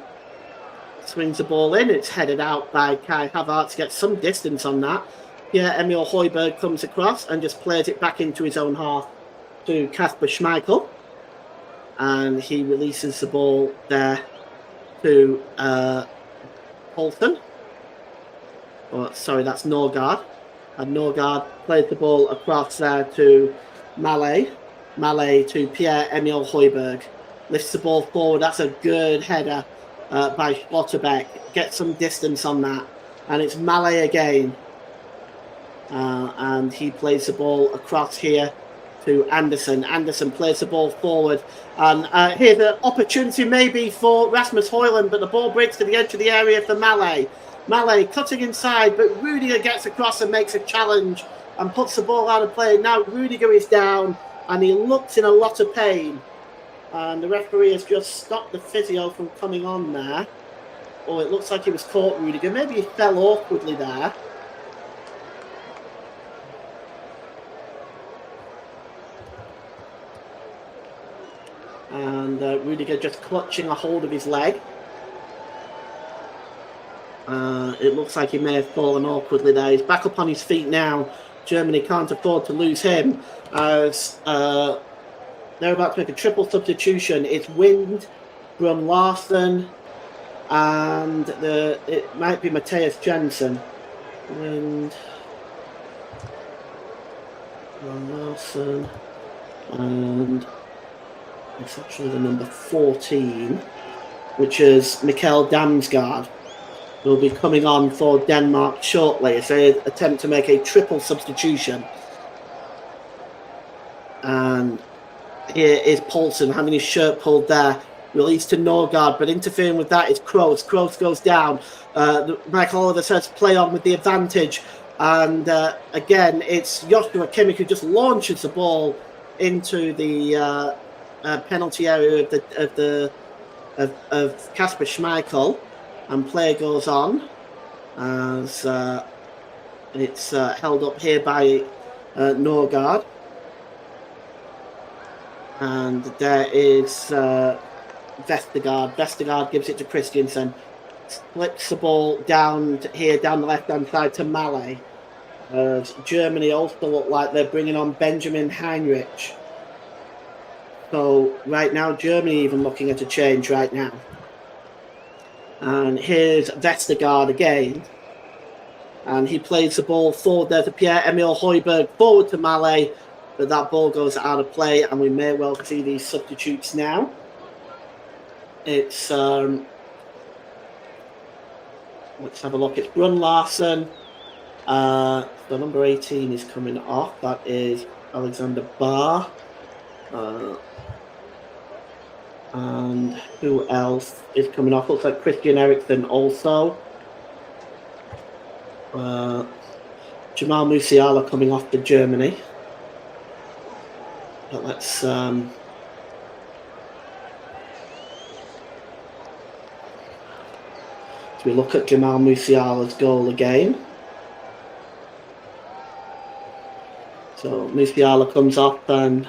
swings the ball in. It's headed out by Kai Havertz. Gets some distance on that. Pierre-Emil Højbjerg comes across and just plays it back into his own half to Kasper Schmeichel. And he releases the ball there to Poulsen. Oh, sorry, that's Norgard. And Norgard plays the ball across there to Mallet. Mallet to Pierre-Emil Højbjerg. Lifts the ball forward. That's a good header by Schlotterbeck. Gets some distance on that. And it's Mallet again. And he plays the ball across here to Anderson. Anderson plays the ball forward. And here's an opportunity maybe for Rasmus Højlund, but the ball breaks to the edge of the area for Mallet. Mallet cutting inside, but Rudiger gets across and makes a challenge and puts the ball out of play. Now Rudiger is down, and he looks in a lot of pain. And the referee has just stopped the physio from coming on there. Oh, it looks like he was caught, Rudiger. Maybe he fell awkwardly there. And Rudiger just clutching a hold of his leg. It looks like he may have fallen awkwardly there. He's back up on his feet now. Germany can't afford to lose him, as they're about to make a triple substitution. It's Wind, Brun Larsen, and it might be Matthias Jensen. Wind, Brun Larsen, and it's actually the number 14, which is Mikkel Damsgaard. Will be coming on for Denmark shortly as they attempt to make a triple substitution. And here is Poulsen having his shirt pulled there. Released to Norgard, but interfering with that is Kroos. Kroos goes down. Michael Oliver says play on with the advantage. And again, it's Joshua Kimmich who just launches the ball into the penalty area of Kasper Schmeichel. And play goes on as it's held up here by Norgard. And there is Vestergaard. Vestergaard gives it to Christensen. Slips the ball down here, down the left-hand side to Mallet. Germany also look like they're bringing on Benjamin Heinrich. So right now, Germany even looking at a change right now. And here's Vestergaard again. And he plays the ball forward there to Pierre-Emile Højbjerg, forward to Mallet. But that ball goes out of play, and we may well see these substitutes now. It's let's have a look. It's Brun Larsen. The number 18 is coming off. That is Alexander Barr. And who else is coming off? Looks like Christian Eriksen also. Jamal Musiala coming off for Germany. But let's so we look at Jamal Musiala's goal again. So Musiala comes off, and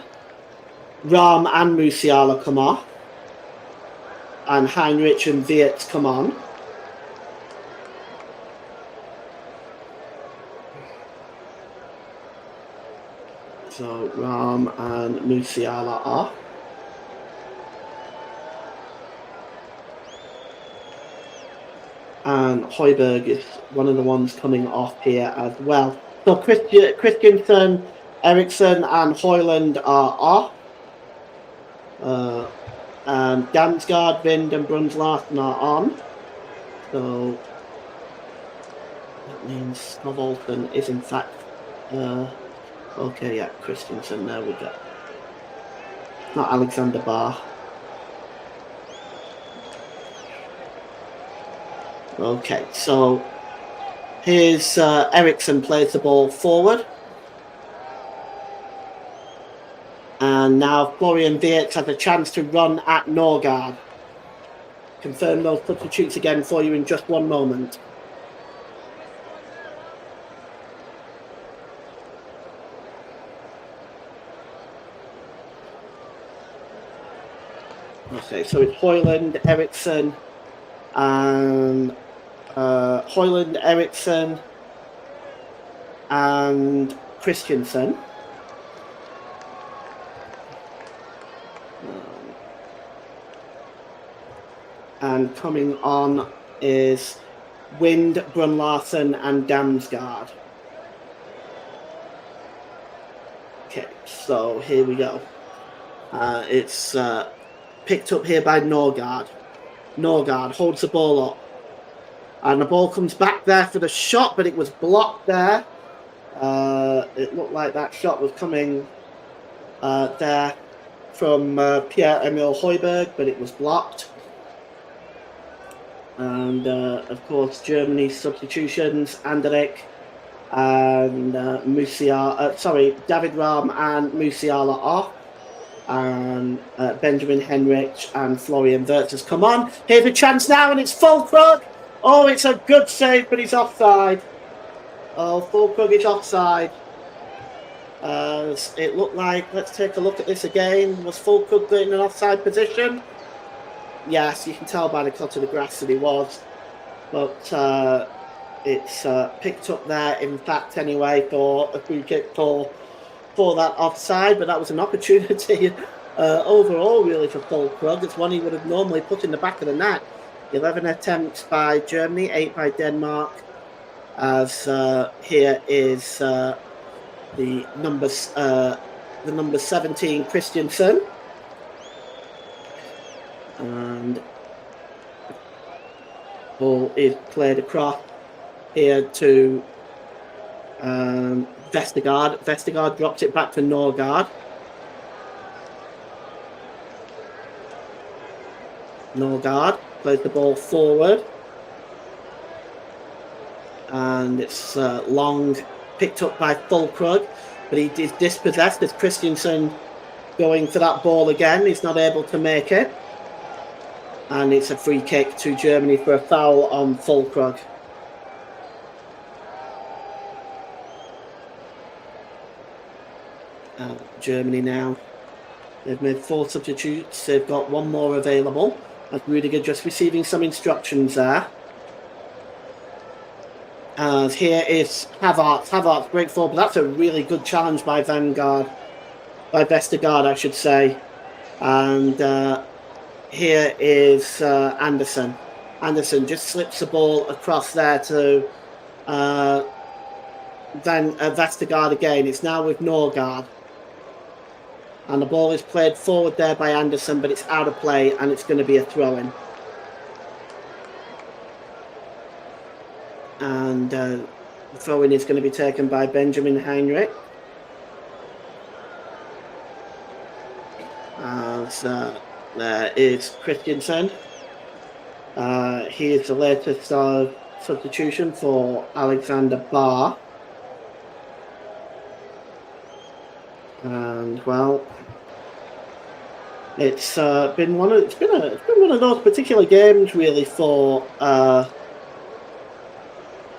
Rahm and Musiala come off, and Heinrich and Wirtz come on. So Rahm and Musiala off. And Højbjerg is one of the ones coming off here as well. So Christensen, Eriksen and Højlund are off. And Damsgaard, Vind and Brun Larsen are on. So that means Snovalton is in fact... okay, yeah, Christensen, there we go. Not Alexander Barr. Okay, so here's Eriksen plays the ball forward. And now Florian Wirtz has a chance to run at Norgard. Confirm those substitutes again for you in just one moment. Okay, so it's Højlund, Eriksen, and Højlund, Eriksen, and Christensen. And coming on is Wind, Brun Larsen, and Damsgaard. Okay, so here we go. It's picked up here by Norgard. Norgard holds the ball up. And the ball comes back there for the shot, but it was blocked there. It looked like that shot was coming there from Pierre-Emile Højbjerg, but it was blocked. And of course, Germany's substitutions: Anderlecht and David Rahm and Musiala off, and Benjamin Henrich and Florian Wirtz has come on. Here's a chance now, and it's Füllkrug. Oh, it's a good save, but he's offside. Oh, Füllkrug is offside. It looked like, let's take a look at this again. Was Füllkrug in an offside position? Yes, you can tell by the cut of the grass that he was. But it's picked up there, in fact, anyway, for a free kick for that offside. But that was an opportunity overall, really, for Füllkrug. It's one he would have normally put in the back of the net. 11 attempts by Germany, 8 by Denmark. As here is the number 17, Christensen. And ball is played across here to Vestergaard. Vestergaard drops it back to Norgard. Norgard plays the ball forward. And it's long, picked up by Füllkrug, but he is dispossessed as Christensen going for that ball again. He's not able to make it. And it's a free kick to Germany for a foul on Füllkrug. Germany now They've made 4 substitutes. They've got 1 more available. And Rudiger just receiving some instructions there. And here is Havertz. Havertz break forward, but that's a really good challenge by Vestergaard, I should say. And here is Anderson. Anderson just slips the ball across there to Vestergaard again. It's now with Norgard. And the ball is played forward there by Anderson, but it's out of play, and it's going to be a throw-in. And the throw-in is going to be taken by Benjamin Heinrich. As there is Christensen. He is the latest substitution for Alexander Barr. And well, it's been one of those particular games really for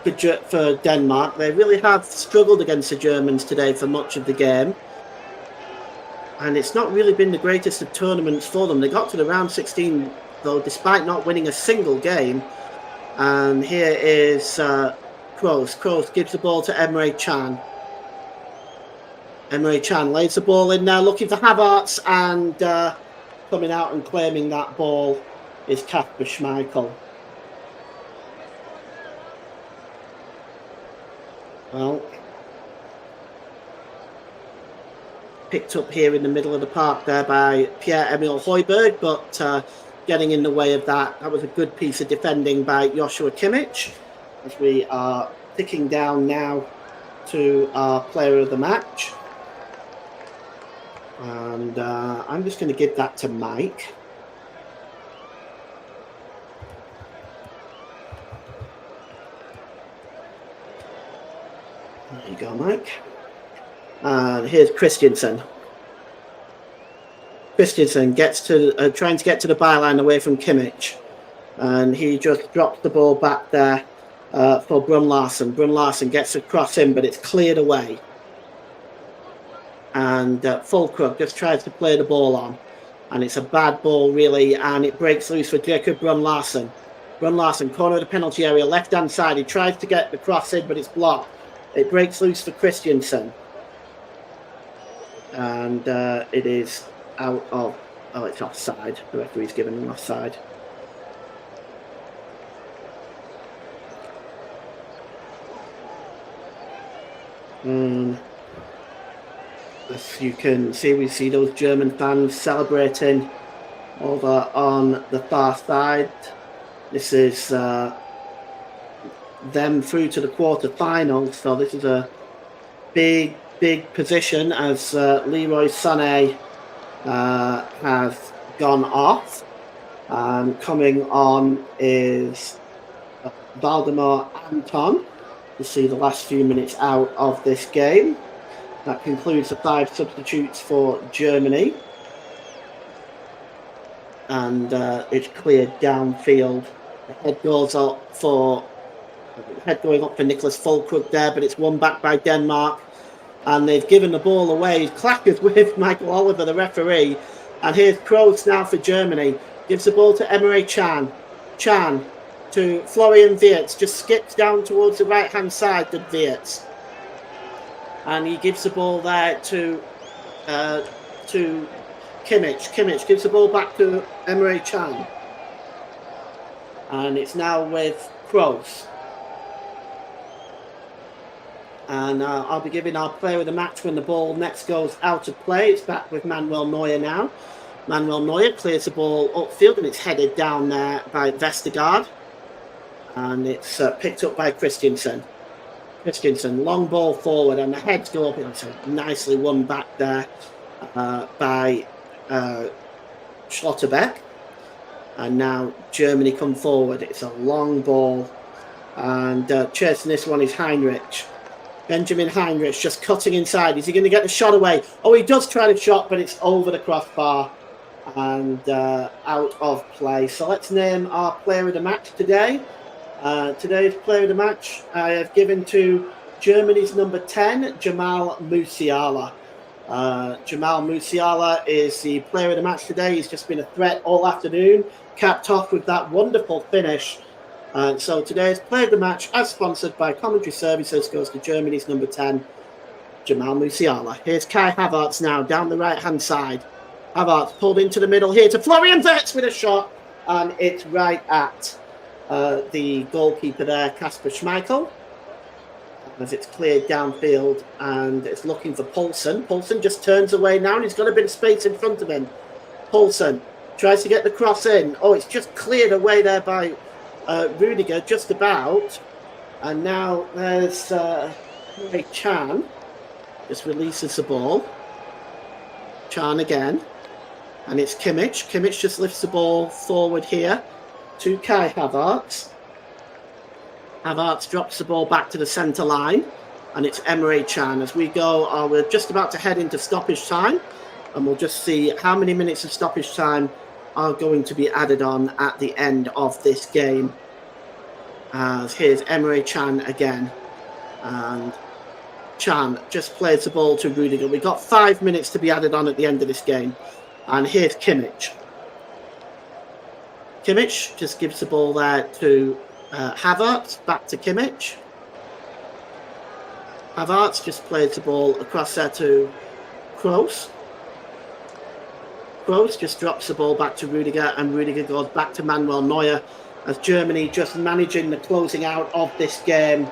Denmark. They really have struggled against the Germans today for much of the game, and it's not really been the greatest of tournaments for them. They got to the round 16 though, despite not winning a single game. And here is Kroos. Kroos gives the ball to Emre Can. Emre Can lays the ball in now, looking for Havertz, and coming out and claiming that ball is Kasper Schmeichel. Well, picked up here in the middle of the park there by Pierre-Emile Højbjerg, but getting in the way of that. That was a good piece of defending by Joshua Kimmich, as we are ticking down now to our player of the match. And I'm just going to give that to Mike. There you go, Mike. And here's Christensen. Christensen gets to trying to get to the byline away from Kimmich, and he just drops the ball back there for Brun Larsen. Brun Larsen gets across him, but it's cleared away. And Fulkrug just tries to play the ball on, and it's a bad ball really, and it breaks loose for Jacob Brun Larsen. Brun Larsen, corner of the penalty area, left hand side. He tries to get the cross in, but it's blocked. It breaks loose for Christensen, and it is out of. Oh, it's offside. The referee's given an offside. As you can see, we see those German fans celebrating over on the far side. This is them through to the quarter-finals, so this is a big position as Leroy Sané has gone off. Coming on is Valdemar Anton. You see the last few minutes out of this game. That concludes the 5 substitutes for Germany. And it's cleared downfield. The head going up for Nicholas Fulkrug there, but it's won back by Denmark. And they've given the ball away. Clashes with Michael Oliver, the referee. And here's Kroos now for Germany. Gives the ball to Emre Can. Can to Florian Wirtz. Just skips down towards the right-hand side to Wirtz. And he gives the ball there to Kimmich. Kimmich gives the ball back to Emre Can. And it's now with Kroos. And I'll be giving our player of the match when the ball next goes out of play. It's back with Manuel Neuer now. Manuel Neuer clears the ball upfield, and it's headed down there by Vestergaard. And it's picked up by Christensen. Christensen, long ball forward, and the heads go up. It's nicely won back there by Schlotterbeck. And now Germany come forward. It's a long ball. And chasing this one is Heinrich. Benjamin Heinrich just cutting inside. Is he going to get the shot away? Oh, he does try the shot, but it's over the crossbar and out of play. So let's name our player of the match today. Today's player of the match I have given to Germany's number 10, Jamal Musiala. Jamal Musiala is the player of the match today. He's just been a threat all afternoon, capped off with that wonderful finish. So today's player of the match, as sponsored by Commentary Services, goes to Germany's number 10, Jamal Musiala. Here's Kai Havertz now down the right-hand side. Havertz pulled into the middle here to Florian Wirtz with a shot, and it's right at the goalkeeper there, Kasper Schmeichel, as it's cleared downfield, and it's looking for Poulsen. Poulsen just turns away now, and he's got a bit of space in front of him. Poulsen tries to get the cross in. Oh, it's just cleared away there by Rudiger, just about. And now there's Chan. Just releases the ball. Chan again. And it's Kimmich. Kimmich just lifts the ball forward here to Kai Havertz. Havertz drops the ball back to the centre line. And it's Emre Can. As we go, we're just about to head into stoppage time. And we'll just see how many minutes of stoppage time are going to be added on at the end of this game. Here's Emre Can again. And Can just plays the ball to Rudiger. We've got 5 minutes to be added on at the end of this game. And here's Kimmich. Kimmich just gives the ball there to Havertz. Back to Kimmich. Havertz just plays the ball across there to Kroos. Kroos just drops the ball back to Rudiger, and Rudiger goes back to Manuel Neuer, as Germany just managing the closing out of this game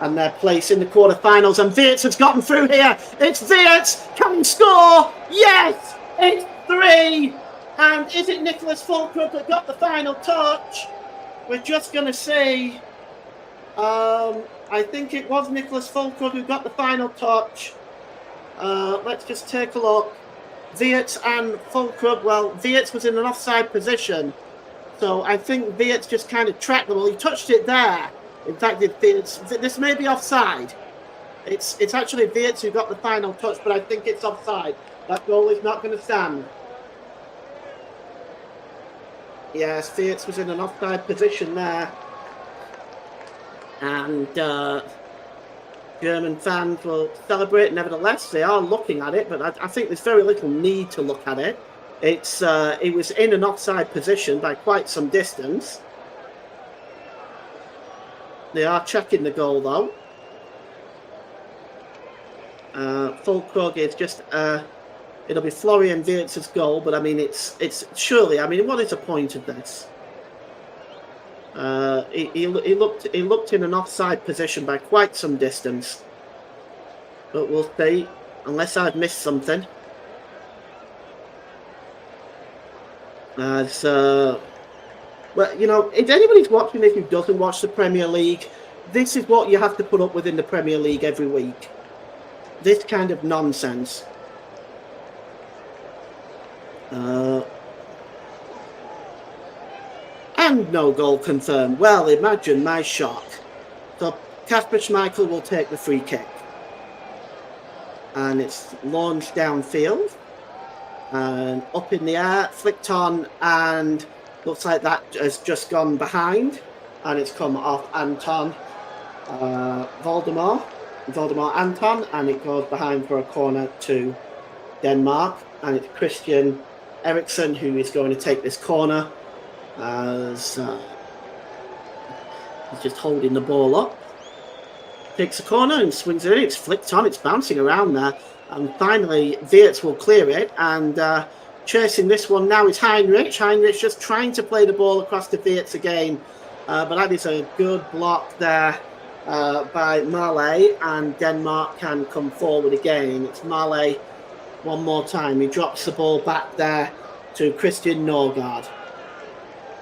and their place in the quarterfinals. And Wirtz has gotten through here. It's Wirtz. Can he score? Yes! It's 3. And is it Nicholas Fulkrug that got the final touch? We're just going to say, I think it was Nicholas Fulkrug who got the final touch. Let's just take a look. Wirtz and Fulkrug, well, Wirtz was in an offside position. So I think Wirtz just kind of tracked the ball. He touched it there. In fact, this may be offside. It's actually Wirtz who got the final touch, but I think it's offside. That goal is not going to stand. Yes, Wirtz was in an offside position there. And German fans will celebrate. Nevertheless, they are looking at it, but I think there's very little need to look at it. It was in an offside position by quite some distance. They are checking the goal though. Fulkrug is just it'll be Florian Wirtz's goal, but I mean it's surely, I mean, what is the point of this? He looked in an offside position by quite some distance, but we'll see, unless I've missed something. Well, you know, if anybody's watching this who doesn't watch the Premier League, this is what you have to put up with in the Premier League every week. This kind of nonsense. And no goal confirmed. Well, imagine my shock. So Kasper Schmeichel will take the free kick. And it's launched downfield. And up in the air, flicked on, and looks like that has just gone behind. And it's come off Anton Voldemar Anton, and it goes behind for a corner to Denmark. And it's Christian Eriksen who is going to take this corner, as he's just holding the ball up. Takes a corner and swings it in. It's flicked on, it's bouncing around there. And finally, Wirtz will clear it. And chasing this one now is Heinrich. Heinrich just trying to play the ball across to Wirtz again. But that is a good block there by Male. And Denmark can come forward again. It's Male one more time. He drops the ball back there to Christian Norgard.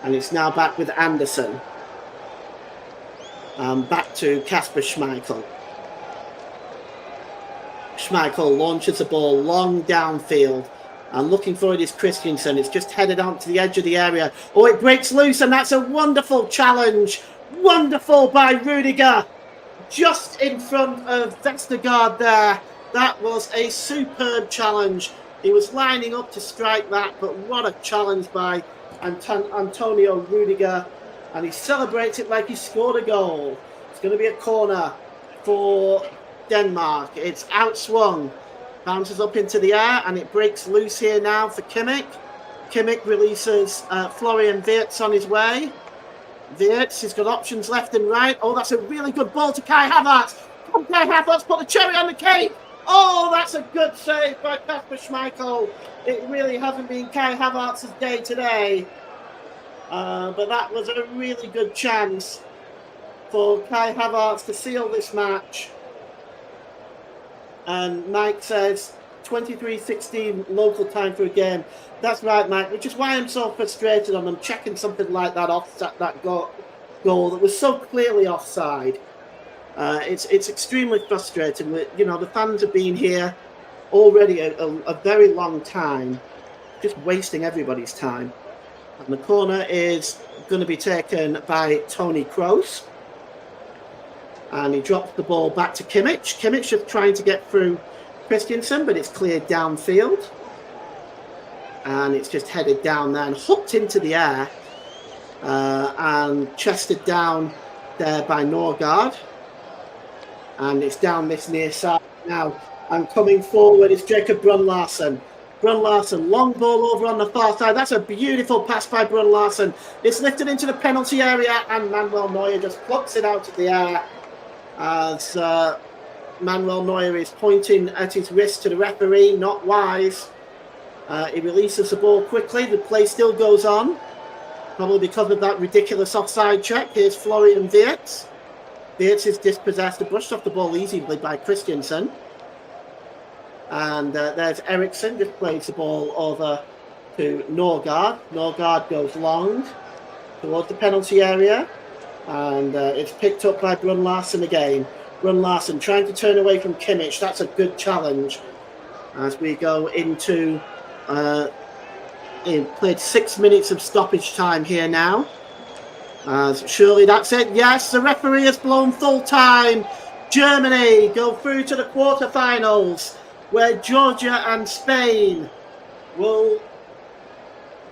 And it's now back with Anderson. Back to Kasper Schmeichel. Schmeichel launches the ball long downfield. And looking for it is Christensen. It's just headed on to the edge of the area. Oh, it breaks loose, and that's a wonderful challenge. Wonderful by Rudiger. Just in front of Vestergaard there. That was a superb challenge. He was lining up to strike that, but what a challenge by Antonio Rudiger. And he celebrates it like he scored a goal. It's going to be a corner for Denmark. It's outswung Bounces up into the air, and it breaks loose here now for Kimmich. Kimmich releases Florian Wirtz on his way. Wirtz has got options left and right. Oh, that's a really good ball to Kai Havertz. Come Kai Havertz, put the cherry on the cake. Oh, that's a good save by Kasper Schmeichel. It really hasn't been Kai Havertz's day today. But that was a really good chance for Kai Havertz to seal this match. And Mike says 23:16 local time for a game. That's right, Mike, which is why I'm so frustrated on them checking something like that off that goal that was so clearly offside. It's extremely frustrating. You know, the fans have been here already a very long time, just wasting everybody's time. And the corner is going to be taken by Tony Kroos. And he drops the ball back to Kimmich. Kimmich just trying to get through Christensen, but it's cleared downfield. And it's just headed down there and hooked into the air. And chested down there by Norgard. And it's down this near side now. And coming forward is Jacob Brun-Larsen. Brun-Larsen, long ball over on the far side. That's a beautiful pass by Brun-Larsen. It's lifted into the penalty area, and Manuel Neuer just plucks it out of the air as Manuel Neuer is pointing at his wrist to the referee. Not wise. He releases the ball quickly. The play still goes on, probably because of that ridiculous offside check. Here's Florian Wirtz. Wirtz is dispossessed, brushed off the ball easily by Christensen. And there's Eriksson, just plays the ball over to Norgard. Norgard goes long towards the penalty area. And it's picked up by Brun-Larsen again. Brun-Larsen trying to turn away from Kimmich. That's a good challenge. As we go into... played 6 minutes of stoppage time here now. Surely that's it. Yes, the referee has blown full time. Germany go through to the quarterfinals, where Georgia and Spain will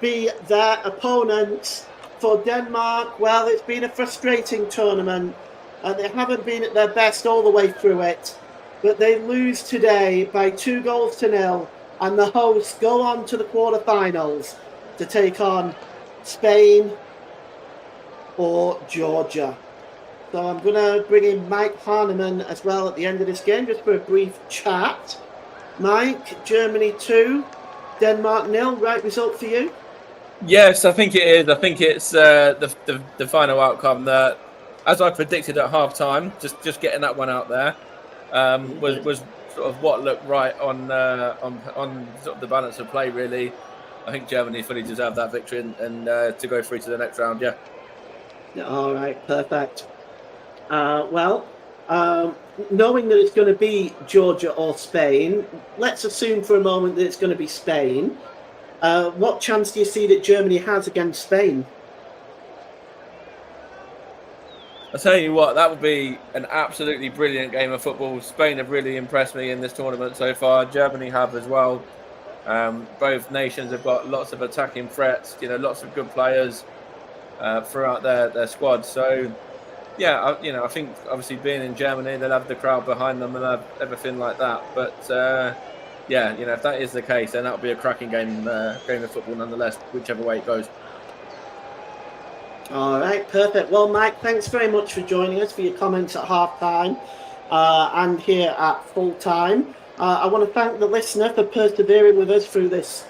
be their opponents. For Denmark, well, it's been a frustrating tournament, and they haven't been at their best all the way through it. But they lose today by 2-0, and the hosts go on to the quarterfinals to take on Spain or Georgia. So I'm going to bring in Mike Harneman as well at the end of this game, just for a brief chat. Mike, Germany 2, Denmark 0, right result for you? Yes, I think it is. I think it's the final outcome that, as I predicted at half time, just getting that one out there was sort of what looked right on sort of the balance of play, really. I think Germany fully deserved that victory and to go through to the next round, yeah. All right, perfect. Knowing that it's going to be Georgia or Spain, let's assume for a moment that it's going to be Spain. What chance do you see that Germany has against Spain? I'll tell you what, that would be an absolutely brilliant game of football. Spain have really impressed me in this tournament so far. Germany have as well. Both nations have got lots of attacking threats, lots of good players throughout their squad. So, yeah, I think obviously being in Germany, they'll have the crowd behind them and have everything like that. But, if that is the case, then that'll be a cracking game of football nonetheless, whichever way it goes. All right, perfect. Well, Mike, thanks very much for joining us, for your comments at half-time and here at full-time. I want to thank the listener for persevering with us through this,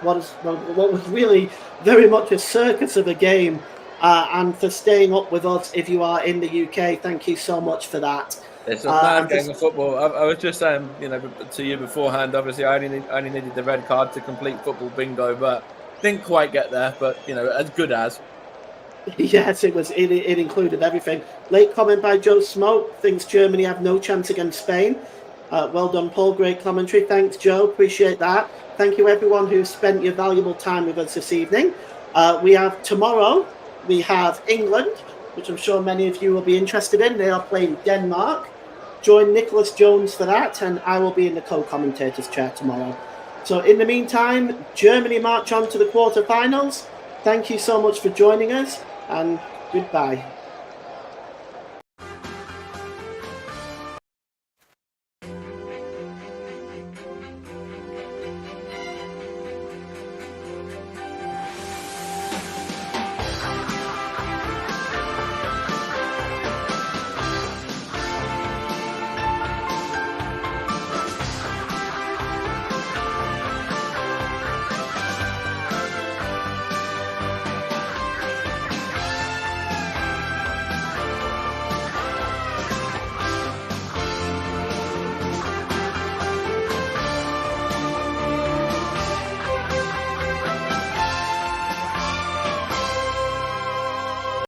what was really very much a circus of a game, and for staying up with us if you are in the UK. Thank you so much for that. It's a bad game of football. I was just saying, to you beforehand, obviously I only needed the red card to complete football bingo, but didn't quite get there, but, as good as. Yes, it was. It included everything. Late comment by Joe Smoke. Thinks Germany have no chance against Spain. Well done, Paul. Great commentary. Thanks, Joe. Appreciate that. Thank you, everyone who spent your valuable time with us this evening. We have tomorrow. We have England, which I'm sure many of you will be interested in. They are playing Denmark. Join Nicholas Jones for that, and I will be in the co-commentator's chair tomorrow. So, in the meantime, Germany march on to the quarterfinals. Thank you so much for joining us, and goodbye.